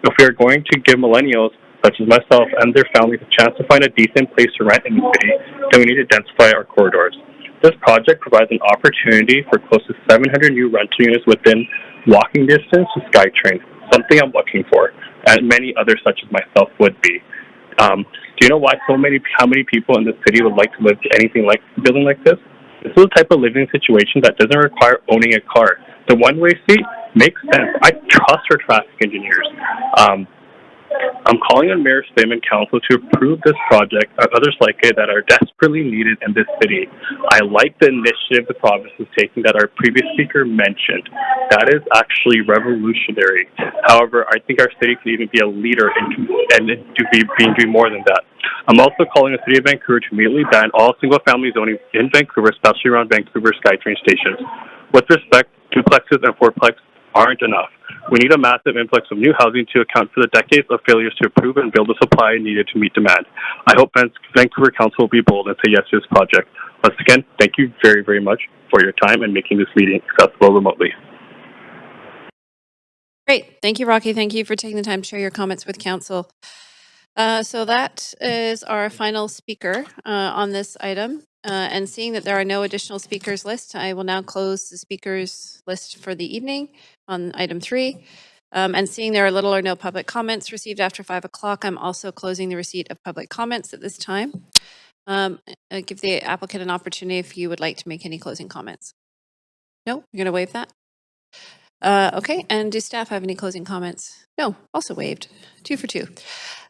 If we are going to give millennials, such as myself and their families, a chance to find a decent place to rent in the city, then we need to densify our corridors. This project provides an opportunity for close to 700 new rental units within walking distance to SkyTrain, something I'm looking for, and many others such as myself would be. Do you know how many people in the city would like to live anything like a building like this? This is the type of living situation that doesn't require owning a car. The one-way seat makes sense. I trust our traffic engineers. I'm calling on Mayor Slim and Council to approve this project and others like it that are desperately needed in this city. I like the initiative the province is taking that our previous speaker mentioned. That is actually revolutionary. However, I think our city could even be a leader in doing more than that. I'm also calling the City of Vancouver to immediately ban all single-family zoning in Vancouver, especially around Vancouver SkyTrain stations. With respect, duplexes and fourplexes aren't enough. We need a massive influx of new housing to account for the decades of failures to approve and build the supply needed to meet demand. I hope Vancouver Council will be bold and say yes to this project. Once again, thank you very, very much for your time and making this meeting accessible remotely. Great. Thank you, Rocky. Thank you for taking the time to share your comments with council. So that is our final speaker on this item. And seeing that there are no additional speakers list, I will now close the speakers list for the evening on item 3. And seeing there are little or no public comments received after 5 o'clock, I'm also closing the receipt of public comments at this time. Give the applicant an opportunity if you would like to make any closing comments. No, you're going to waive that? Okay, and do staff have any closing comments? No, also waived. 2 for 2.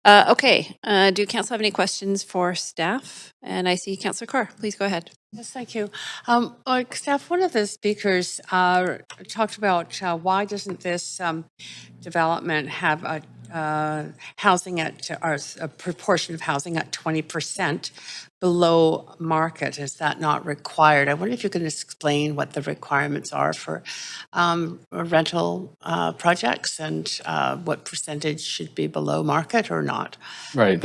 Okay, do council have any questions for staff? And I see Councillor Carr. Please go ahead. Yes, thank you. Staff, one of the speakers talked about why doesn't this development have a housing at, or a proportion of housing at 20% below market? Is that not required? I wonder if you can explain what the requirements are for rental projects and what percentage should be below market or not? Right.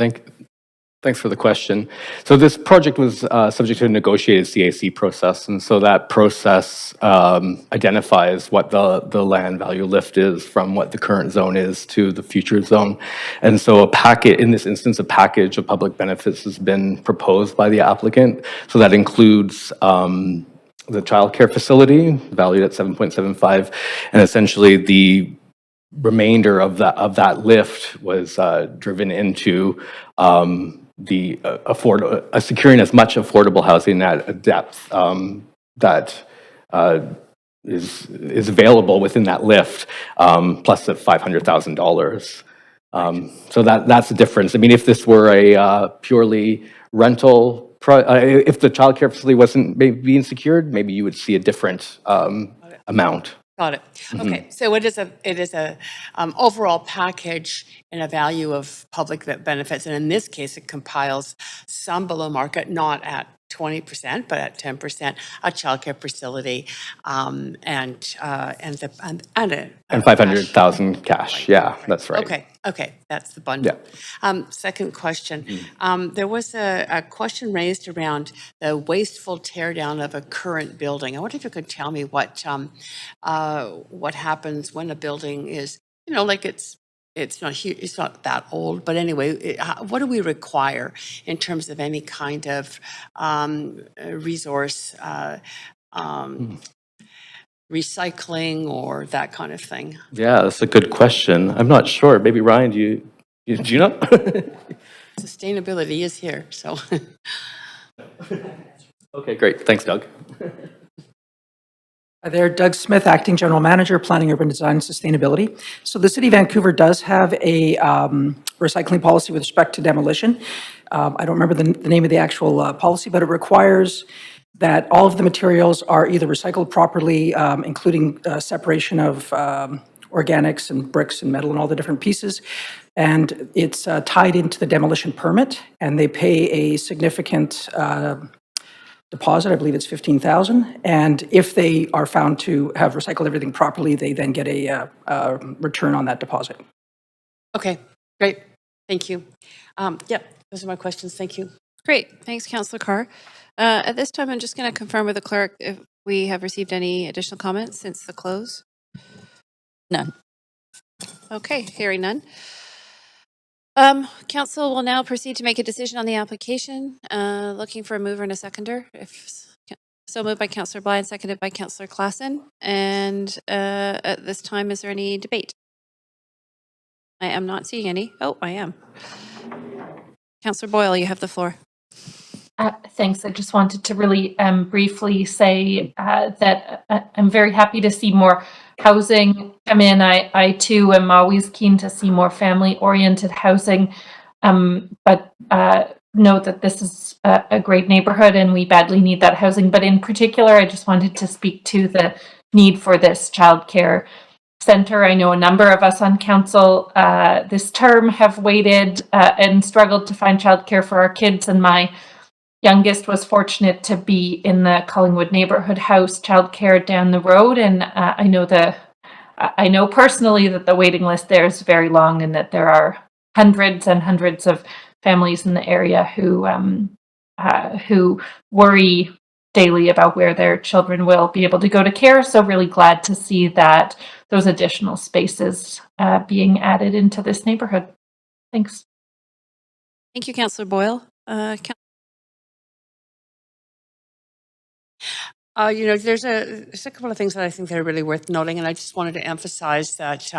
Thanks for the question. So this project was subject to a negotiated CAC process, and so that process identifies what the land value lift is from what the current zone is to the future zone. And so in this instance, a package of public benefits has been proposed by the applicant. So that includes the childcare facility, valued at 7.75, and essentially the remainder of that lift was driven into securing as much affordable housing at a depth that is available within that lift, plus the $500,000. So that's the difference. I mean, if this were a purely rental, if the childcare facility wasn't being secured, maybe you would see a different amount. Got it. Okay, so it is a overall package and a value of public benefits, and in this case, it compiles some below market, not at 20%, but at 10%, a childcare facility, and 500,000 cash. Yeah, that's right. Okay, that's the bundle. Yeah. Second question. There was a question raised around the wasteful tear down of a current building. I wonder if you could tell me what happens when a building is, like it's not huge, it's not that old, but anyway, what do we require in terms of any kind of resource recycling or that kind of thing? Yeah, that's a good question. I'm not sure. Maybe Ryan, do you know? Sustainability is here, so. Okay, great. Thanks, Doug. Hi there, Doug Smith, Acting General Manager, Planning, Urban Design, and Sustainability. So the City of Vancouver does have a recycling policy with respect to demolition. I don't remember the name of the actual policy, but it requires that all of the materials are either recycled properly, including separation of organics and bricks and metal and all the different pieces. And it's tied into the demolition permit, and they pay a significant deposit. I believe it's $15,000. And if they are found to have recycled everything properly, they then get a return on that deposit. Okay, great. Thank you. Yep, those are my questions. Thank you. Great. Thanks, Councillor Carr. At this time, I'm just going to confirm with the clerk if we have received any additional comments since the close. None. Okay, hearing none. Council will now proceed to make a decision on the application. Looking for a mover and a seconder. So moved by Councillor Bly and seconded by Councillor Klassen. And at this time, is there any debate? I am not seeing any. Oh, I am. Councillor Boyle, you have the floor. Thanks. I just wanted to really briefly say that I'm very happy to see more housing come in. I too am always keen to see more family-oriented housing, but note that this is a great neighborhood and we badly need that housing. But in particular, I just wanted to speak to the need for this childcare center. I know a number of us on council this term have waited and struggled to find childcare for our kids, and my youngest was fortunate to be in the Collingwood Neighborhood House childcare down the road, and I know personally that the waiting list there is very long, and that there are hundreds and hundreds of families in the area who worry daily about where their children will be able to go to care. So really glad to see that those additional spaces being added into this neighborhood. Thanks. Thank you, Councillor Boyle. There's a couple of things that I think that are really worth noting, and I just wanted to emphasize that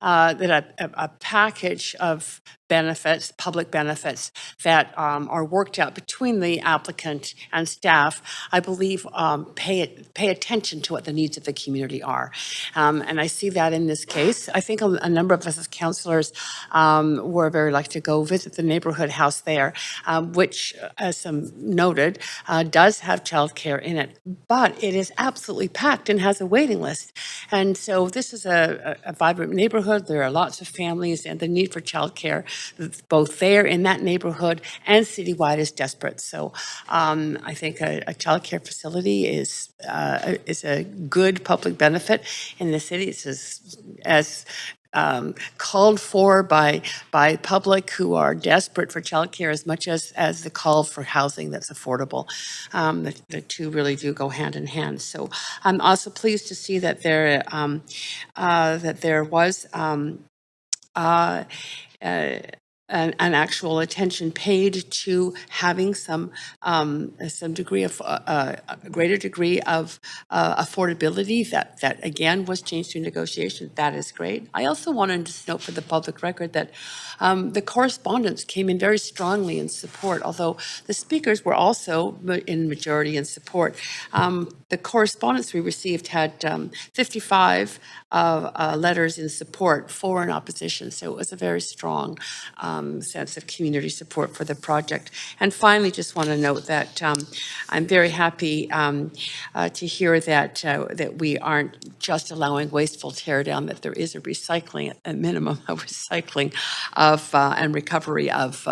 a package of benefits, public benefits that are worked out between the applicant and staff, I believe pay attention to what the needs of the community are. And I see that in this case. I think a number of us as councillors were very lucky to go visit the neighborhood house there, which, as some noted, does have childcare in it, but it is absolutely packed and has a waiting list. And so this is a vibrant neighborhood. There are lots of families, and the need for childcare, both there in that neighborhood and citywide, is desperate. So I think a childcare facility is a good public benefit in the city. It's as called for by public who are desperate for childcare as much as the call for housing that's affordable. The two really do go hand in hand. So I'm also pleased to see that there was an actual attention paid to having some degree of a greater degree of affordability that again was changed through negotiation. That is great. I also wanted to note for the public record that the correspondence came in very strongly in support, although the speakers were also in majority in support. The correspondence we received had 55 letters in support, 4 in opposition. So it was a very strong sense of community support for the project. And finally, just want to note that I'm very happy to hear that we aren't just allowing wasteful tear down, that there is a recycling, at a minimum, a recycling of and recovery of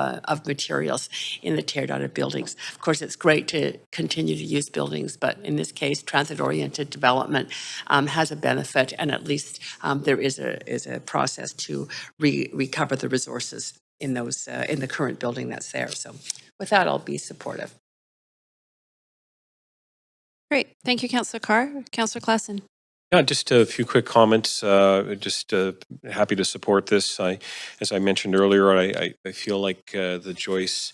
materials in the tear down of buildings. Of course, it's great to continue to use buildings, but in this case, transit-oriented development has a benefit, and at least there is a process to recover the resources in those in the current building that's there. So with that, I'll be supportive. Great. Thank you, Councillor Carr. Councillor Klassen. Yeah, just a few quick comments. Happy to support this. As I mentioned earlier, I feel like the Joyce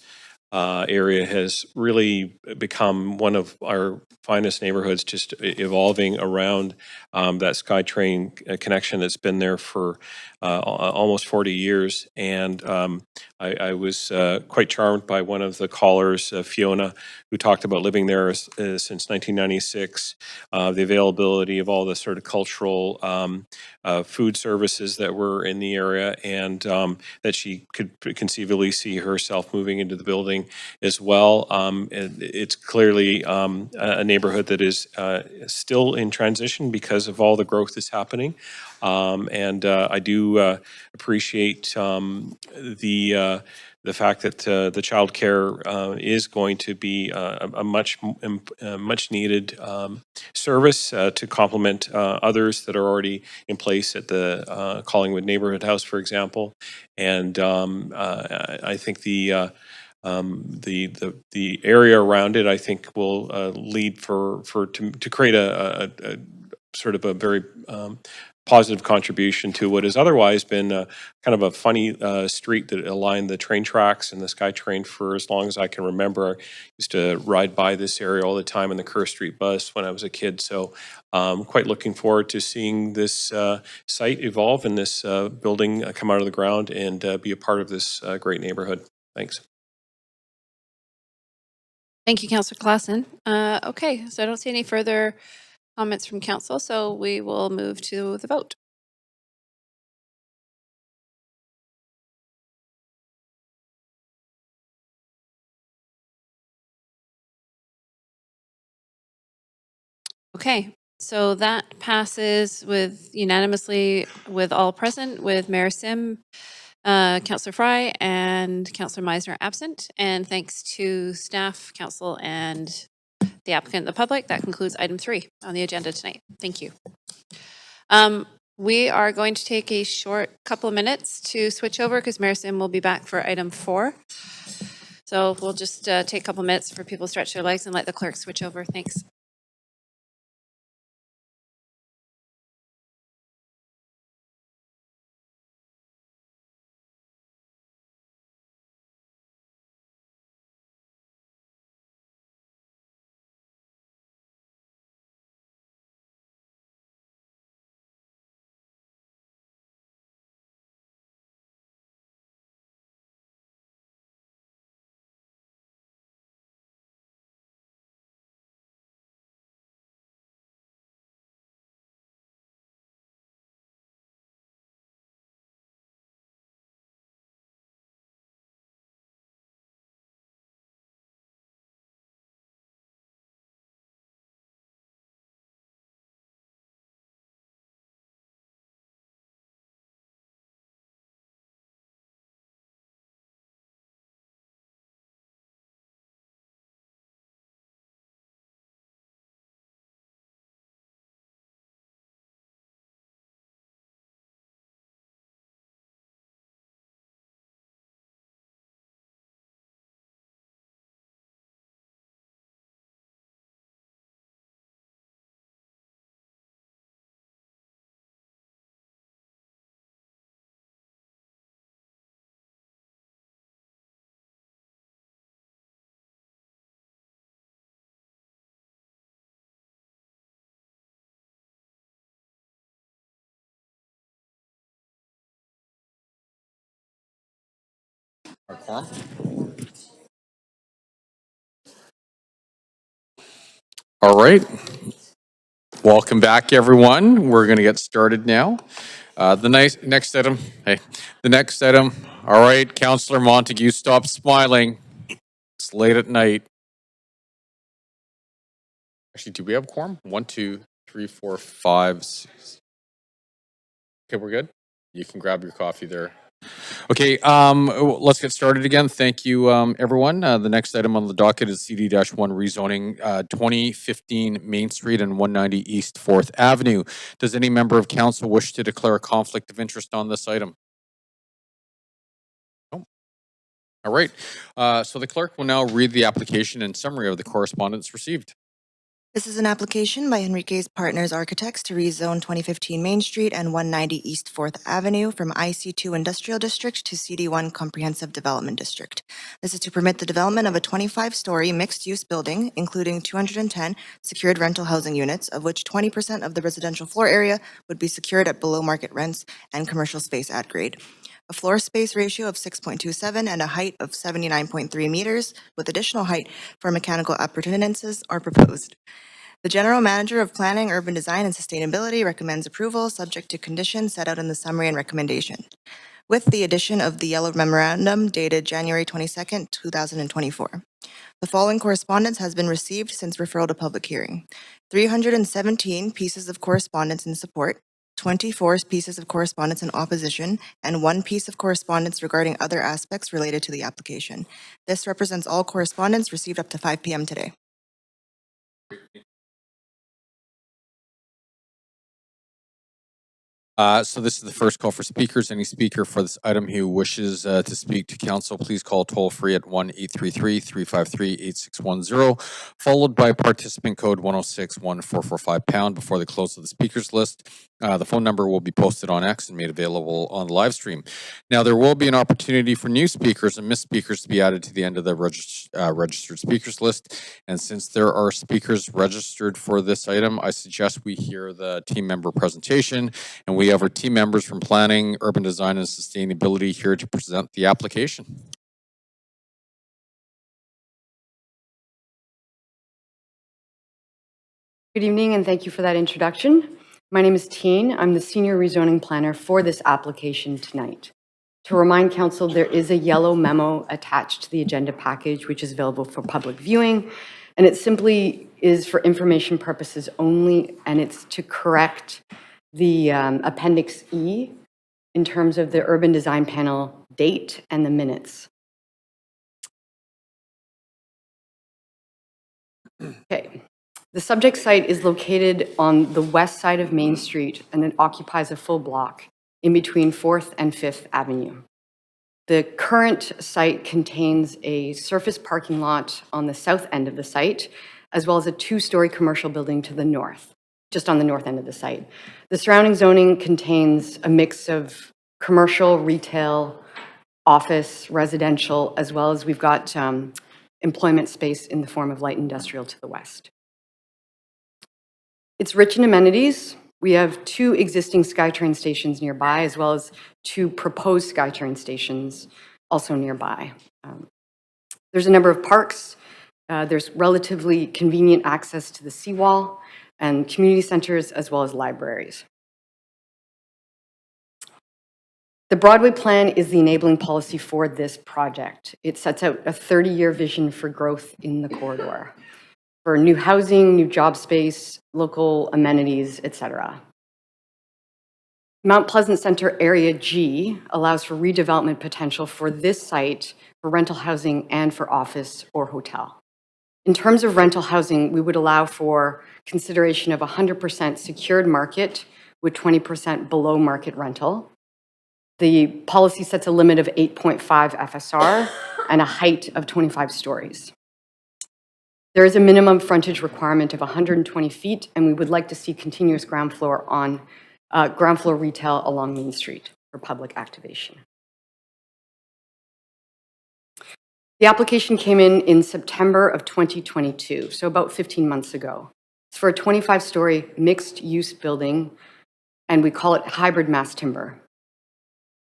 area has really become one of our finest neighborhoods, just evolving around that SkyTrain connection that's been there for almost 40 years. And I was quite charmed by one of the callers, Fiona, who talked about living there since 1996, the availability of all the sort of cultural food services that were in the area, and that she could conceivably see herself moving into the building as well. It's clearly a neighborhood that is still in transition because of all the growth that's happening. And I do appreciate the fact that the child care is going to be a much needed service to complement others that are already in place at the Collingwood Neighborhood House, for example. And I think the area around it, I think, will lead to create a sort of a very positive contribution to what has otherwise been kind of a funny street that aligned the train tracks and the SkyTrain for as long as I can remember. I used to ride by this area all the time in the Kerr Street bus when I was a kid. So quite looking forward to seeing this site evolve and this building come out of the ground and be a part of this great neighborhood. Thanks. Thank you, Councillor Klassen. Okay, so I don't see any further comments from council, so we will move to the vote. Okay, so that passes unanimously with all present, with Mayor Sim, Councillor Fry, and Councillor Meisner absent. And thanks to staff, council, and the applicant and the public, that concludes item 3 on the agenda tonight. Thank you. We are going to take a short couple of minutes to switch over because Mayor Sim will be back for item 4. So we'll just take a couple minutes for people to stretch their legs and let the clerk switch over. Thanks. Our quorum. All right. Welcome back, everyone. We're going to get started now. Next item. Hey, the next item. All right, Councillor Montague, stop smiling. It's late at night. Actually, do we have quorum? 1, 2, 3, 4, 5, 6. Okay, we're good. You can grab your coffee there. Okay, let's get started again. Thank you, everyone. The next item on the docket is CD-1 rezoning 2015 Main Street and 190 East 4th Avenue. Does any member of council wish to declare a conflict of interest on this item? No. All right. So the clerk will now read the application and summary of the correspondence received. This is an application by Enrique's Partners Architects to rezone 2015 Main Street and 190 East 4th Avenue from IC2 Industrial District to CD1 Comprehensive Development District. This is to permit the development of a 25-story mixed-use building, including 210 secured rental housing units, of which 20% of the residential floor area would be secured at below-market rents and commercial space at grade. A floor space ratio of 6.27 and a height of 79.3 meters, with additional height for mechanical appurtenances, are proposed. The General Manager of Planning, Urban Design, and Sustainability recommends approval subject to conditions set out in the summary and recommendation, with the addition of the yellow memorandum dated January 22nd, 2024. The following correspondence has been received since referral to public hearing. 317 pieces of correspondence in support, 24 pieces of correspondence in opposition, and 1 piece of correspondence regarding other aspects related to the application. This represents all correspondence received up to 5 p.m. today. So this is the first call for speakers. Any speaker for this item who wishes to speak to council, please call toll free at 1-833-353-8610, followed by participant code 106-1445# before the close of the speakers list. The phone number will be posted on X and made available on the live stream. Now, there will be an opportunity for new speakers and missed speakers to be added to the end of the registered speakers list. And since there are speakers registered for this item, I suggest we hear the team member presentation. And we have our team members from Planning, Urban Design, and Sustainability here to present the application. Good evening, and thank you for that introduction. My name is Teen. I'm the Senior Rezoning Planner for this application tonight. To remind Council, there is a yellow memo attached to the agenda package, which is available for public viewing, and it simply is for information purposes only, and it's to correct the Appendix E in terms of the Urban Design Panel date and the minutes. Okay. The subject site is located on the west side of Main Street, and it occupies a full block in between 4th and 5th Avenue. The current site contains a surface parking lot on the south end of the site, as well as a 2-story commercial building to the north, just on the north end of the site. The surrounding zoning contains a mix of commercial, retail, office, residential, as well as we've got employment space in the form of light industrial to the west. It's rich in amenities. We have 2 existing SkyTrain stations nearby, as well as 2 proposed SkyTrain stations also nearby. There's a number of parks. There's relatively convenient access to the seawall and community centers, as well as libraries. The Broadway Plan is the enabling policy for this project. It sets out a 30-year vision for growth in the corridor, for new housing, new job space, local amenities, etc. Mount Pleasant Center Area G allows for redevelopment potential for this site for rental housing and for office or hotel. In terms of rental housing, we would allow for consideration of 100% secured market with 20% below market rental. The policy sets a limit of 8.5 FSR and a height of 25 stories. There is a minimum frontage requirement of 120 feet, and we would like to see continuous ground floor retail along Main Street for public activation. The application came in September of 2022, so about 15 months ago. It's for a 25-story mixed-use building, and we call it hybrid mass timber.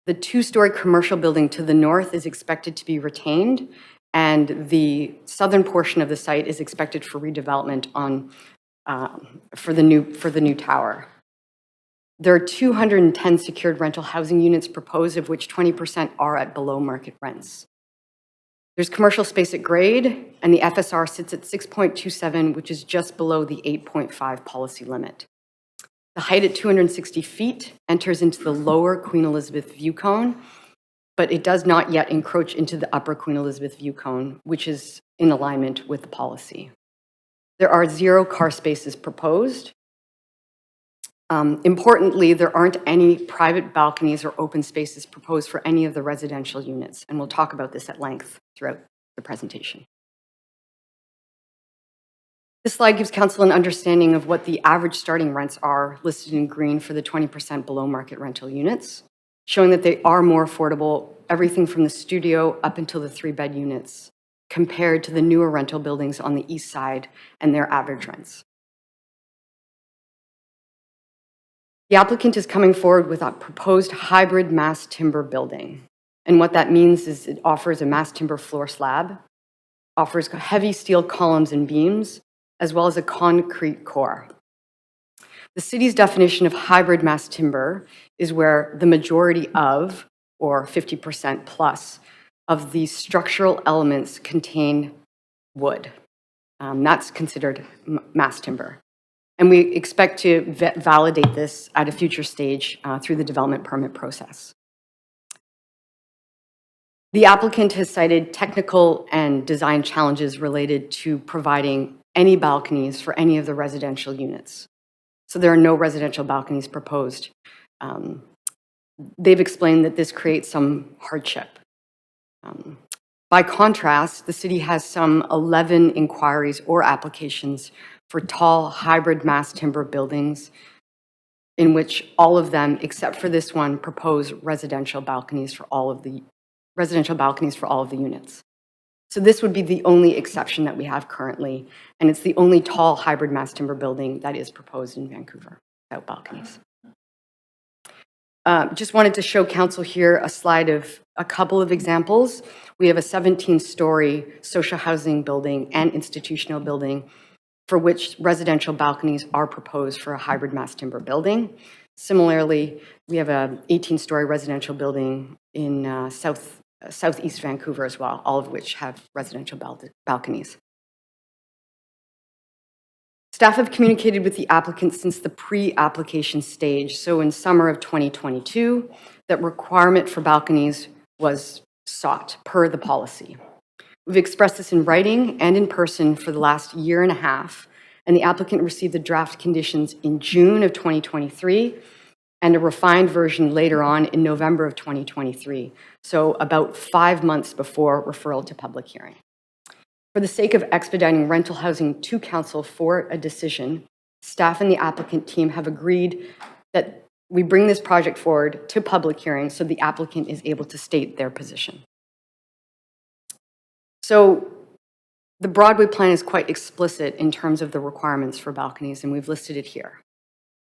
The two-story commercial building to the north is expected to be retained, and the southern portion of the site is expected for redevelopment for the new tower. There are 210 secured rental housing units proposed, of which 20% are at below market rents. There's commercial space at grade, and the FSR sits at 6.27, which is just below the 8.5 policy limit. The height at 260 feet enters into the lower Queen Elizabeth view cone, but it does not yet encroach into the upper Queen Elizabeth view cone, which is in alignment with the policy. There are 0 car spaces proposed. Importantly, there aren't any private balconies or open spaces proposed for any of the residential units, and we'll talk about this at length throughout the presentation. This slide gives council an understanding of what the average starting rents are listed in green for the 20% below market rental units, showing that they are more affordable, everything from the studio up until the 3-bed units, compared to the newer rental buildings on the east side and their average rents. The applicant is coming forward with a proposed hybrid mass timber building. And what that means is it offers a mass timber floor slab, offers heavy steel columns and beams, as well as a concrete core. The city's definition of hybrid mass timber is where the majority of, or 50% plus, of the structural elements contain wood. That's considered mass timber. And we expect to validate this at a future stage through the development permit process. The applicant has cited technical and design challenges related to providing any balconies for any of the residential units. So there are no residential balconies proposed. They've explained that this creates some hardship. By contrast, the city has some 11 inquiries or applications for tall hybrid mass timber buildings, in which all of them, except for this one, propose residential balconies for all of the units. So this would be the only exception that we have currently, and it's the only tall hybrid mass timber building that is proposed in Vancouver without balconies. Just wanted to show council here a slide of a couple of examples. We have a 17-story social housing building and institutional building for which residential balconies are proposed for a hybrid mass timber building. Similarly, we have an 18-story residential building in southeast Vancouver as well, all of which have residential balconies. Staff have communicated with the applicant since the pre-application stage, so in summer of 2022, that requirement for balconies was sought per the policy. We've expressed this in writing and in person for the last year and a half, and the applicant received the draft conditions in June of 2023 and a refined version later on in November of 2023, so about 5 months before referral to public hearing. For the sake of expediting rental housing to council for a decision, staff and the applicant team have agreed that we bring this project forward to public hearing so the applicant is able to state their position. So the Broadway plan is quite explicit in terms of the requirements for balconies, and we've listed it here.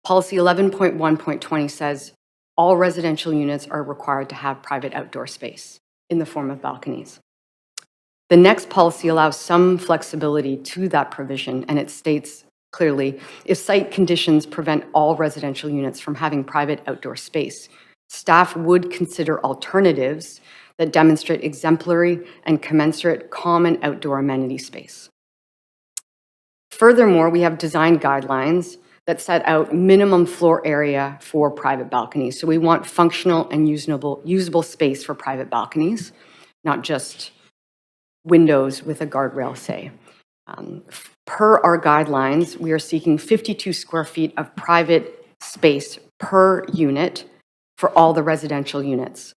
Policy 11.1.20 says all residential units are required to have private outdoor space in the form of balconies. The next policy allows some flexibility to that provision, and it states clearly, if site conditions prevent all residential units from having private outdoor space, staff would consider alternatives that demonstrate exemplary and commensurate common outdoor amenity space. Furthermore, we have design guidelines that set out minimum floor area for private balconies. So we want functional and usable space for private balconies, not just windows with a guardrail, say. Per our guidelines, we are seeking 52 square feet of private space per unit for all the residential units.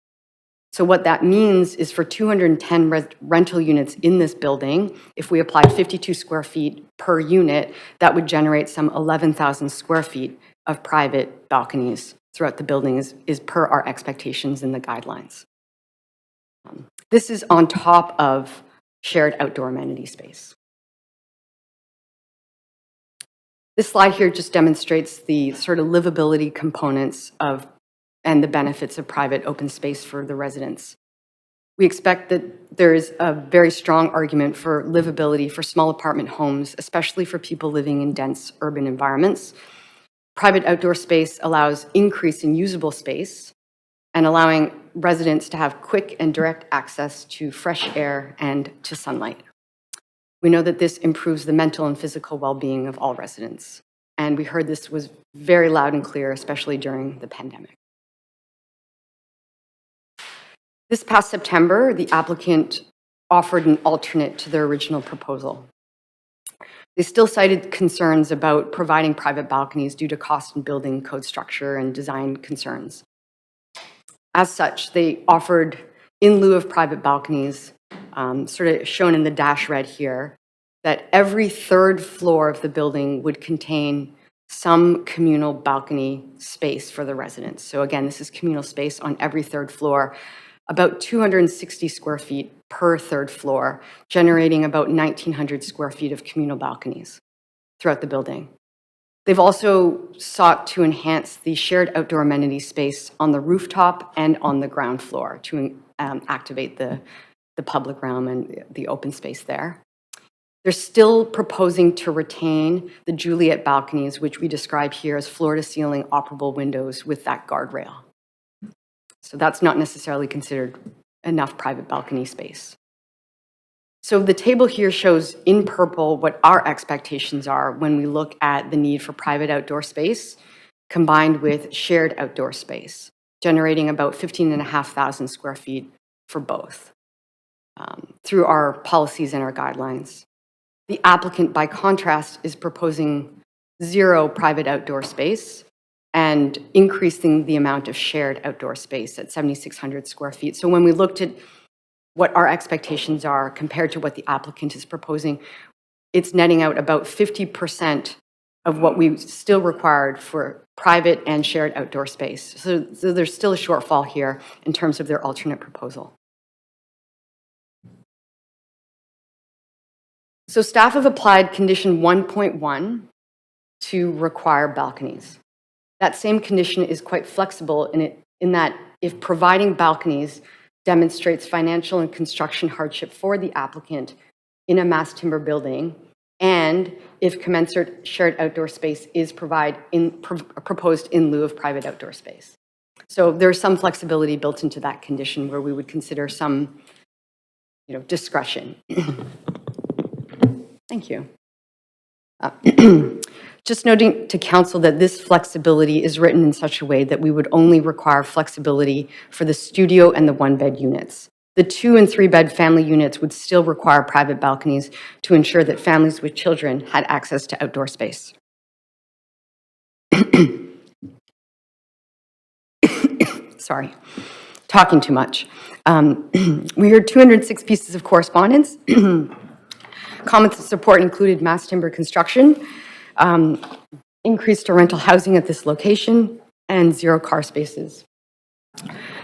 So what that means is for 210 rental units in this building, if we applied 52 square feet per unit, that would generate some 11,000 square feet of private balconies throughout the building is per our expectations in the guidelines. This is on top of shared outdoor amenity space. This slide here just demonstrates the sort of livability components of and the benefits of private open space for the residents. We expect that there is a very strong argument for livability for small apartment homes, especially for people living in dense urban environments. Private outdoor space allows increase in usable space and allowing residents to have quick and direct access to fresh air and to sunlight. We know that this improves the mental and physical well-being of all residents. And we heard this was very loud and clear, especially during the pandemic. This past September, the applicant offered an alternate to their original proposal. They still cited concerns about providing private balconies due to cost and building code structure and design concerns. As such, they offered, in lieu of private balconies, sort of shown in the dash red here, that every third floor of the building would contain some communal balcony space for the residents. So again, this is communal space on every third floor, about 260 square feet per third floor, generating about 1,900 square feet of communal balconies throughout the building. They've also sought to enhance the shared outdoor amenity space on the rooftop and on the ground floor to activate the public realm and the open space there. They're still proposing to retain the Juliet balconies, which we describe here as floor-to-ceiling operable windows with that guardrail. So that's not necessarily considered enough private balcony space. So the table here shows in purple what our expectations are when we look at the need for private outdoor space combined with shared outdoor space, generating about 15,500 square feet for both through our policies and our guidelines. The applicant, by contrast, is proposing 0 private outdoor space and increasing the amount of shared outdoor space at 7,600 square feet. So when we looked at what our expectations are compared to what the applicant is proposing, it's netting out about 50% of what we still required for private and shared outdoor space. So there's still a shortfall here in terms of their alternate proposal. So staff have applied condition 1.1 to require balconies. That same condition is quite flexible in that if providing balconies demonstrates financial and construction hardship for the applicant in a mass timber building, and if commensurate shared outdoor space is proposed in lieu of private outdoor space. So there's some flexibility built into that condition where we would consider some, discretion. Thank you. Just noting to council that this flexibility is written in such a way that we would only require flexibility for the studio and the 1-bed units. The 2- and 3-bed family units would still require private balconies to ensure that families with children had access to outdoor space. Sorry, talking too much. We heard 206 pieces of correspondence. Comments of support included mass timber construction, increase to rental housing at this location, and 0 car spaces.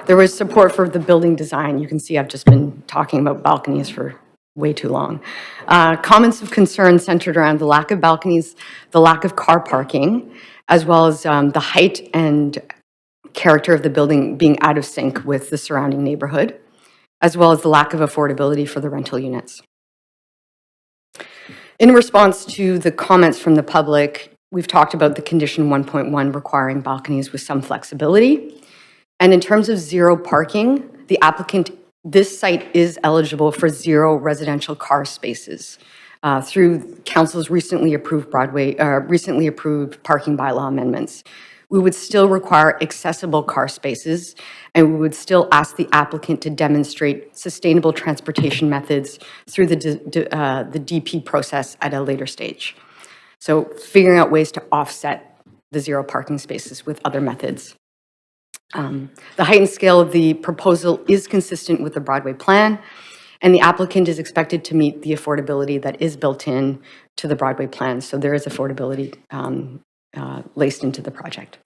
There was support for the building design. You can see I've just been talking about balconies for way too long. Comments of concern centered around the lack of balconies, the lack of car parking, as well as the height and character of the building being out of sync with the surrounding neighborhood, as well as the lack of affordability for the rental units. In response to the comments from the public, we've talked about the condition 1.1 requiring balconies with some flexibility. And in terms of 0 parking, the applicant, this site is eligible for 0 residential car spaces through council's recently approved parking bylaw amendments. We would still require accessible car spaces, and we would still ask the applicant to demonstrate sustainable transportation methods through the DP process at a later stage. So figuring out ways to offset the 0 parking spaces with other methods. The height and scale of the proposal is consistent with the Broadway plan, and the applicant is expected to meet the affordability that is built in to the Broadway plan. So there is affordability laced into the project.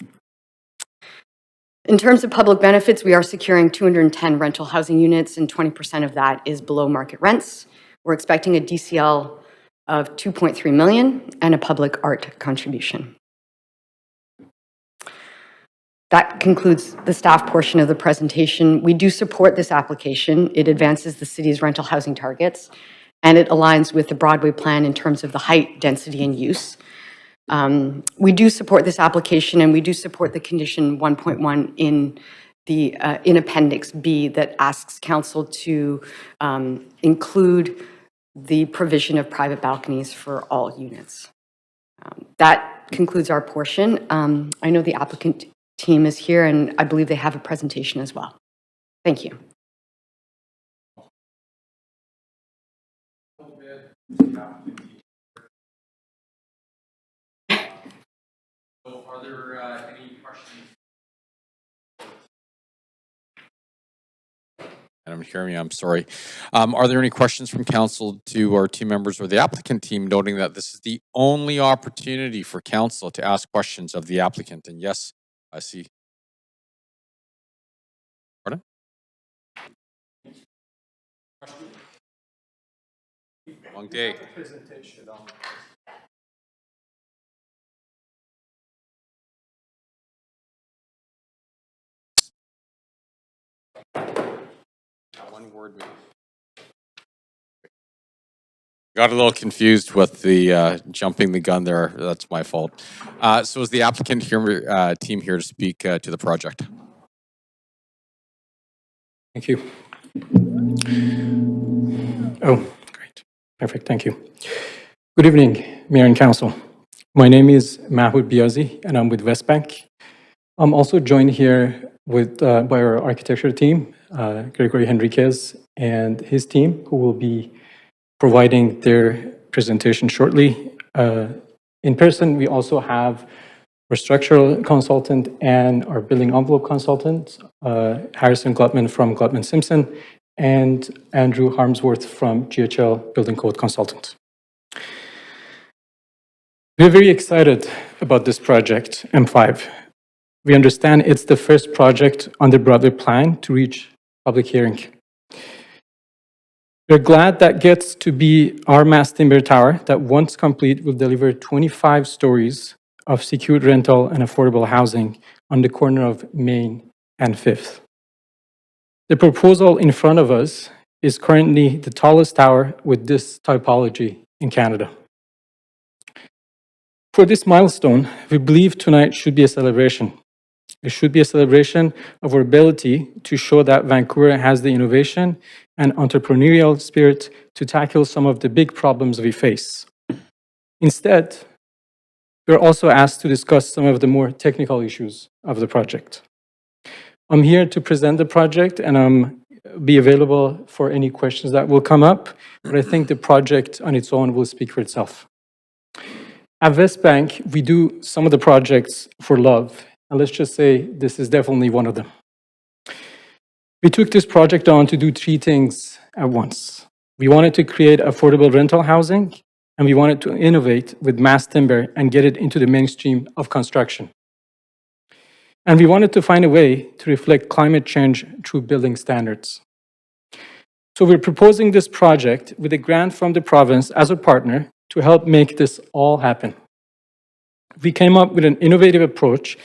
In terms of public benefits, we are securing 210 rental housing units, and 20% of that is below market rents. We're expecting a DCL of $2.3 million and a public art contribution. That concludes the staff portion of the presentation. We do support this application. It advances the city's rental housing targets, and it aligns with the Broadway plan in terms of the height, density, and use. We do support this application, and we do support the condition 1.1 in Appendix B that asks council to include the provision of private balconies for all units. That concludes our portion. I know the applicant team is here, and I believe they have a presentation as well. Thank you. So are there any questions? Madam Chairman, I'm sorry. Are there any questions from council to our team members or the applicant team, noting that this is the only opportunity for council to ask questions of the applicant? And yes, I see. Pardon? Long day. One word. Got a little confused with the jumping the gun there. That's my fault. So is the applicant here, team here to speak to the project? Thank you. Oh, great. Perfect. Thank you. Good evening, Mayor and Council. My name is Mahoud Biazi, and I'm with Westbank. I'm also joined here with by our architecture team, Gregory Henriquez and his team, who will be providing their presentation shortly. In person, we also have our structural consultant and our building envelope consultant, Harrison Glutman from Glutman Simpson, and Andrew Harmsworth from GHL Building Code Consultant. We're very excited about this project, M5. We understand it's the first project on the Broadway plan to reach public hearing. We're glad that gets to be our mass timber tower that, once complete, will deliver 25 stories of secured rental and affordable housing on the corner of Main and 5th. The proposal in front of us is currently the tallest tower with this typology in Canada. For this milestone, we believe tonight should be a celebration. It should be a celebration of our ability to show that Vancouver has the innovation and entrepreneurial spirit to tackle some of the big problems we face. Instead, we're also asked to discuss some of the more technical issues of the project. I'm here to present the project, and I'm be available for any questions that will come up, but I think the project on its own will speak for itself. At Westbank, we do some of the projects for love, and let's just say this is definitely one of them. We took this project on to do three things at once. We wanted to create affordable rental housing, and we wanted to innovate with mass timber and get it into the mainstream of construction. And we wanted to find a way to reflect climate change through building standards. So we're proposing this project with a grant from the province as a partner to help make this all happen. We came up with an innovative approach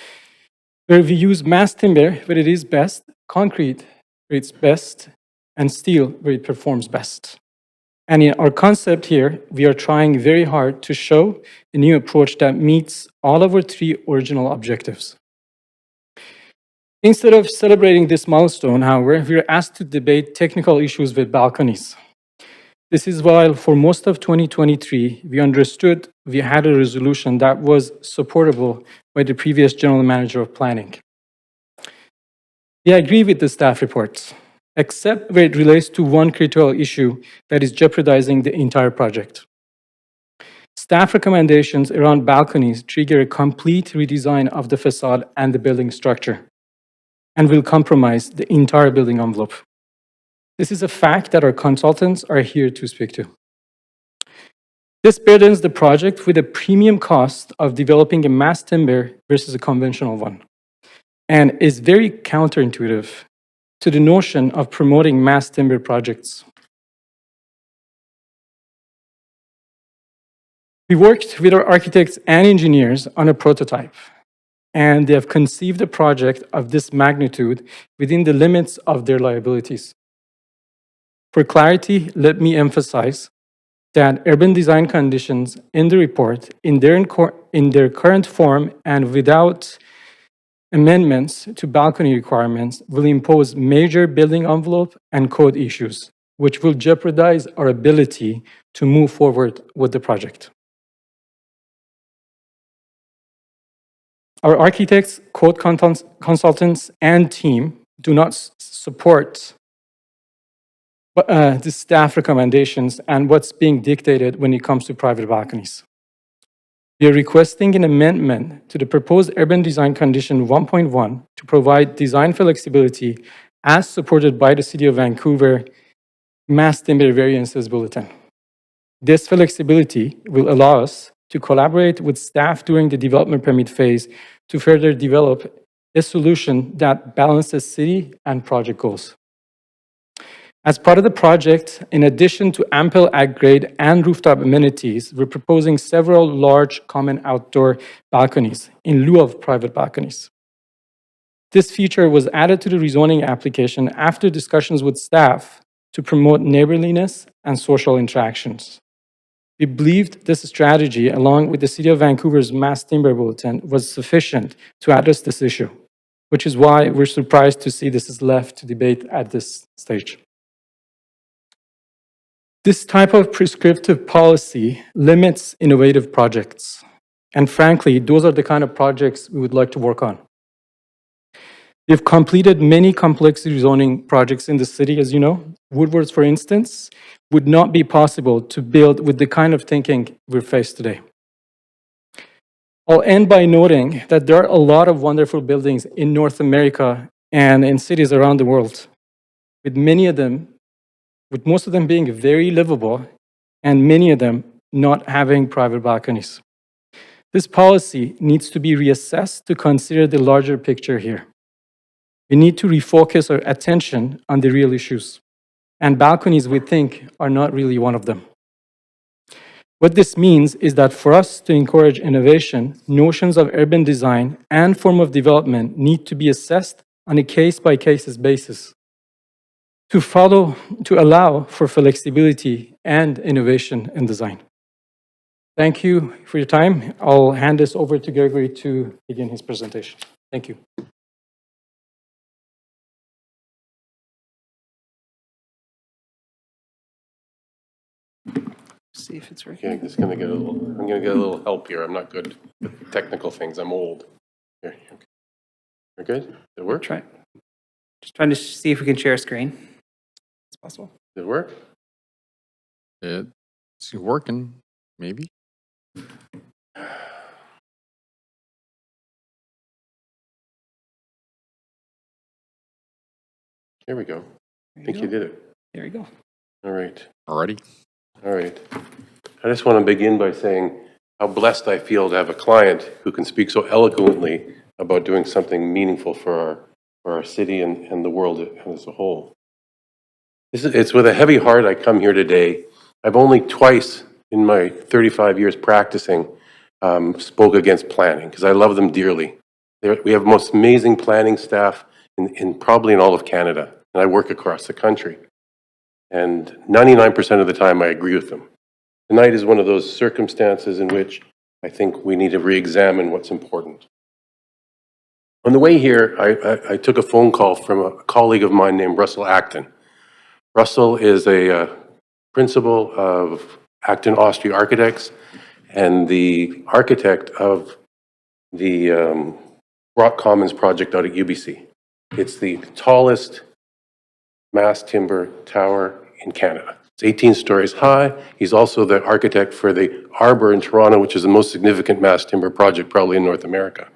where we use mass timber where it is best, concrete where it's best, and steel where it performs best. And in our concept here, we are trying very hard to show a new approach that meets all of our three original objectives. Instead of celebrating this milestone, however, we are asked to debate technical issues with balconies. This is while for most of 2023, we understood we had a resolution that was supportable by the previous general manager of planning. We agree with the staff reports, except where it relates to one critical issue that is jeopardizing the entire project. Staff recommendations around balconies trigger a complete redesign of the facade and the building structure, and will compromise the entire building envelope. This is a fact that our consultants are here to speak to. This burdens the project with a premium cost of developing a mass timber versus a conventional one, and is very counterintuitive to the notion of promoting mass timber projects. We worked with our architects and engineers on a prototype. and they have conceived a project of this magnitude within the limits of their liabilities. For clarity, let me emphasize that urban design conditions in the report, in their current form and without amendments to balcony requirements, will impose major building envelope and code issues, which will jeopardize our ability to move forward with the project. Our architects, code consultants, and team do not support the staff recommendations and what's being dictated when it comes to private balconies. We are requesting an amendment to the proposed urban design condition 1.1 to provide design flexibility as supported by the City of Vancouver Mass Timber Variances Bulletin. This flexibility will allow us to collaborate with staff during the development permit phase to further develop a solution that balances city and project goals. As part of the project, in addition to ample at-grade and rooftop amenities, we're proposing several large common outdoor balconies in lieu of private balconies. This feature was added to the rezoning application after discussions with staff to promote neighborliness and social interactions. We believed this strategy, along with the City of Vancouver's Mass Timber Bulletin, was sufficient to address this issue, which is why we're surprised to see this is left to debate at this stage. This type of prescriptive policy limits innovative projects. And frankly, those are the kind of projects we would like to work on. We've completed many complex rezoning projects in the city, as you know. Woodwards, for instance, would not be possible to build with the kind of thinking we're faced today. I'll end by noting that there are a lot of wonderful buildings in North America and in cities around the world, with most of them being very livable and many of them not having private balconies. This policy needs to be reassessed to consider the larger picture here. We need to refocus our attention on the real issues, and balconies, we think, are not really one of them. What this means is that for us to encourage innovation, notions of urban design and form of development need to be assessed on a case-by-case basis to allow for flexibility and innovation in design. Thank you for your time. I'll hand this over to Gregory to begin his presentation. Thank you. See if it's working. Okay, I'm gonna get a little help here. I'm not good with technical things. I'm old. Here, okay. You're good? Did it work? Just trying to see if we can share a screen. It's possible. Did it work? It's working, maybe. Here we go. I think you did it. There you go. All right. Already? All right. I just want to begin by saying how blessed I feel to have a client who can speak so eloquently about doing something meaningful for our city and the world as a whole. It's with a heavy heart I come here today. I've only twice in my 35 years practicing spoke against planning because I love them dearly. We have the most amazing planning staff probably in all of Canada, and I work across the country. And 99% of the time I agree with them. Tonight is one of those circumstances in which I think we need to re-examine what's important. On the way here, I took a phone call from a colleague of mine named Russell Acton. Russell is a principal of Acton Austria Architects and the architect of the Rock Commons project out at UBC. It's the tallest mass timber tower in Canada. It's 18 stories high. He's also the architect for the Arbor in Toronto, which is the most significant mass timber project probably in North America.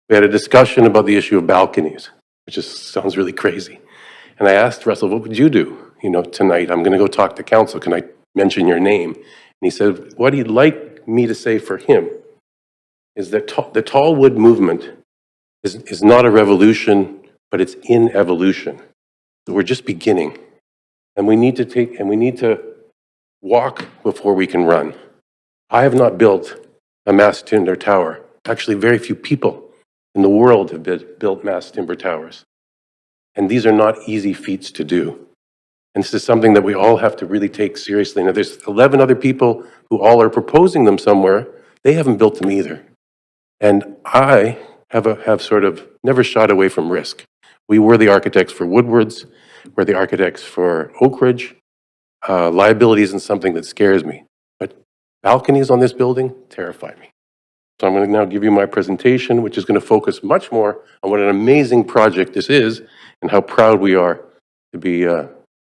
We had a discussion about the issue of balconies, which sounds really crazy. And I asked Russell, what would you do, tonight? I'm going to go talk to council. Can I mention your name? And he said, what he'd like me to say for him is that the tall wood movement is not a revolution, but it's in evolution. We're just beginning, and we need to walk before we can run. I have not built a mass timber tower. Actually, very few people in the world have built mass timber towers. And these are not easy feats to do. And this is something that we all have to really take seriously. Now, there's 11 other people who all are proposing them somewhere. They haven't built them either. And I have sort of never shied away from risk. We were the architects for Woodwards. We're the architects for Oak Ridge. Liability isn't something that scares me. But balconies on this building terrify me. So I'm going to now give you my presentation, which is going to focus much more on what an amazing project this is and how proud we are to be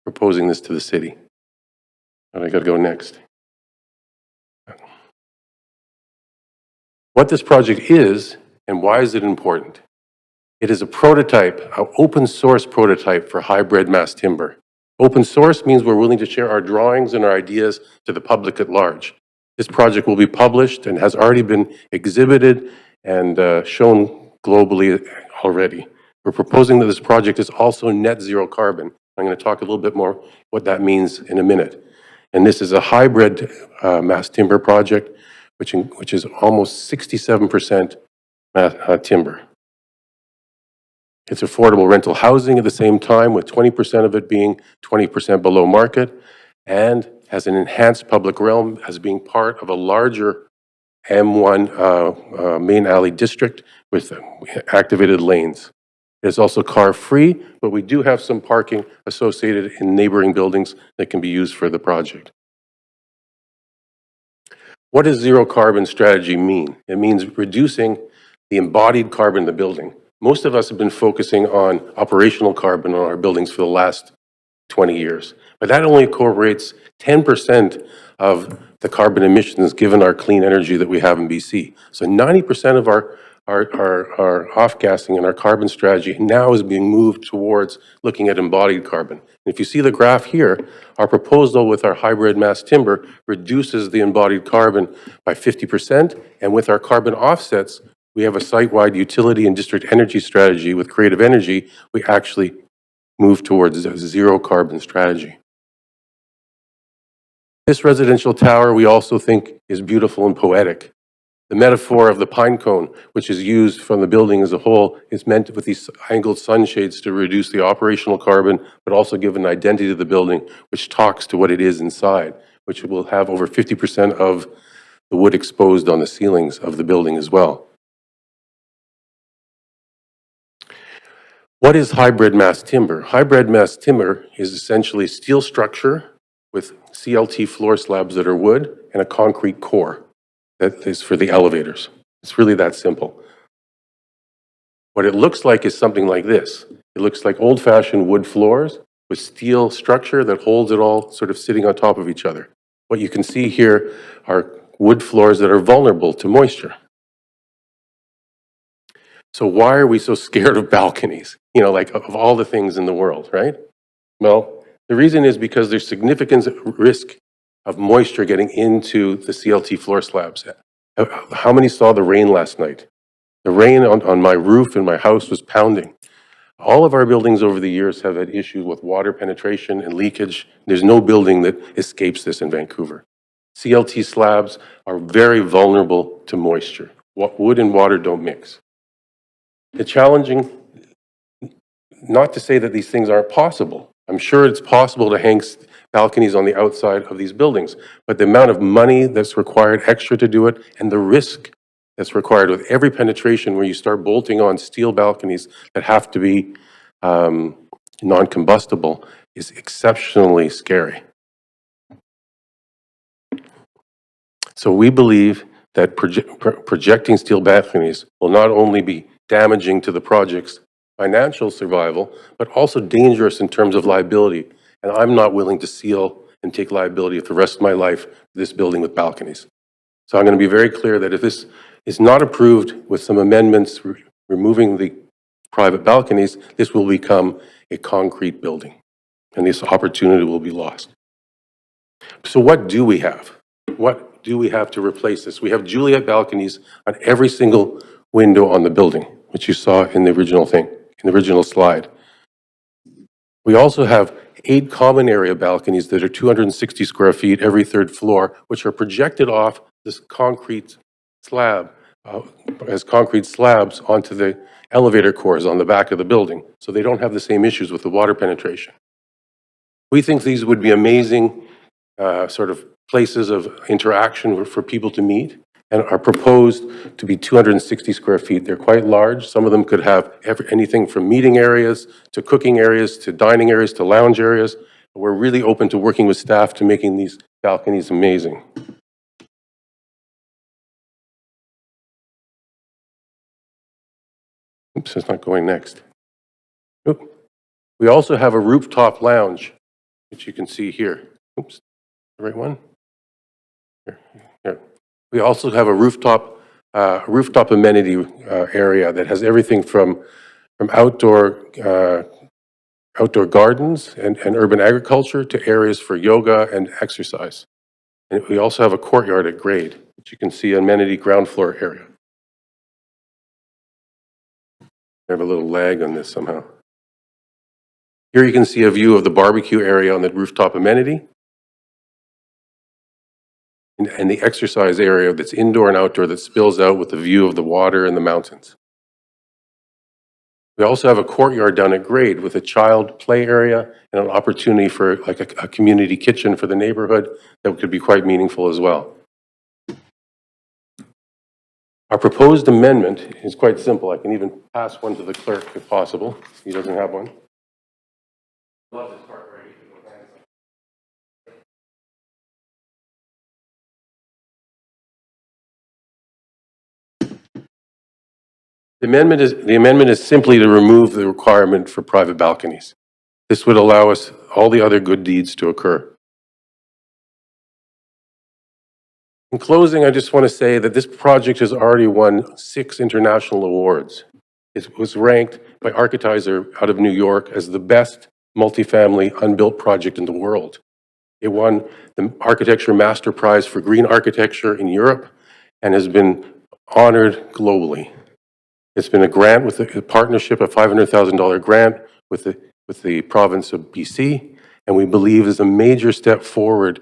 proposing this to the city. And I got to go next. What this project is and why is it important? It is a prototype, an open source prototype for hybrid mass timber. Open source means we're willing to share our drawings and our ideas to the public at large. This project will be published and has already been exhibited and shown globally already. We're proposing that this project is also net zero carbon. I'm going to talk a little bit more what that means in a minute. And this is a hybrid mass timber project, which is almost 67% timber. It's affordable rental housing at the same time, with 20% of it being 20% below market, and has an enhanced public realm as being part of a larger M1 main alley district with activated lanes. It's also car-free, but we do have some parking associated in neighboring buildings that can be used for the project. What does zero carbon strategy mean? It means reducing the embodied carbon in the building. Most of us have been focusing on operational carbon on our buildings for the last 20 years, but that only incorporates 10% of the carbon emissions given our clean energy that we have in BC. So 90% of our off-gassing and our carbon strategy now is being moved towards looking at embodied carbon. And if you see the graph here, our proposal with our hybrid mass timber reduces the embodied carbon by 50%, and with our carbon offsets, we have a site-wide utility and district energy strategy with creative energy. We actually move towards a zero carbon strategy. This residential tower we also think is beautiful and poetic. The metaphor of the pine cone, which is used from the building as a whole, is meant with these angled sunshades to reduce the operational carbon, but also give an identity to the building, which talks to what it is inside, which will have over 50% of the wood exposed on the ceilings of the building as well. What is hybrid mass timber? Hybrid mass timber is essentially a steel structure with CLT floor slabs that are wood and a concrete core that is for the elevators. It's really that simple. What it looks like is something like this. It looks like old-fashioned wood floors with steel structure that holds it all sort of sitting on top of each other. What you can see here are wood floors that are vulnerable to moisture. So why are we so scared of balconies? You know, like of all the things in the world, right? Well, the reason is because there's significant risk of moisture getting into the CLT floor slabs. How many saw the rain last night? The rain on my roof in my house was pounding. All of our buildings over the years have had issues with water penetration and leakage. There's no building that escapes this in Vancouver. CLT slabs are very vulnerable to moisture. Wood and water don't mix. It's challenging, not to say that these things aren't possible. I'm sure it's possible to hang balconies on the outside of these buildings, but the amount of money that's required extra to do it and the risk that's required with every penetration where you start bolting on steel balconies that have to be non-combustible is exceptionally scary. So we believe that projecting steel balconies will not only be damaging to the project's financial survival, but also dangerous in terms of liability. And I'm not willing to seal and take liability for the rest of my life for this building with balconies. So I'm going to be very clear that if this is not approved with some amendments removing the private balconies, this will become a concrete building, and this opportunity will be lost. So what do we have? What do we have to replace this? We have Juliet balconies on every single window on the building, which you saw in the original thing, in the original slide. We also have 8 common area balconies that are 260 square feet every 3rd floor, which are projected off this concrete slab as concrete slabs onto the elevator cores on the back of the building, so they don't have the same issues with the water penetration. We think these would be amazing sort of places of interaction for people to meet, and are proposed to be 260 square feet. They're quite large. Some of them could have anything from meeting areas to cooking areas to dining areas to lounge areas. We're really open to working with staff to making these balconies amazing. Oops, it's not going next. Oop. We also have a rooftop lounge, which you can see here. Oops, the right one? Here. We also have a rooftop amenity area that has everything from outdoor gardens and urban agriculture to areas for yoga and exercise. And we also have a courtyard at grade, which you can see amenity ground floor area. I have a little lag on this somehow. Here you can see a view of the barbecue area on the rooftop amenity, and the exercise area that's indoor and outdoor that spills out with the view of the water and the mountains. We also have a courtyard down at grade with a child play area and an opportunity for like a community kitchen for the neighborhood that could be quite meaningful as well. Our proposed amendment is quite simple. I can even pass one to the clerk if possible. He doesn't have one. The amendment is simply to remove the requirement for private balconies. This would allow us all the other good deeds to occur. In closing, I just want to say that this project has already won 6 international awards. It was ranked by Architizer out of New York as the best multifamily unbuilt project in the world. It won the Architecture Master Prize for Green Architecture in Europe and has been honored globally. It's been a grant with a partnership, a $500,000 grant with the province of BC, and we believe is a major step forward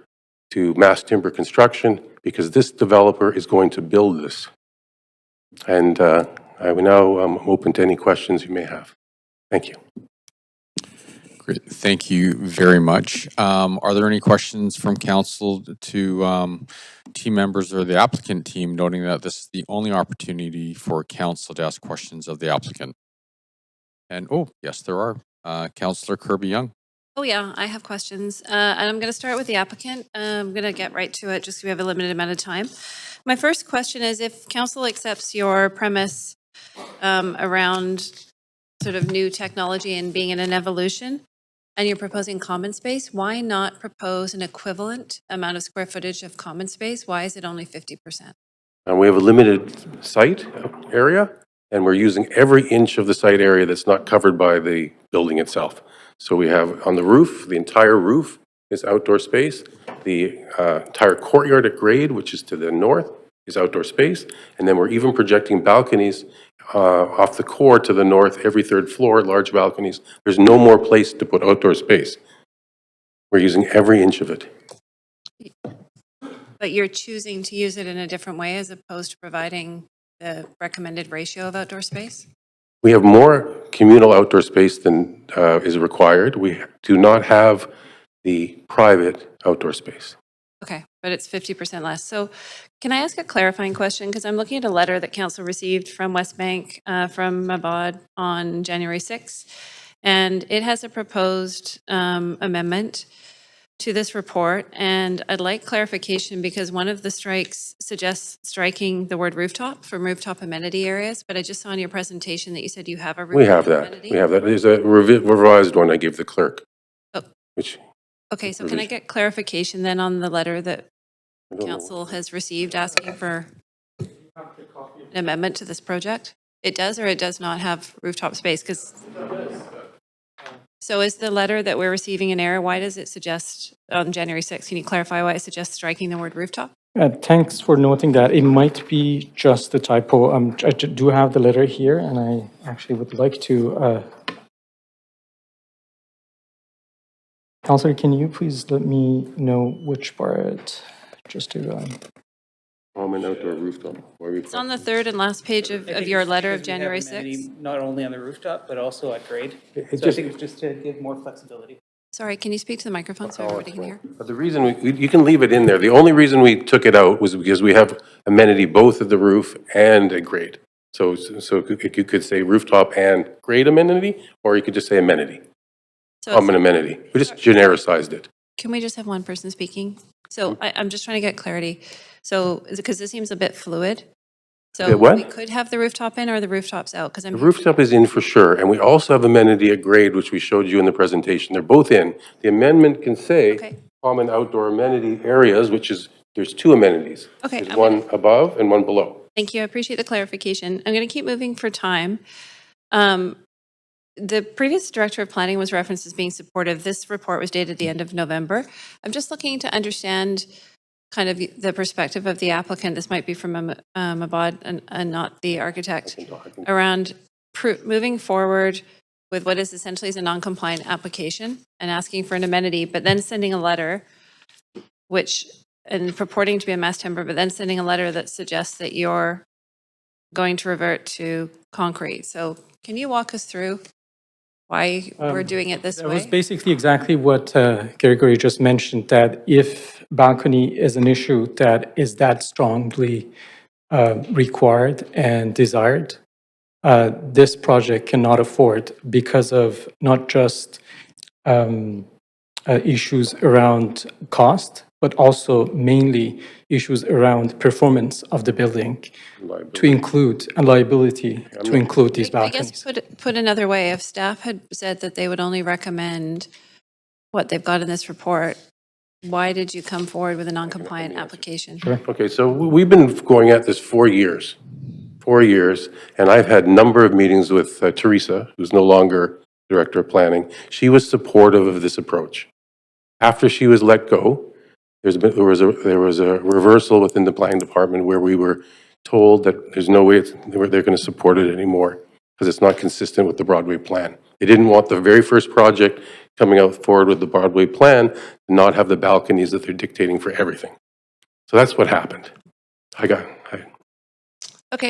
to mass timber construction because this developer is going to build this. And I will now open to any questions you may have. Thank you. Great. Thank you very much. Are there any questions from council to team members or the applicant team, noting that this is the only opportunity for council to ask questions of the applicant? And oh, yes, there are. Councillor Kirby Young. Oh yeah, I have questions. And I'm going to start with the applicant. I'm going to get right to it just because we have a limited amount of time. My first question is if council accepts your premise around sort of new technology and being in an evolution, and you're proposing common space, why not propose an equivalent amount of square footage of common space? Why is it only 50%? We have a limited site area, and we're using every inch of the site area that's not covered by the building itself. So we have on the roof, the entire roof is outdoor space. The entire courtyard at grade, which is to the north, is outdoor space. And then we're even projecting balconies off the core to the north, every third floor, large balconies. There's no more place to put outdoor space. We're using every inch of it. But you're choosing to use it in a different way as opposed to providing the recommended ratio of outdoor space? We have more communal outdoor space than is required. We do not have the private outdoor space. Okay, but it's 50% less. So can I ask a clarifying question? Because I'm looking at a letter that council received from West Bank, from Mabod on January 6th, and it has a proposed amendment to this report, and I'd like clarification because one of the strikes suggests striking the word rooftop from rooftop amenity areas, but I just saw in your presentation that you said you have a rooftop We have that. amenity. We have that. There's a revised one I gave the clerk. Oh. Which Okay, so can I get clarification then on the letter that council has received asking for an amendment to this project? It does or it does not have rooftop space? Because so is the letter that we're receiving an error? Why does it suggest on January 6th? Can you clarify why it suggests striking the word rooftop? Thanks for noting that. It might be just a typo. I do have the letter here, and I actually would like to. Counselor, can you please let me know which part, just to. Common outdoor rooftop. Why are we It's on the third and last page of your letter of January 6th. Not only on the rooftop, but also at grade. So I just- think it's just to give more flexibility. Sorry, can you speak to the microphone so everybody can hear? But the reason you can leave it in there. The only reason we took it out was because we have amenity both at the roof and at grade. So you could say rooftop and grade amenity, or you could just say amenity, So common amenity. We just genericized it. can we just have one person speaking? So I'm just trying to get clarity. So, because this seems a bit fluid. So The what? we could have the rooftop in or the rooftops out, because I'm. The rooftop is in for sure, and we also have amenity at grade, which we showed you in the presentation. They're both in. The amendment can say common outdoor amenity areas, which is, there's two amenities. Okay, There's one above and one below. Thank you. I appreciate the clarification. I'm going to keep moving for time. The previous director of planning was referenced as being supportive. This report was dated the end of November. I'm just looking to understand kind of the perspective of the applicant. This might be from Mabad and not the architect, around moving forward with what is essentially a non-compliant application and asking for an amenity, but then sending a letter and purporting to be a mass timber, but then sending a letter that suggests that you're going to revert to concrete. So can you walk us through why we're doing it this That way? was basically exactly what Gregory just mentioned, that if balcony is an issue that is that strongly required and desired, this project cannot afford, because of not just issues around cost, but also mainly issues around performance of the building to include, and liability to include these I balconies. guess put another way, if staff had said that they would only recommend what they've got in this report, why did you come forward with a non-compliant application? Okay, so we've been going at this 4 years. 4 years, and I've had a number of meetings with Teresa, who's no longer director of planning. She was supportive of this approach. After she was let go, there was a reversal within the planning department where we were told that there's no way they're going to support it anymore because it's not consistent with the Broadway plan. They didn't want the very first project coming out forward with the Broadway plan to not have the balconies that they're dictating for everything. So that's what happened. Okay,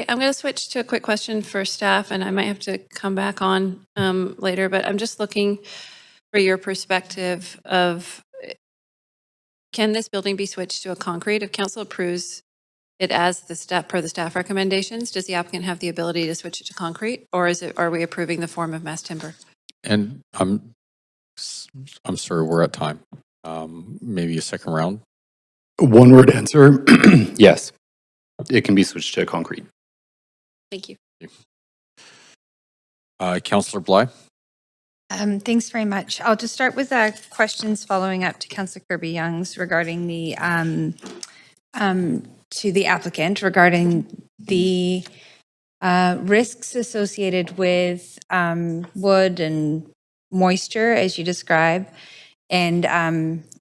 I'm going to switch to a quick question for staff, and I might have to come back on later, but I'm just looking for your perspective of, can this building be switched to a concrete? If council approves it as per the staff recommendations, does the applicant have the ability to switch it to concrete, or are we approving the form of mass timber? And I'm sorry, we're at time. Maybe a second round. One word answer, yes. It can be switched to concrete. Thank you. Councillor Bly. Thanks very much. I'll just start with questions following up to Councillor Kirby-Young's regarding the to the applicant regarding the risks associated with wood and moisture, as you describe, and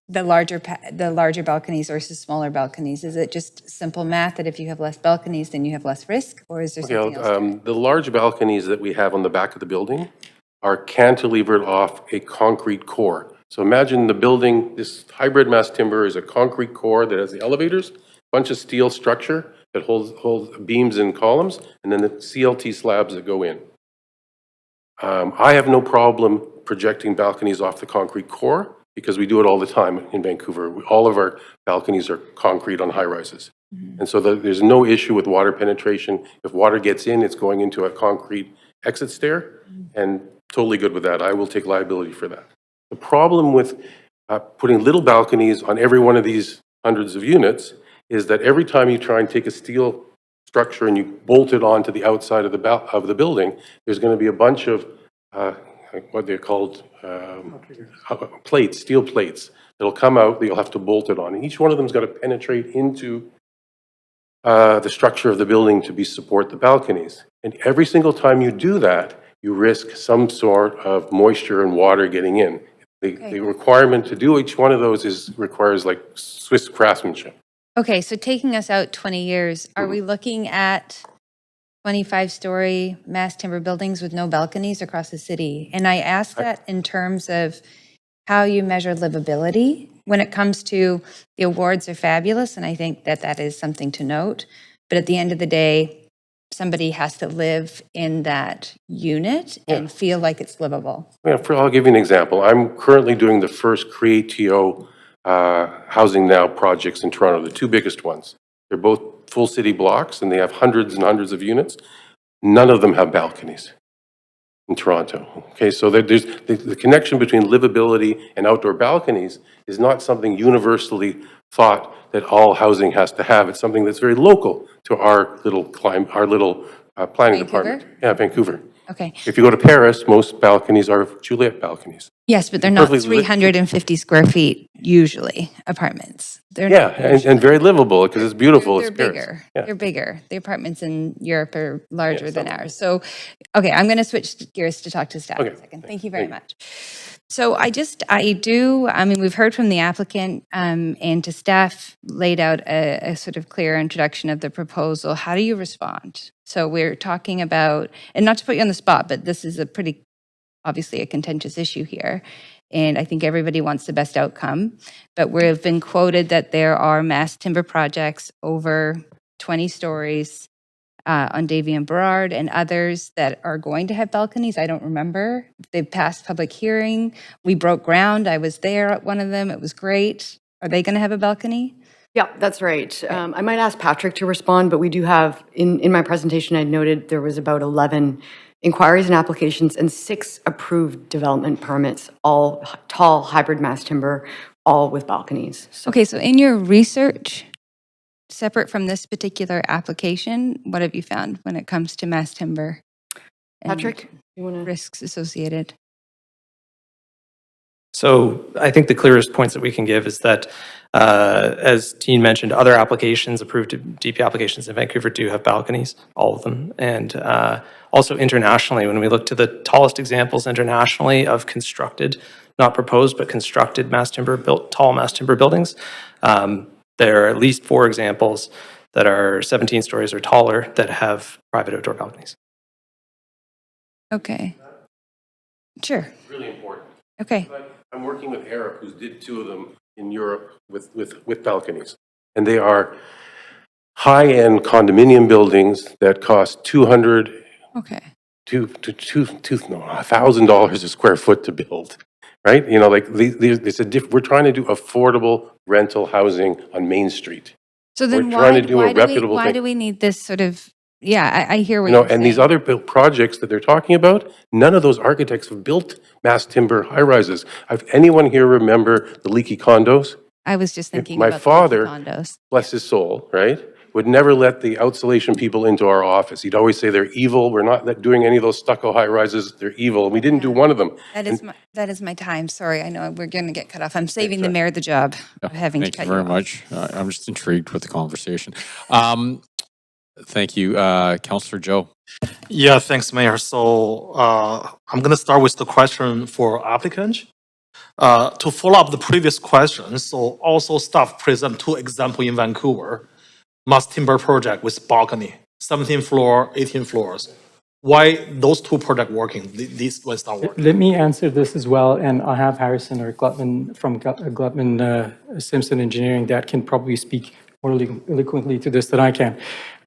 the larger balconies versus smaller balconies. Is it just simple math that if you have less balconies, then you have less risk, or is there something else? The large balconies that we have on the back of the building are cantilevered off a concrete core. So imagine the building, this hybrid mass timber is a concrete core that has the elevators, bunch of steel structure that holds beams and columns, and then the CLT slabs that go in. I have no problem projecting balconies off the concrete core because we do it all the time in Vancouver. All of our balconies are concrete on high-rises. And so there's no issue with water penetration. If water gets in, it's going into a concrete exit stair, and totally good with that. I will take liability for that. The problem with putting little balconies on every one of these hundreds of units is that every time you try and take a steel structure and you bolt it onto the outside of the building, there's going to be a bunch of what they're called plates, steel plates, that'll come out that you'll have to bolt it on. And each one of them's got to penetrate into the structure of the building to support the balconies. And every single time you do that, you risk some sort of moisture and water getting in. The requirement to do each one of those requires like Swiss craftsmanship. Okay, so taking us out 20 years, are we looking at 25-story mass timber buildings with no balconies across the city? And I ask that in terms of how you measure livability when it comes to the awards are fabulous, and I think that that is something to note. But at the end of the day, somebody has to live in that unit and feel like it's livable. Yeah, I'll give you an example. I'm currently doing the first Creatio Housing Now projects in Toronto, the two biggest ones. They're both full city blocks, and they have hundreds and hundreds of units. None of them have balconies in Toronto. Okay, so there's the connection between livability and outdoor balconies is not something universally thought that all housing has to have. It's something that's very local to our little planning department. Yeah, Vancouver. Okay. If you go to Paris, most balconies are Juliet balconies. Yes, but they're not Perfectly 350 square feet usually, apartments. They're Yeah, not and very livable because it's beautiful. They're It's Paris. bigger. Yeah. They're bigger. The apartments in Europe are larger than ours. So, okay, I'm going to switch gears to talk to staff in a second. Thank you very much. So I mean, we've heard from the applicant and to staff laid out a sort of clear introduction of the proposal. How do you respond? So we're talking about, and not to put you on the spot, but this is a pretty, obviously a contentious issue here. And I think everybody wants the best outcome. But we've been quoted that there are mass timber projects over 20 stories on Davie and Burrard and others that are going to have balconies. I don't remember. They've passed public hearing. We broke ground. I was there at one of them. It was great. Are they going to have a balcony? Yeah, that's right. I might ask Patrick to respond, but we do have, in my presentation, I noted there was about 11 inquiries and applications and 6 approved development permits, all tall hybrid mass timber, all with balconies. So Okay, so in your research, separate from this particular application, what have you found when it comes to mass timber? and Patrick, you want to? risks associated? So I think the clearest points that we can give is that, as Dean mentioned, other applications, approved DP applications in Vancouver do have balconies, all of them. And also internationally, when we look to the tallest examples internationally of constructed, not proposed, but constructed tall mass timber buildings, there are at least 4 examples that are 17 stories or taller that have private outdoor balconies. Okay. Sure. It's really important. Okay. I'm working with Eric, who did 2 of them in Europe with balconies. And they are high-end condominium buildings that cost $1,000 a square foot to build, right? You know, like we're trying to do affordable rental housing on Main Street. So then We're trying to do a reputable why thing. do we need this sort of, yeah, I hear what You know, you're saying. and these other projects that they're talking about, none of those architects have built mass timber high-rises. If anyone here remember the leaky condos? I was just thinking My about father, the condos. bless his soul, right, would never let the outsolation people into our office. He'd always say, they're evil, we're not doing any of those stucco high-rises, they're evil. And we didn't do one of them. That is my time. Sorry, I know we're going to get cut off. I'm saving the mayor the job of having to Thank cut you you very off. much. I'm just intrigued with the conversation. Thank you, Councillor Joe. Yeah, thanks, Mayor. So I'm going to start with the question for applicant. To follow up the previous question, so also staff present 2 examples in Vancouver, mass timber project with balcony, 17 floor, 18 floors. Why those 2 projects working? These ones not working? Let me answer this as well, and I'll have Harrison or Glutman from Glutman Simpson Engineering that can probably speak more eloquently to this than I can.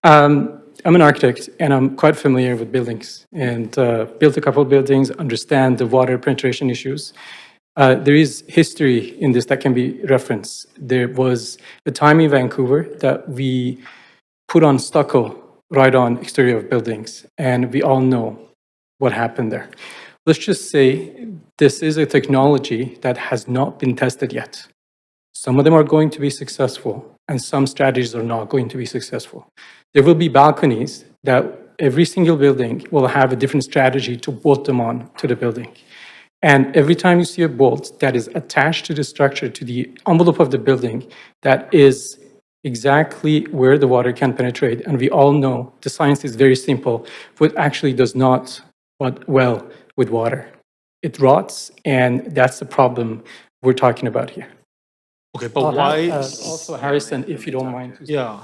I'm an architect, and I'm quite familiar with buildings, and built a couple of buildings, understand the water penetration issues. There is history in this that can be referenced. There was a time in Vancouver that we put on stucco right on exterior of buildings, and we all know what happened there. Let's just say this is a technology that has not been tested yet. Some of them are going to be successful, and some strategies are not going to be successful. There will be balconies that every single building will have a different strategy to bolt them on to the building. And every time you see a bolt that is attached to the structure, to the envelope of the building, that is exactly where the water can penetrate. And we all know the science is very simple, but actually does not work well with water. It rots, and that's the problem we're talking about here. Okay, but why? Also, Harrison, if you don't mind. Yeah.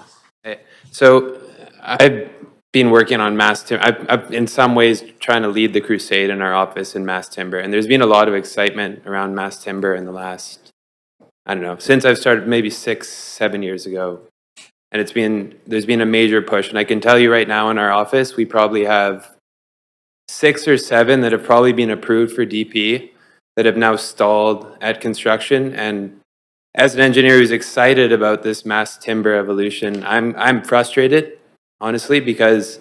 So I've been working on mass timber. I've in some ways trying to lead the crusade in our office in mass timber, and there's been a lot of excitement around mass timber in the last I don't know, since I've started maybe 6, 7 years ago. And there's been a major push. And I can tell you right now in our office, we probably have 6 or 7 that have probably been approved for DP that have now stalled at construction. And as an engineer who's excited about this mass timber evolution, I'm frustrated, honestly, because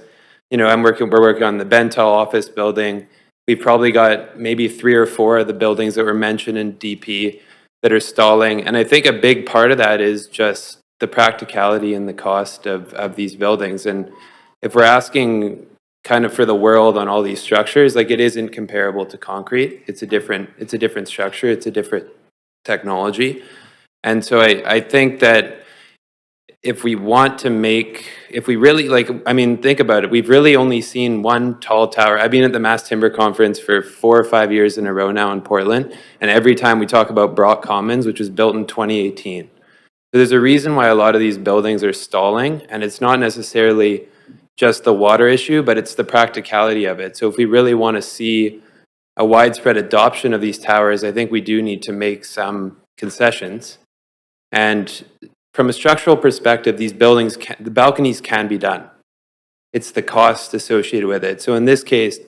we're working on the Bentall office building. We've probably got maybe 3 or 4 of the buildings that were mentioned in DP that are stalling. And I think a big part of that is just the practicality and the cost of these buildings. And if we're asking kind of for the world on all these structures, like, it isn't comparable to concrete. It's a different structure. It's a different technology. And so I think that if we really, think about it, we've really only seen one tall tower. I've been at the Mass Timber Conference for 4 or 5 years in a row now in Portland, and every time we talk about Brock Commons, which was built in 2018. So there's a reason why a lot of these buildings are stalling, and it's not necessarily just the water issue, but it's the practicality of it. So if we really want to see a widespread adoption of these towers, I think we do need to make some concessions. And from a structural perspective, these buildings, the balconies can be done. It's the cost associated with it. So in this case,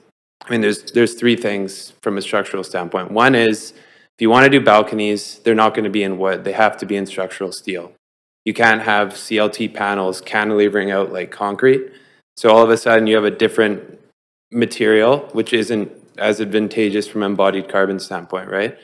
there's 3 things from a structural standpoint. One is, if you want to do balconies, they're not going to be in wood. They have to be in structural steel. You can't have CLT panels cantilevering out like concrete. So all of a sudden you have a different material, which isn't as advantageous from an embodied carbon standpoint, right?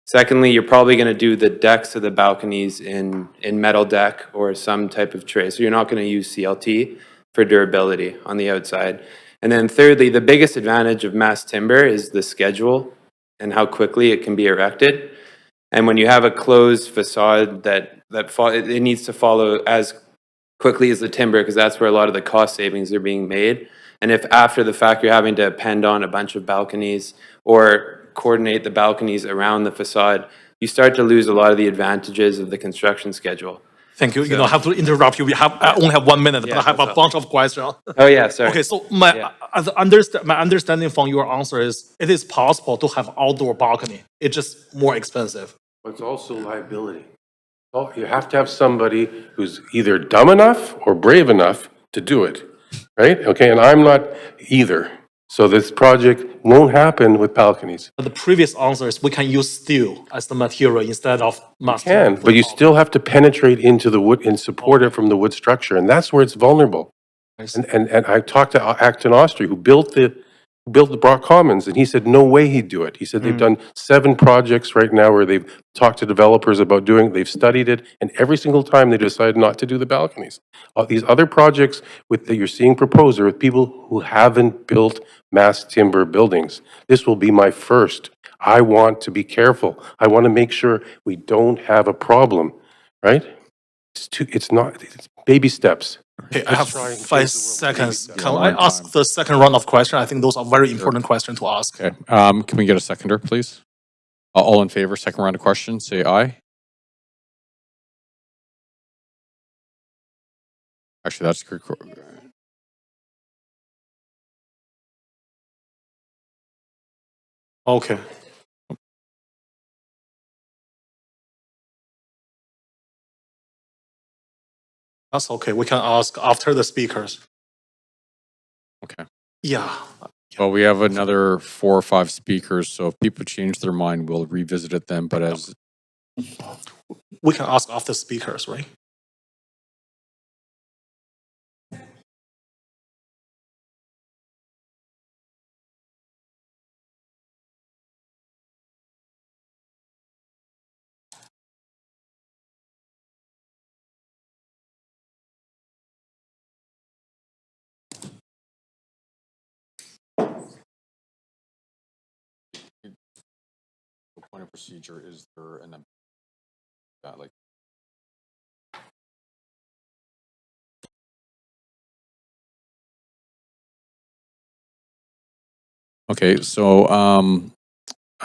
Secondly, you're probably going to do the decks of the balconies in metal deck or some type of tray. So you're not going to use CLT for durability on the outside. And then thirdly, the biggest advantage of mass timber is the schedule and how quickly it can be erected. And when you have a closed facade it needs to follow as quickly as the timber, because that's where a lot of the cost savings are being made. And if after the fact you're having to append on a bunch of balconies or coordinate the balconies around the facade, you start to lose a lot of the advantages of the construction schedule. Thank you. I have to interrupt you. I only have 1 minute, but I have a bunch of questions. Oh yeah, sorry. Okay, so my understanding from your answer is it is possible to have outdoor balcony. It's just more expensive. It's also liability. Oh, you have to have somebody who's either dumb enough or brave enough to do it, right? Okay, and I'm not either. So this project won't happen with balconies. The previous answer is we can use steel as the material instead of mass timber. But you still have to penetrate into the wood and support it from the wood structure, and that's where it's vulnerable. And I talked to Acton Austri, who built the Brock Commons, and he said no way he'd do it. He said they've done 7 projects right now where they've talked to developers about they've studied it, and every single time they decided not to do the balconies. These other projects that you're seeing proposed are with people who haven't built mass timber buildings. This will be my first. I want to be careful. I want to make sure we don't have a problem, right? It's baby steps. Okay, I have 5 seconds. Can I ask the second round of questions? I think those are very important questions to ask. Okay. Can we get a seconder, please? All in favor, second round of questions, say aye. Actually, that's good. Okay. That's okay. We can ask after the speakers. Okay. Yeah. Well, we have another 4 or 5 speakers, so if people change their mind, we'll revisit it then. But as we can ask after speakers, right? the point of procedure is there an like okay, so I'm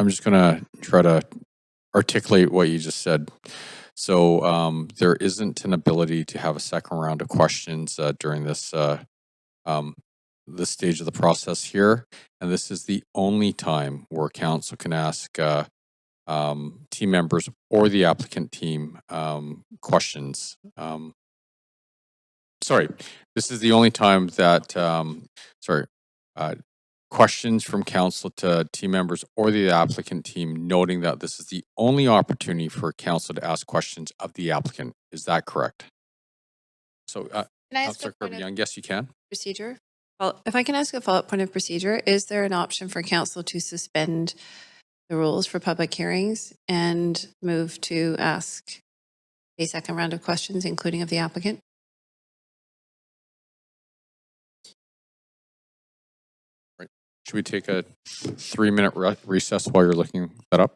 just gonna try to articulate what you just said. So there isn't an ability to have a second round of questions during this stage of the process here, and this is the only time where council can ask team members or the applicant team questions. Sorry, this is the only time that, questions from council to team members or the applicant team, noting that this is the only opportunity for council to ask questions of the applicant. Is that correct? So, Can I ask Councillor a point of Kirby-Young, yes, you can. procedure? Well, if I can ask a follow-up point of procedure, is there an option for council to suspend the rules for public hearings and move to ask a second round of questions, including of the applicant? Should we take a 3-minute recess while you're looking that up?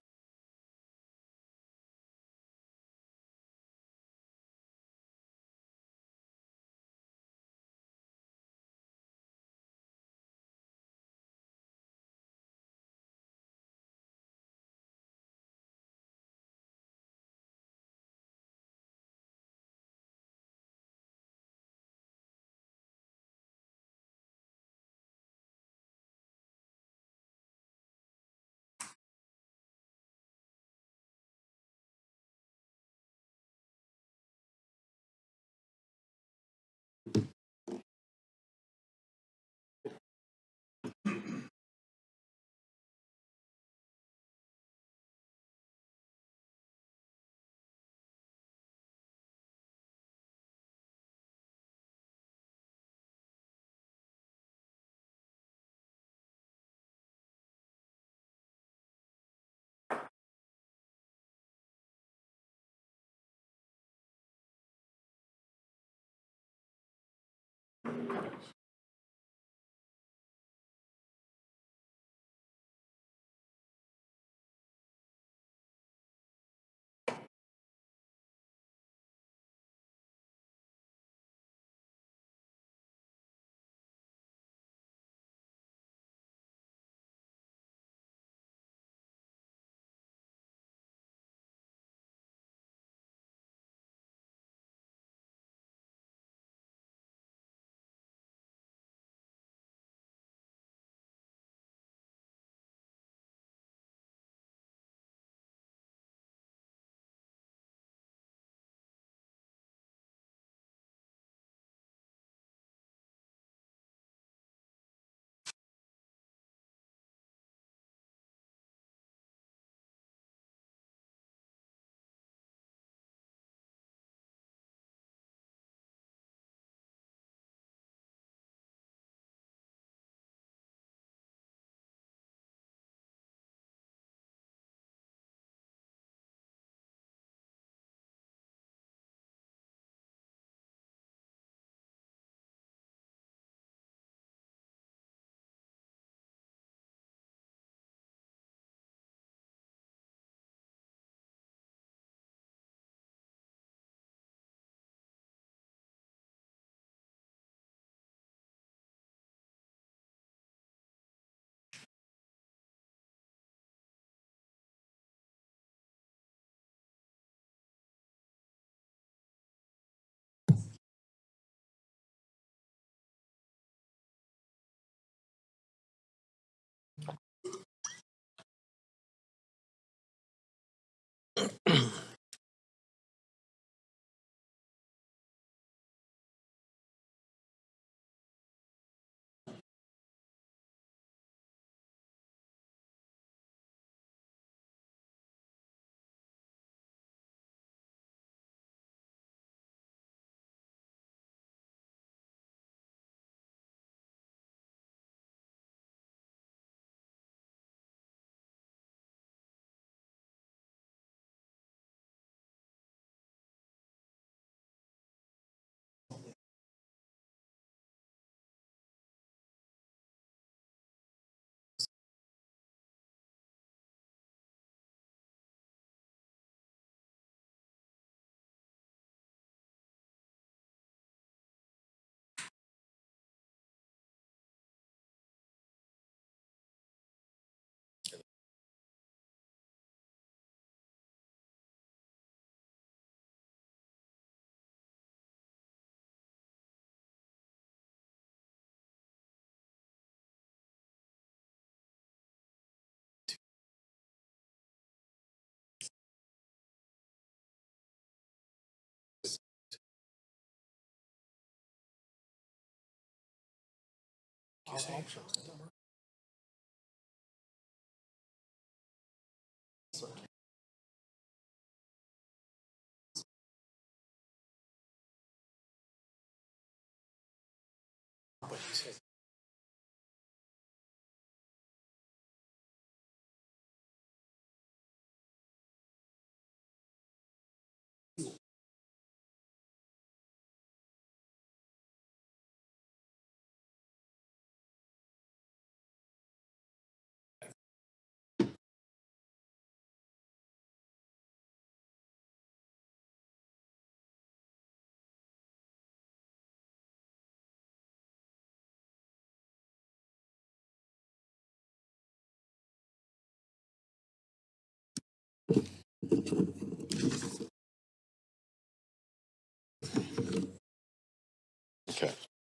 Okay,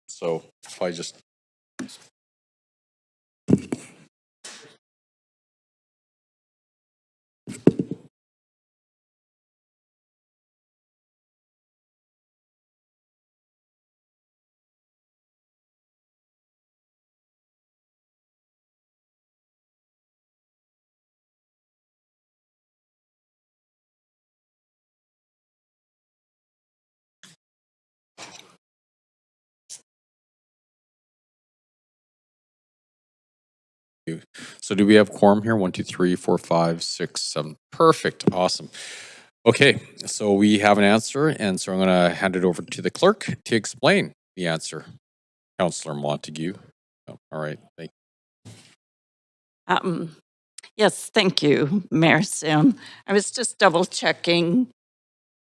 so if I just. So do we have quorum here? 1, 2, 3, 4, 5, 6, 7. Perfect. Awesome. Okay, so we have an answer, and so I'm going to hand it over to the clerk to explain the answer. Councillor Montague. Oh, all right. Thank Yes, thank you, Mayor Sim. I was just double checking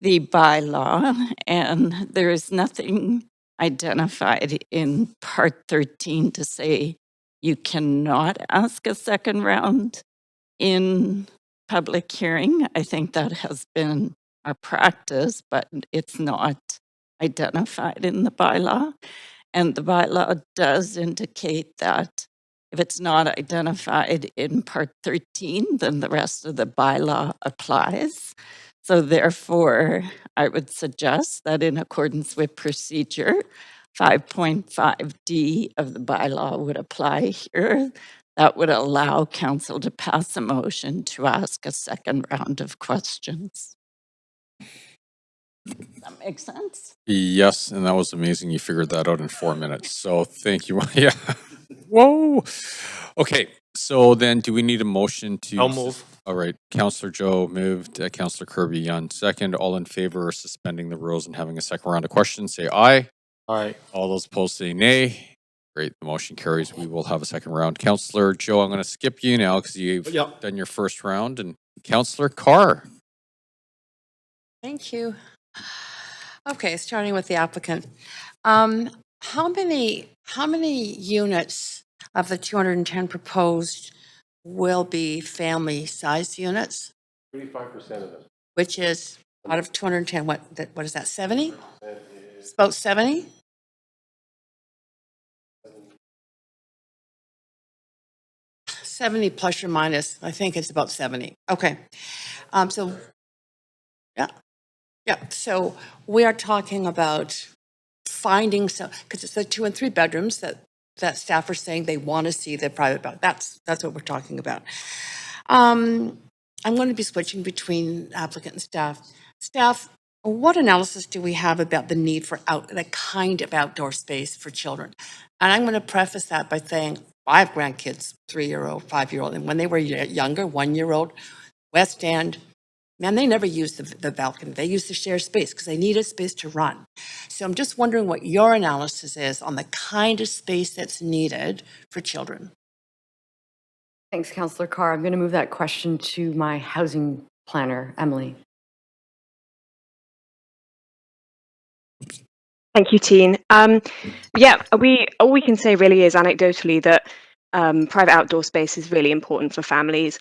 the bylaw, and there is nothing identified in Part 13 to say you cannot ask a second round in public hearing. I think that has been our practice, but it's not identified in the bylaw. And the bylaw does indicate that if it's not identified in Part 13, then the rest of the bylaw applies. So therefore, I would suggest that in accordance with procedure, 5.5D of the bylaw would apply here. That would allow council to pass a motion to ask a second round of questions. Does that make sense? Yes, and that was amazing. You figured that out in 4 minutes. So thank you. Yeah. Whoa. Okay. So then do we need a motion to? I'll move. All right. Councillor Joe moved. Councillor Kirby on second. All in favor of suspending the rules and having a second round of questions, say aye. Aye. All those opposed say nay. Great. The motion carries. We will have a second round. Councillor Joe, I'm going to skip you now because you've done your first round. And Councillor Carr. Thank you. Okay, starting with the applicant. How many units of the 210 proposed will be family-sized units? 35% of it. Which is out of 210, what is that, 70? It's about 70? $70 plus or minus, I think it's about 70. Okay. So, yeah. So we are talking about finding some, because it's the 2 and 3 bedrooms that staff are saying they want to see the private bath. That's what we're talking about. I'm going to be switching between applicant and staff. Staff, what analysis do we have about the need for the kind of outdoor space for children? And I'm going to preface that by saying I have grandkids, 3-year-old, 5-year-old, and when they were younger, 1-year-old, West End, man, they never used the balcony. They used the shared space because they needed space to run. So I'm just wondering what your analysis is on the kind of space that's needed for children. Thanks, Councillor Carr. I'm going to move that question to my housing planner, Emily. Thank you, Teen. Yeah, all we can say really is anecdotally that private outdoor space is really important for families,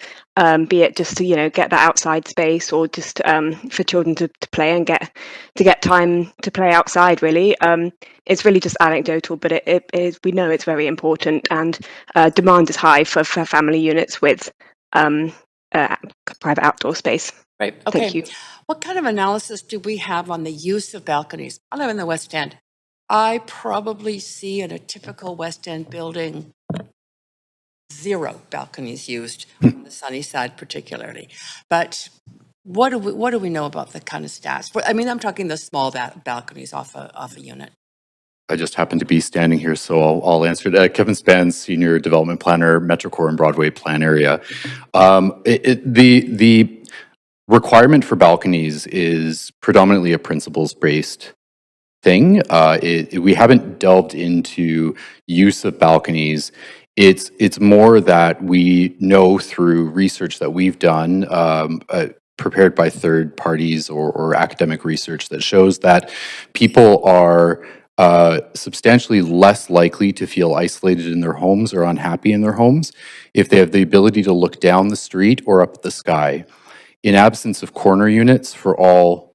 be it just to get that outside space or just for children to play and get time to play outside. Really, it's really just anecdotal, but it is, we know it's very important, and demand is high for family units with private outdoor space. Right. Okay. Thank you. What kind of analysis do we have on the use of balconies? I live in the West End. I probably see in a typical West End building 0 balconies used on the sunny side particularly. But what do we know about the kind of stats? I mean, I'm talking the small balconies off a unit. I just happen to be standing here, so I'll answer it. Kevin Spans, Senior Development Planner, MetroCore and Broadway Plan Area. The requirement for balconies is predominantly a principles-based thing. We haven't delved into use of balconies. It's more that we know through research that we've done, prepared by third parties or academic research that shows that people are substantially less likely to feel isolated in their homes or unhappy in their homes if they have the ability to look down the street or up at the sky. In absence of corner units for all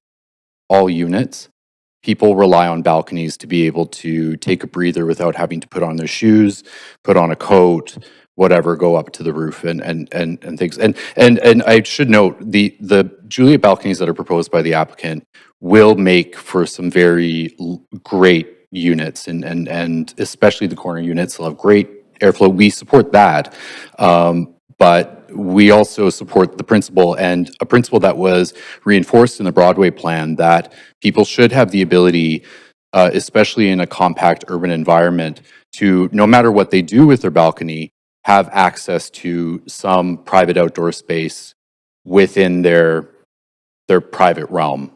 units, people rely on balconies to be able to take a breather without having to put on their shoes, put on a coat, whatever, go up to the roof and things. And I should note the Juliet balconies that are proposed by the applicant will make for some very great units, and especially the corner units will have great airflow. We support that. But we also support the principle, and a principle that was reinforced in the Broadway plan, that people should have the ability, especially in a compact urban environment, to, no matter what they do with their balcony, have access to some private outdoor space within their private realm.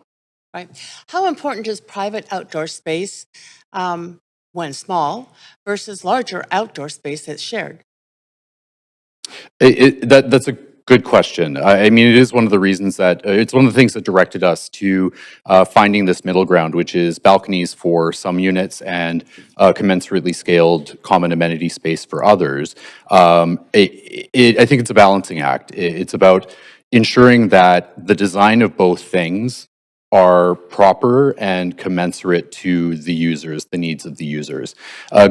Right. How important is private outdoor space when small versus larger outdoor space that's shared? That's a good question. I mean, it is one of the reasons that it's one of the things that directed us to finding this middle ground, which is balconies for some units and commensurately scaled common amenity space for others. I think it's a balancing act. It's about ensuring that the design of both things are proper and commensurate to the users, the needs of the users.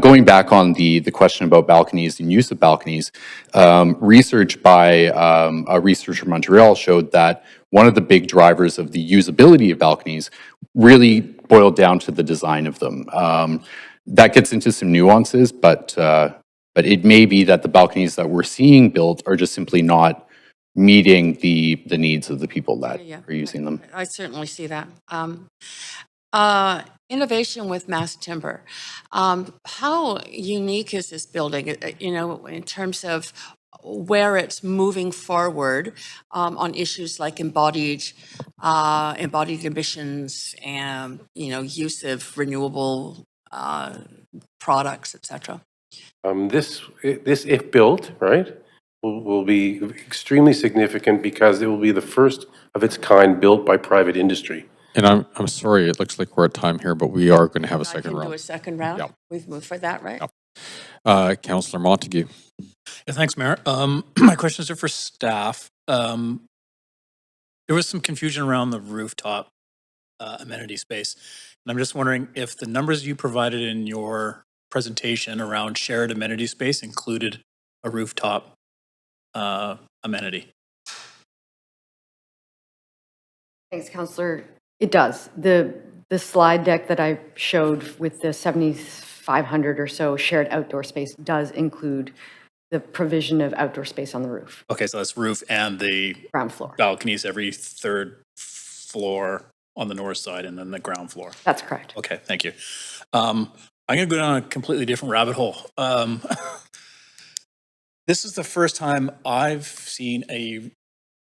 Going back on the question about balconies and use of balconies, research by a researcher from Montreal showed that one of the big drivers of the usability of balconies really boiled down to the design of them. That gets into some nuances, but it may be that the balconies that we're seeing built are just simply not meeting the needs of the people that are using them. I certainly see that. Innovation with mass timber. How unique is this building, in terms of where it's moving forward on issues like embodied emissions and, use of renewable products, et cetera? This, if built, right, will be extremely significant because it will be the first of its kind built by private industry. And I'm sorry, it looks like we're at time here, but we are going to have a I second can do round. a second round? Yep. We've moved for that, right? Yep. Councillor Montague. Yeah, thanks, Mayor. My questions are for staff. There was some confusion around the rooftop amenity space. And I'm just wondering if the numbers you provided in your presentation around shared amenity space included a rooftop amenity. Thanks, Councillor. It does. The slide deck that I showed with the 7,500 or so shared outdoor space does include the provision of outdoor space on the roof. Okay, so that's roof and the ground floor. Balconies every third floor on the north side and then the ground floor. That's correct. Okay, thank you. I'm going to go down a completely different rabbit hole. This is the first time I've seen a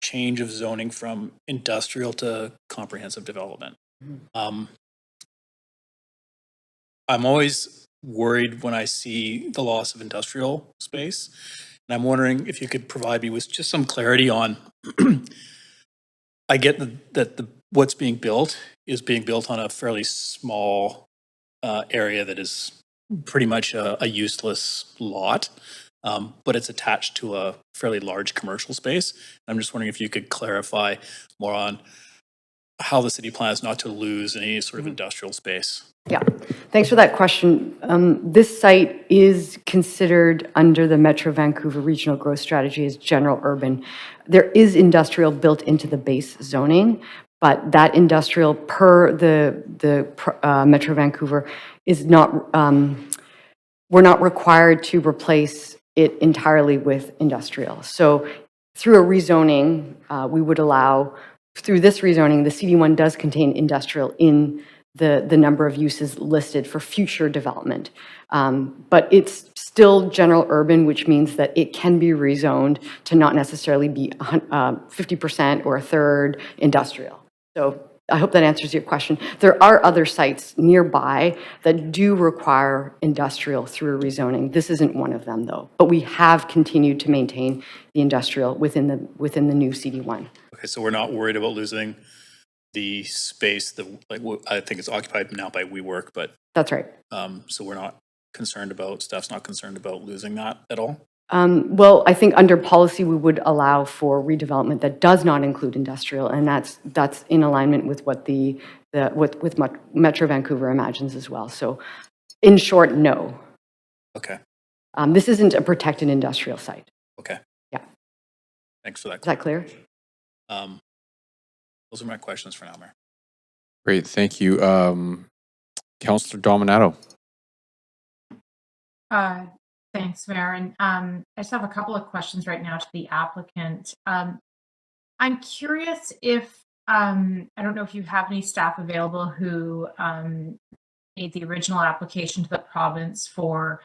change of zoning from industrial to comprehensive development. I'm always worried when I see the loss of industrial space, and I'm wondering if you could provide me with just some clarity on. I get that what's being built is being built on a fairly small area that is pretty much a useless lot. But it's attached to a fairly large commercial space. I'm just wondering if you could clarify more on how the city plans not to lose any sort of industrial space. Yeah, thanks for that question. This site is considered under the Metro Vancouver Regional Growth Strategy as general urban. There is industrial built into the base zoning, but that industrial per the Metro Vancouver is not, we're not required to replace it entirely with industrial. So through a rezoning, we would allow, through this rezoning, the CD1 does contain industrial in the number of uses listed for future development. But it's still general urban, which means that it can be rezoned to not necessarily be 50% or a third industrial. So I hope that answers your question. There are other sites nearby that do require industrial through a rezoning. This isn't one of them, though. But we have continued to maintain the industrial within the new CD1. Okay, so we're not worried about losing the space that, like, I think it's occupied now by WeWork, but That's right. so we're not concerned about, staff's not concerned about losing that at all? Well, I think under policy, we would allow for redevelopment that does not include industrial, and that's in alignment with what with Metro Vancouver imagines as well. So in short, no. Okay. This isn't a protected industrial site. Okay. Yeah. Thanks for that. Is that clear? Those are my questions for now, Mayor. Great, thank you. Councillor Dominato. Thanks, Mayor. And I just have a couple of questions right now to the applicant. I'm curious if, I don't know if you have any staff available who made the original application to the province for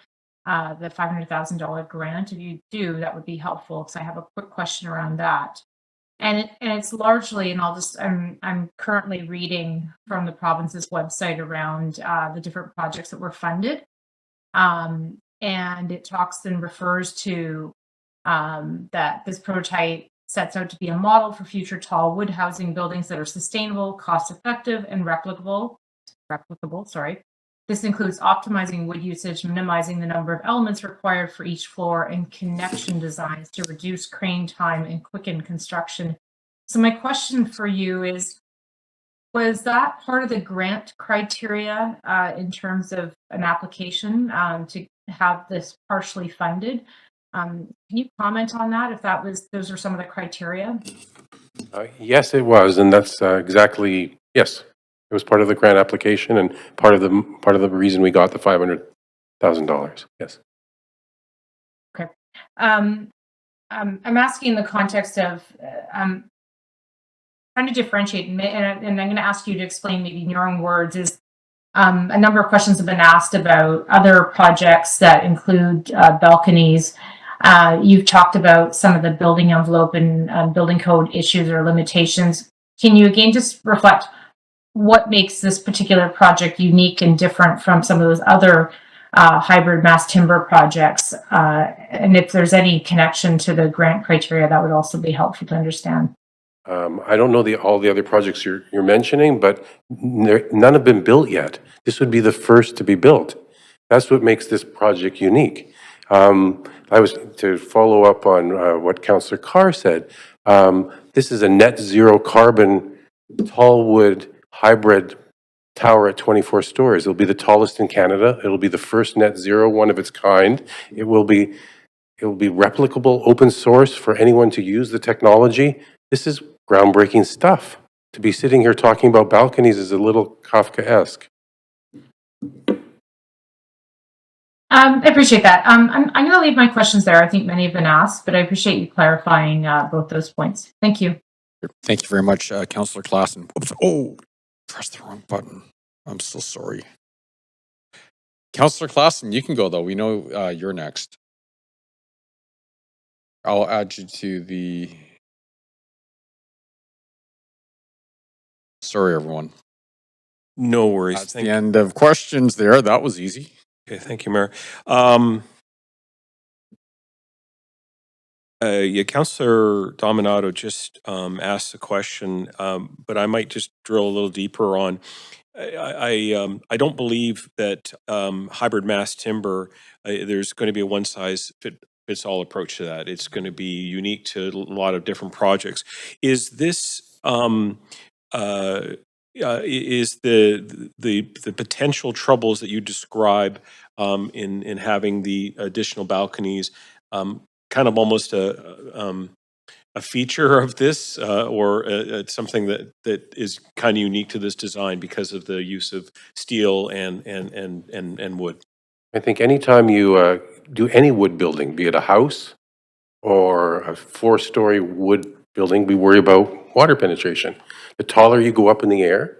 the $500,000 grant. If you do, that would be helpful because I have a quick question around that. And it's largely, and I'm currently reading from the province's website around the different projects that were funded. And it talks and refers to that this prototype sets out to be a model for future tall wood housing buildings that are sustainable, cost-effective, and replicable. Sorry. This includes optimizing wood usage, minimizing the number of elements required for each floor, and connection designs to reduce crane time and quicken construction. So my question for you is, was that part of the grant criteria in terms of an application to have this partially funded? Can you comment on that, if those are some of the criteria? Yes, it was, and that's exactly, yes. It was part of the grant application and part of the reason we got the $500,000. Yes. Okay. I'm asking in the context of trying to differentiate, and I'm going to ask you to explain maybe in your own words, is a number of questions have been asked about other projects that include balconies. You've talked about some of the building envelope and building code issues or limitations. Can you again just reflect what makes this particular project unique and different from some of those other hybrid mass timber projects? And if there's any connection to the grant criteria, that would also be helpful to understand. I don't know all the other projects you're mentioning, but none have been built yet. This would be the first to be built. That's what makes this project unique. I was to follow up on what Councillor Carr said. This is a net zero carbon tall wood hybrid tower at 24 stories. It'll be the tallest in Canada. It'll be the first net zero one of its kind. It will be replicable, open source for anyone to use the technology. This is groundbreaking stuff. To be sitting here talking about balconies is a little Kafkaesque. I appreciate that. I'm going to leave my questions there. I think many have been asked, but I appreciate you clarifying both those points. Thank you. Thank you very much, Councillor Klassen. Oops, oh, pressed the wrong button. I'm so sorry. Councillor Klassen, you can go though. We know you're next. I'll add you to the... Sorry, everyone. No worries. That's the end of questions there. That was easy. Okay, thank you, Mayor. Yeah, Councillor Dominato just asked a question, but I might just drill a little deeper on. I don't believe that hybrid mass timber, there's going to be a one-size-fits-all approach to that. It's going to be unique to a lot of different projects. Is this is the potential troubles that you describe in having the additional balconies kind of almost a feature of this, or something that is kind of unique to this design because of the use of steel and wood? I think anytime you do any wood building, be it a house or a 4-story wood building, we worry about water penetration. The taller you go up in the air,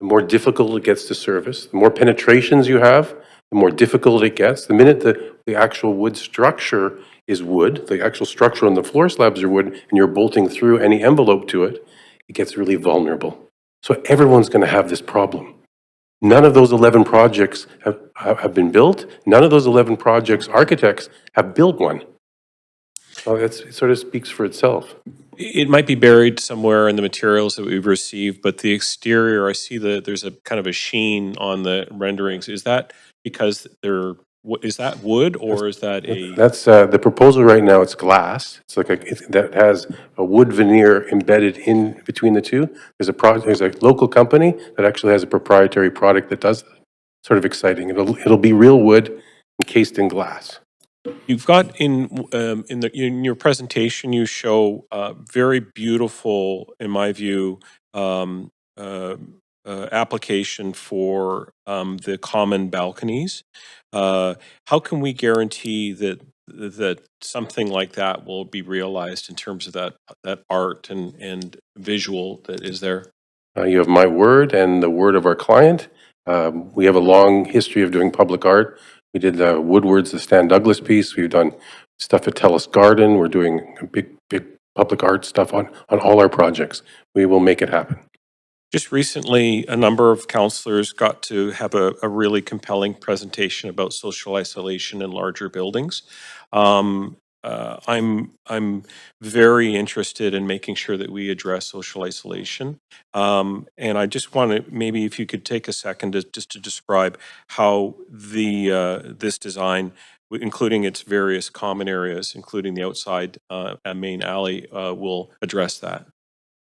the more difficult it gets to service. The more penetrations you have, the more difficult it gets. The minute the actual wood structure is wood, the actual structure on the floor slabs are wood, and you're bolting through any envelope to it, it gets really vulnerable. So everyone's going to have this problem. None of those 11 projects have been built. None of those 11 projects, architects have built one. So it sort of speaks for itself. It might be buried somewhere in the materials that we've received, but the exterior, I see that there's a kind of a sheen on the renderings. Is that because is that wood, or is that a? That's the proposal right now. It's glass. It's like that has a wood veneer embedded in between the two. There's a local company that actually has a proprietary product that does that. Sort of exciting. It'll be real wood encased in glass. You've got in your presentation, you show very beautiful, in my view, application for the common balconies. How can we guarantee that something like that will be realized in terms of that art and visual that is there? You have my word and the word of our client. We have a long history of doing public art. We did Woodward's The Stan Douglas piece. We've done stuff at Telus Garden. We're doing big public art stuff on all our projects. We will make it happen. Just recently, a number of counselors got to have a really compelling presentation about social isolation in larger buildings. I'm very interested in making sure that we address social isolation. And I just want to, maybe if you could take a second just to describe how this design, including its various common areas, including the outside main alley, will address that.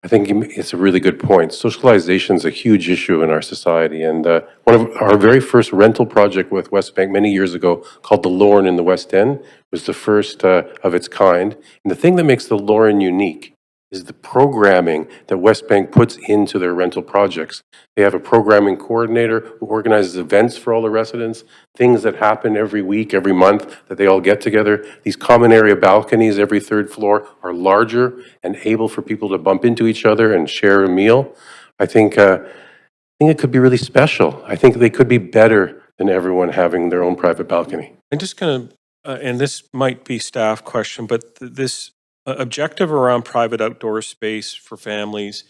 I think it's a really good point. Socialization is a huge issue in our society. And one of our very first rental project with Westbank many years ago, called the Lorne in the West End, was the first of its kind. And the thing that makes the Lorne unique is the programming that Westbank puts into their rental projects. They have a programming coordinator who organizes events for all the residents, things that happen every week, every month, that they all get together. These common area balconies every third floor are larger and able for people to bump into each other and share a meal. I think it could be really special. I think they could be better than everyone having their own private balcony. I'm just going to, and this might be staff question, but this objective around private outdoor space for families,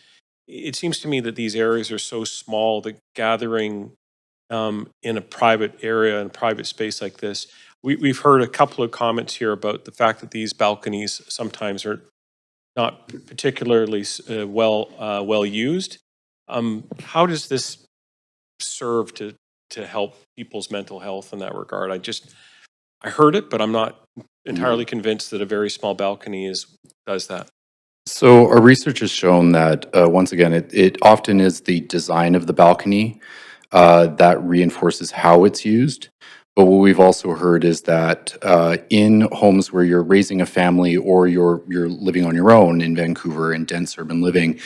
it seems to me that these areas are so small that gathering in a private area and private space like this, we've heard a couple of comments here about the fact that these balconies sometimes are not particularly well used. How does this serve to help people's mental health in that regard? I heard it, but I'm not entirely convinced that a very small balcony does that. So our research has shown that, once again, it often is the design of the balcony that reinforces how it's used. But what we've also heard is that in homes where you're raising a family or you're living on your own in Vancouver in dense urban living,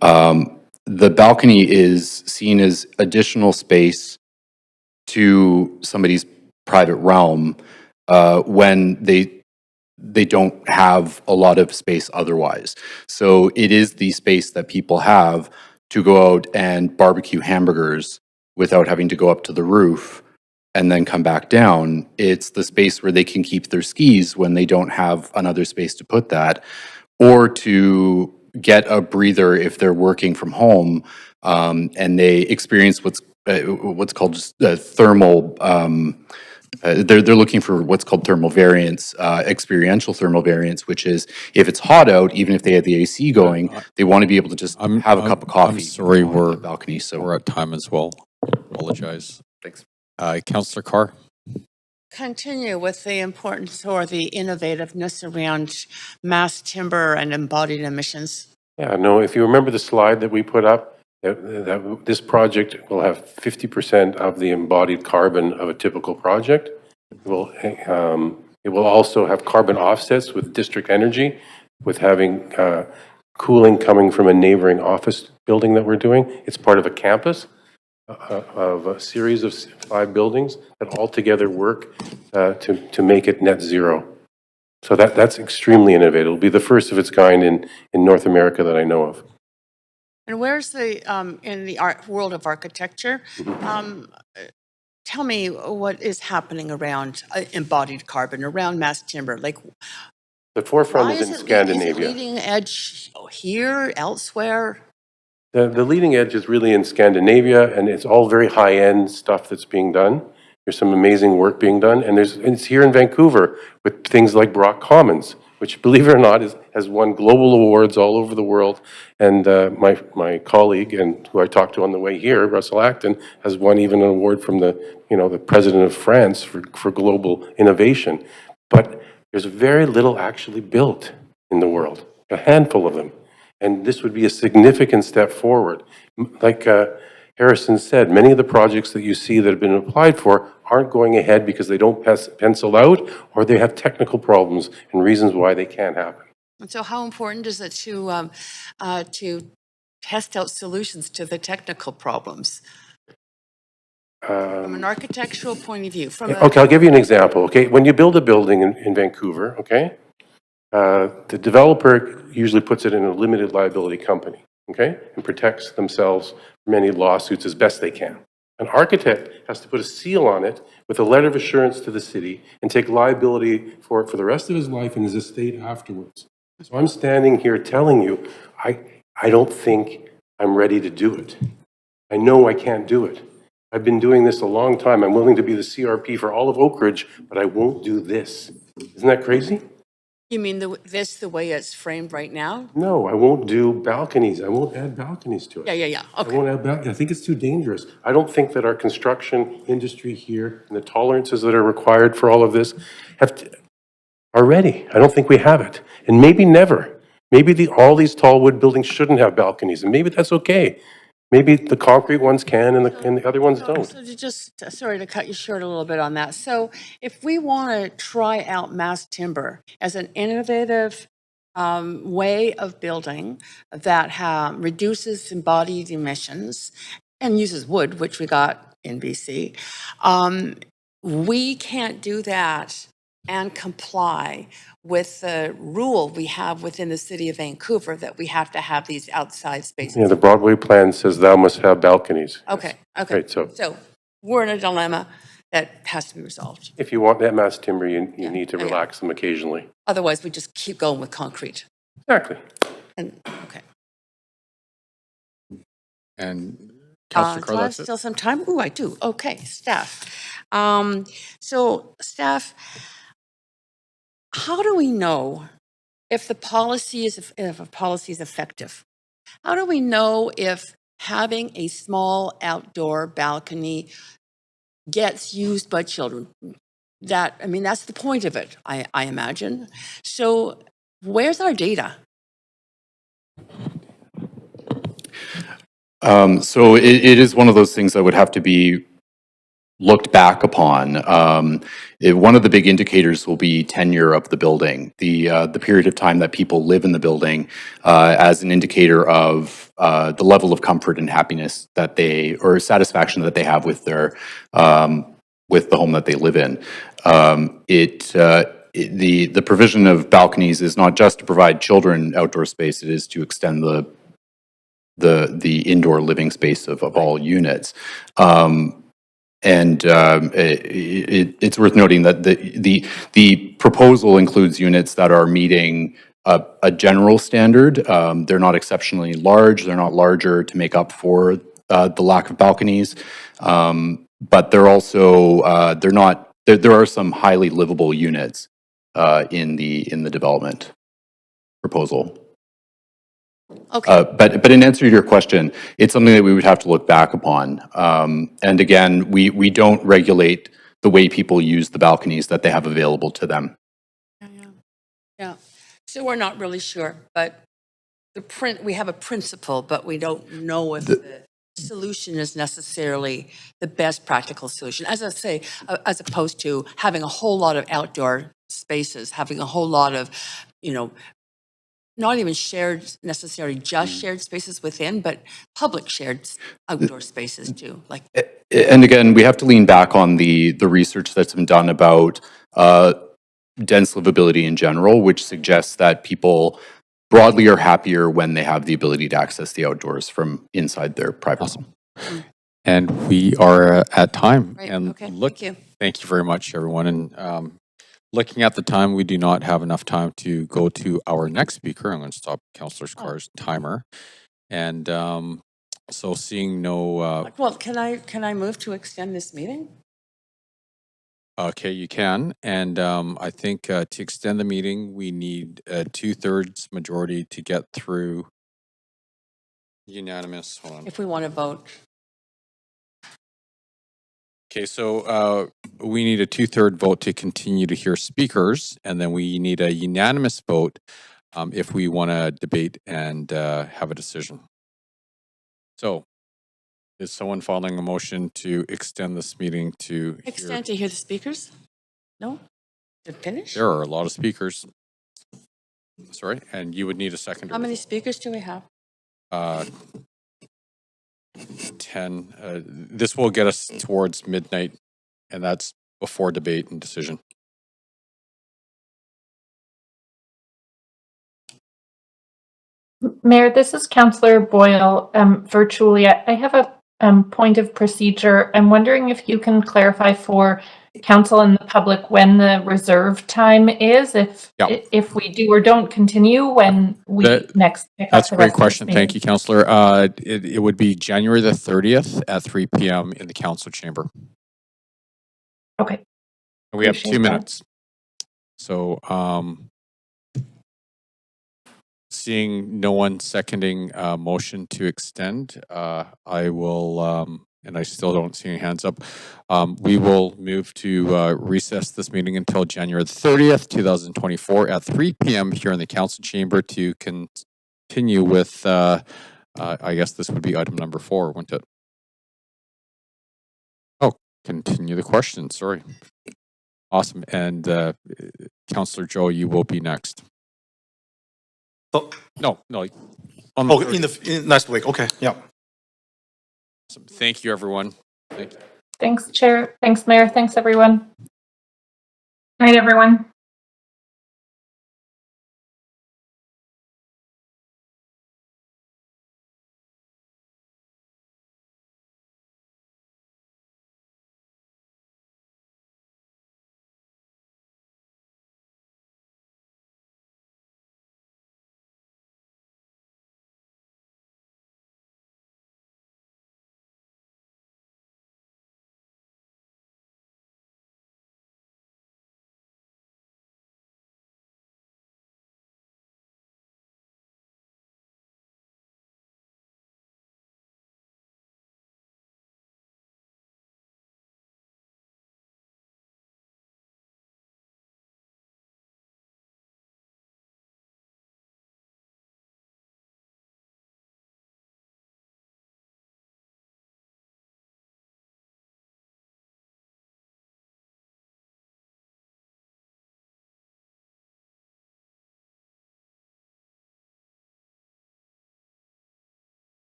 the balcony is seen as additional space to somebody's private realm when they don't have a lot of space otherwise. So it is the space that people have to go out and barbecue hamburgers without having to go up to the roof and then come back down. It's the space where they can keep their skis when they don't have another space to put that, or to get a breather if they're working from home and they experience what's called just thermal. They're looking for what's called thermal variance, experiential thermal variance, which is if it's hot out, even if they have the AC going, they want to be able to just have a cup of coffee. I'm sorry, on the balcony. So we're at time as well. Apologize. Thanks. Councillor Carr. Continue with the importance or the innovativeness around mass timber and embodied emissions. Yeah, no, if you remember the slide that we put up, that this project will have 50% of the embodied carbon of a typical project. It will also have carbon offsets with district energy. with having cooling coming from a neighboring office building that we're doing. It's part of a campus of a series of 5 buildings that all together work to make it net zero. So that's extremely innovative. It'll be the first of its kind in North America that I know of. And where's the, in the art world of architecture, tell me what is happening around embodied carbon, around mass timber? Like, The forefront why is in is it Scandinavia. leading edge here, elsewhere? The leading edge is really in Scandinavia, and it's all very high-end stuff that's being done. There's some amazing work being done, and it's here in Vancouver with things like Brock Commons, which, believe it or not, has won global awards all over the world. And my colleague, and who I talked to on the way here, Russell Acton, has won even an award from the president of France for global innovation. But there's very little actually built in the world, a handful of them. And this would be a significant step forward. Like Harrison said, many of the projects that you see that have been applied for aren't going ahead because they don't pencil out, or they have technical problems and reasons why they can't happen. And so how important is it to test out solutions to the technical problems? From an architectural point of view, Okay, I'll give you an example. Okay, when you build a building in Vancouver, okay, the developer usually puts it in a limited liability company, okay, and protects themselves from any lawsuits as best they can. An architect has to put a seal on it with a letter of assurance to the city and take liability for it for the rest of his life and his estate afterwards. So I'm standing here telling you, I don't think I'm ready to do it. I know I can't do it. I've been doing this a long time. I'm willing to be the CRP for all of Oak Ridge, but I won't do this. Isn't that crazy? you mean the way it's framed right now? No, I won't do balconies. I won't add balconies to it. Yeah. I Okay. won't add balconies. I think it's too dangerous. I don't think that our construction industry here and the tolerances that are required for all of this are ready. I don't think we have it. And maybe never. Maybe all these tall wood buildings shouldn't have balconies, and maybe that's okay. Maybe the concrete ones can and the other ones don't. So sorry to cut you short a little bit on that. So if we want to try out mass timber as an innovative way of building that reduces embodied emissions and uses wood, which we got in BC, we can't do that and comply with the rule we have within the city of Vancouver that we have to have these outside spaces. Yeah, the Broadway plan says thou must have balconies. Okay. Right, so We're in a dilemma that has to be resolved. if you want that mass timber, you need to relax them occasionally. Otherwise, we just keep going with concrete. Exactly. Okay. And Councillor Do Carr, I have that's it? still some time? Ooh, I do. Okay, staff. So staff, how do we know if a policy is effective? How do we know if having a small outdoor balcony gets used by children? That's the point of it, I imagine. So where's our data? So it is one of those things that would have to be looked back upon. One of the big indicators will be tenure of the building, the period of time that people live in the building, as an indicator of the level of comfort and happiness or satisfaction that they have with their with the home that they live in. The provision of balconies is not just to provide children outdoor space; it is to extend the indoor living space of all units. It's worth noting that the proposal includes units that are meeting a general standard. They're not exceptionally large. They're not larger to make up for the lack of balconies. But they're also they're not. There are some highly livable units in the development proposal. Okay. But in answer to your question, it's something that we would have to look back upon. And again, we don't regulate the way people use the balconies that they have available to them. Yeah. So we're not really sure, but we have a principle, but we don't know if the solution is necessarily the best practical solution. As I say, as opposed to having a whole lot of outdoor spaces, having a whole lot of, not even shared, necessarily just shared spaces within, but public shared outdoor spaces too, like. And again, we have to lean back on the research that's been done about dense livability in general, which suggests that people broadly are happier when they have the ability to access the outdoors from inside their private home. And we are at time. Right, And okay, look, thank you. thank you very much, everyone. And looking at the time, we do not have enough time to go to our next speaker. I'm going to stop Councillor Scar's timer. And so seeing no, Well, can I move to extend this meeting? okay, you can. And I think to extend the meeting, we need a 2/3 majority to get through unanimous. Hold on. If we want to vote. Okay, so we need a 2/3 vote to continue to hear speakers, and then we need a unanimous vote if we want to debate and have a decision. So, is someone following a motion to extend this meeting to Extend to hear the speakers? No? To finish? There are a lot of speakers. Sorry, and you would need a second. How many speakers do we have? 10. This will get us towards midnight, and that's before debate and decision. Mayor, this is Councillor Boyle virtually. I have a point of procedure. I'm wondering if you can clarify for council and the public when the reserve time is, if we do or don't continue, when we next pick up That's the a great rest of this question. meeting. Thank you, Councillor. It would be January the 30th at 3 p.m. in the council chamber. Okay. And we have 2 Appreciate that. minutes. So, seeing no one seconding a motion to extend, I will, and I still don't see any hands up, we will move to recess this meeting until January the 30th, 2024 at 3 p.m. here in the council chamber to continue with, I guess this would be item number 4, wouldn't it? Oh, continue the question, sorry. Awesome. And Councillor Joe, you will be next. Oh, No. in next week. Okay, yeah. Awesome. Thank you, everyone. Thank you. Thanks, Chair. Thanks, Mayor. Thanks, everyone. Night, everyone.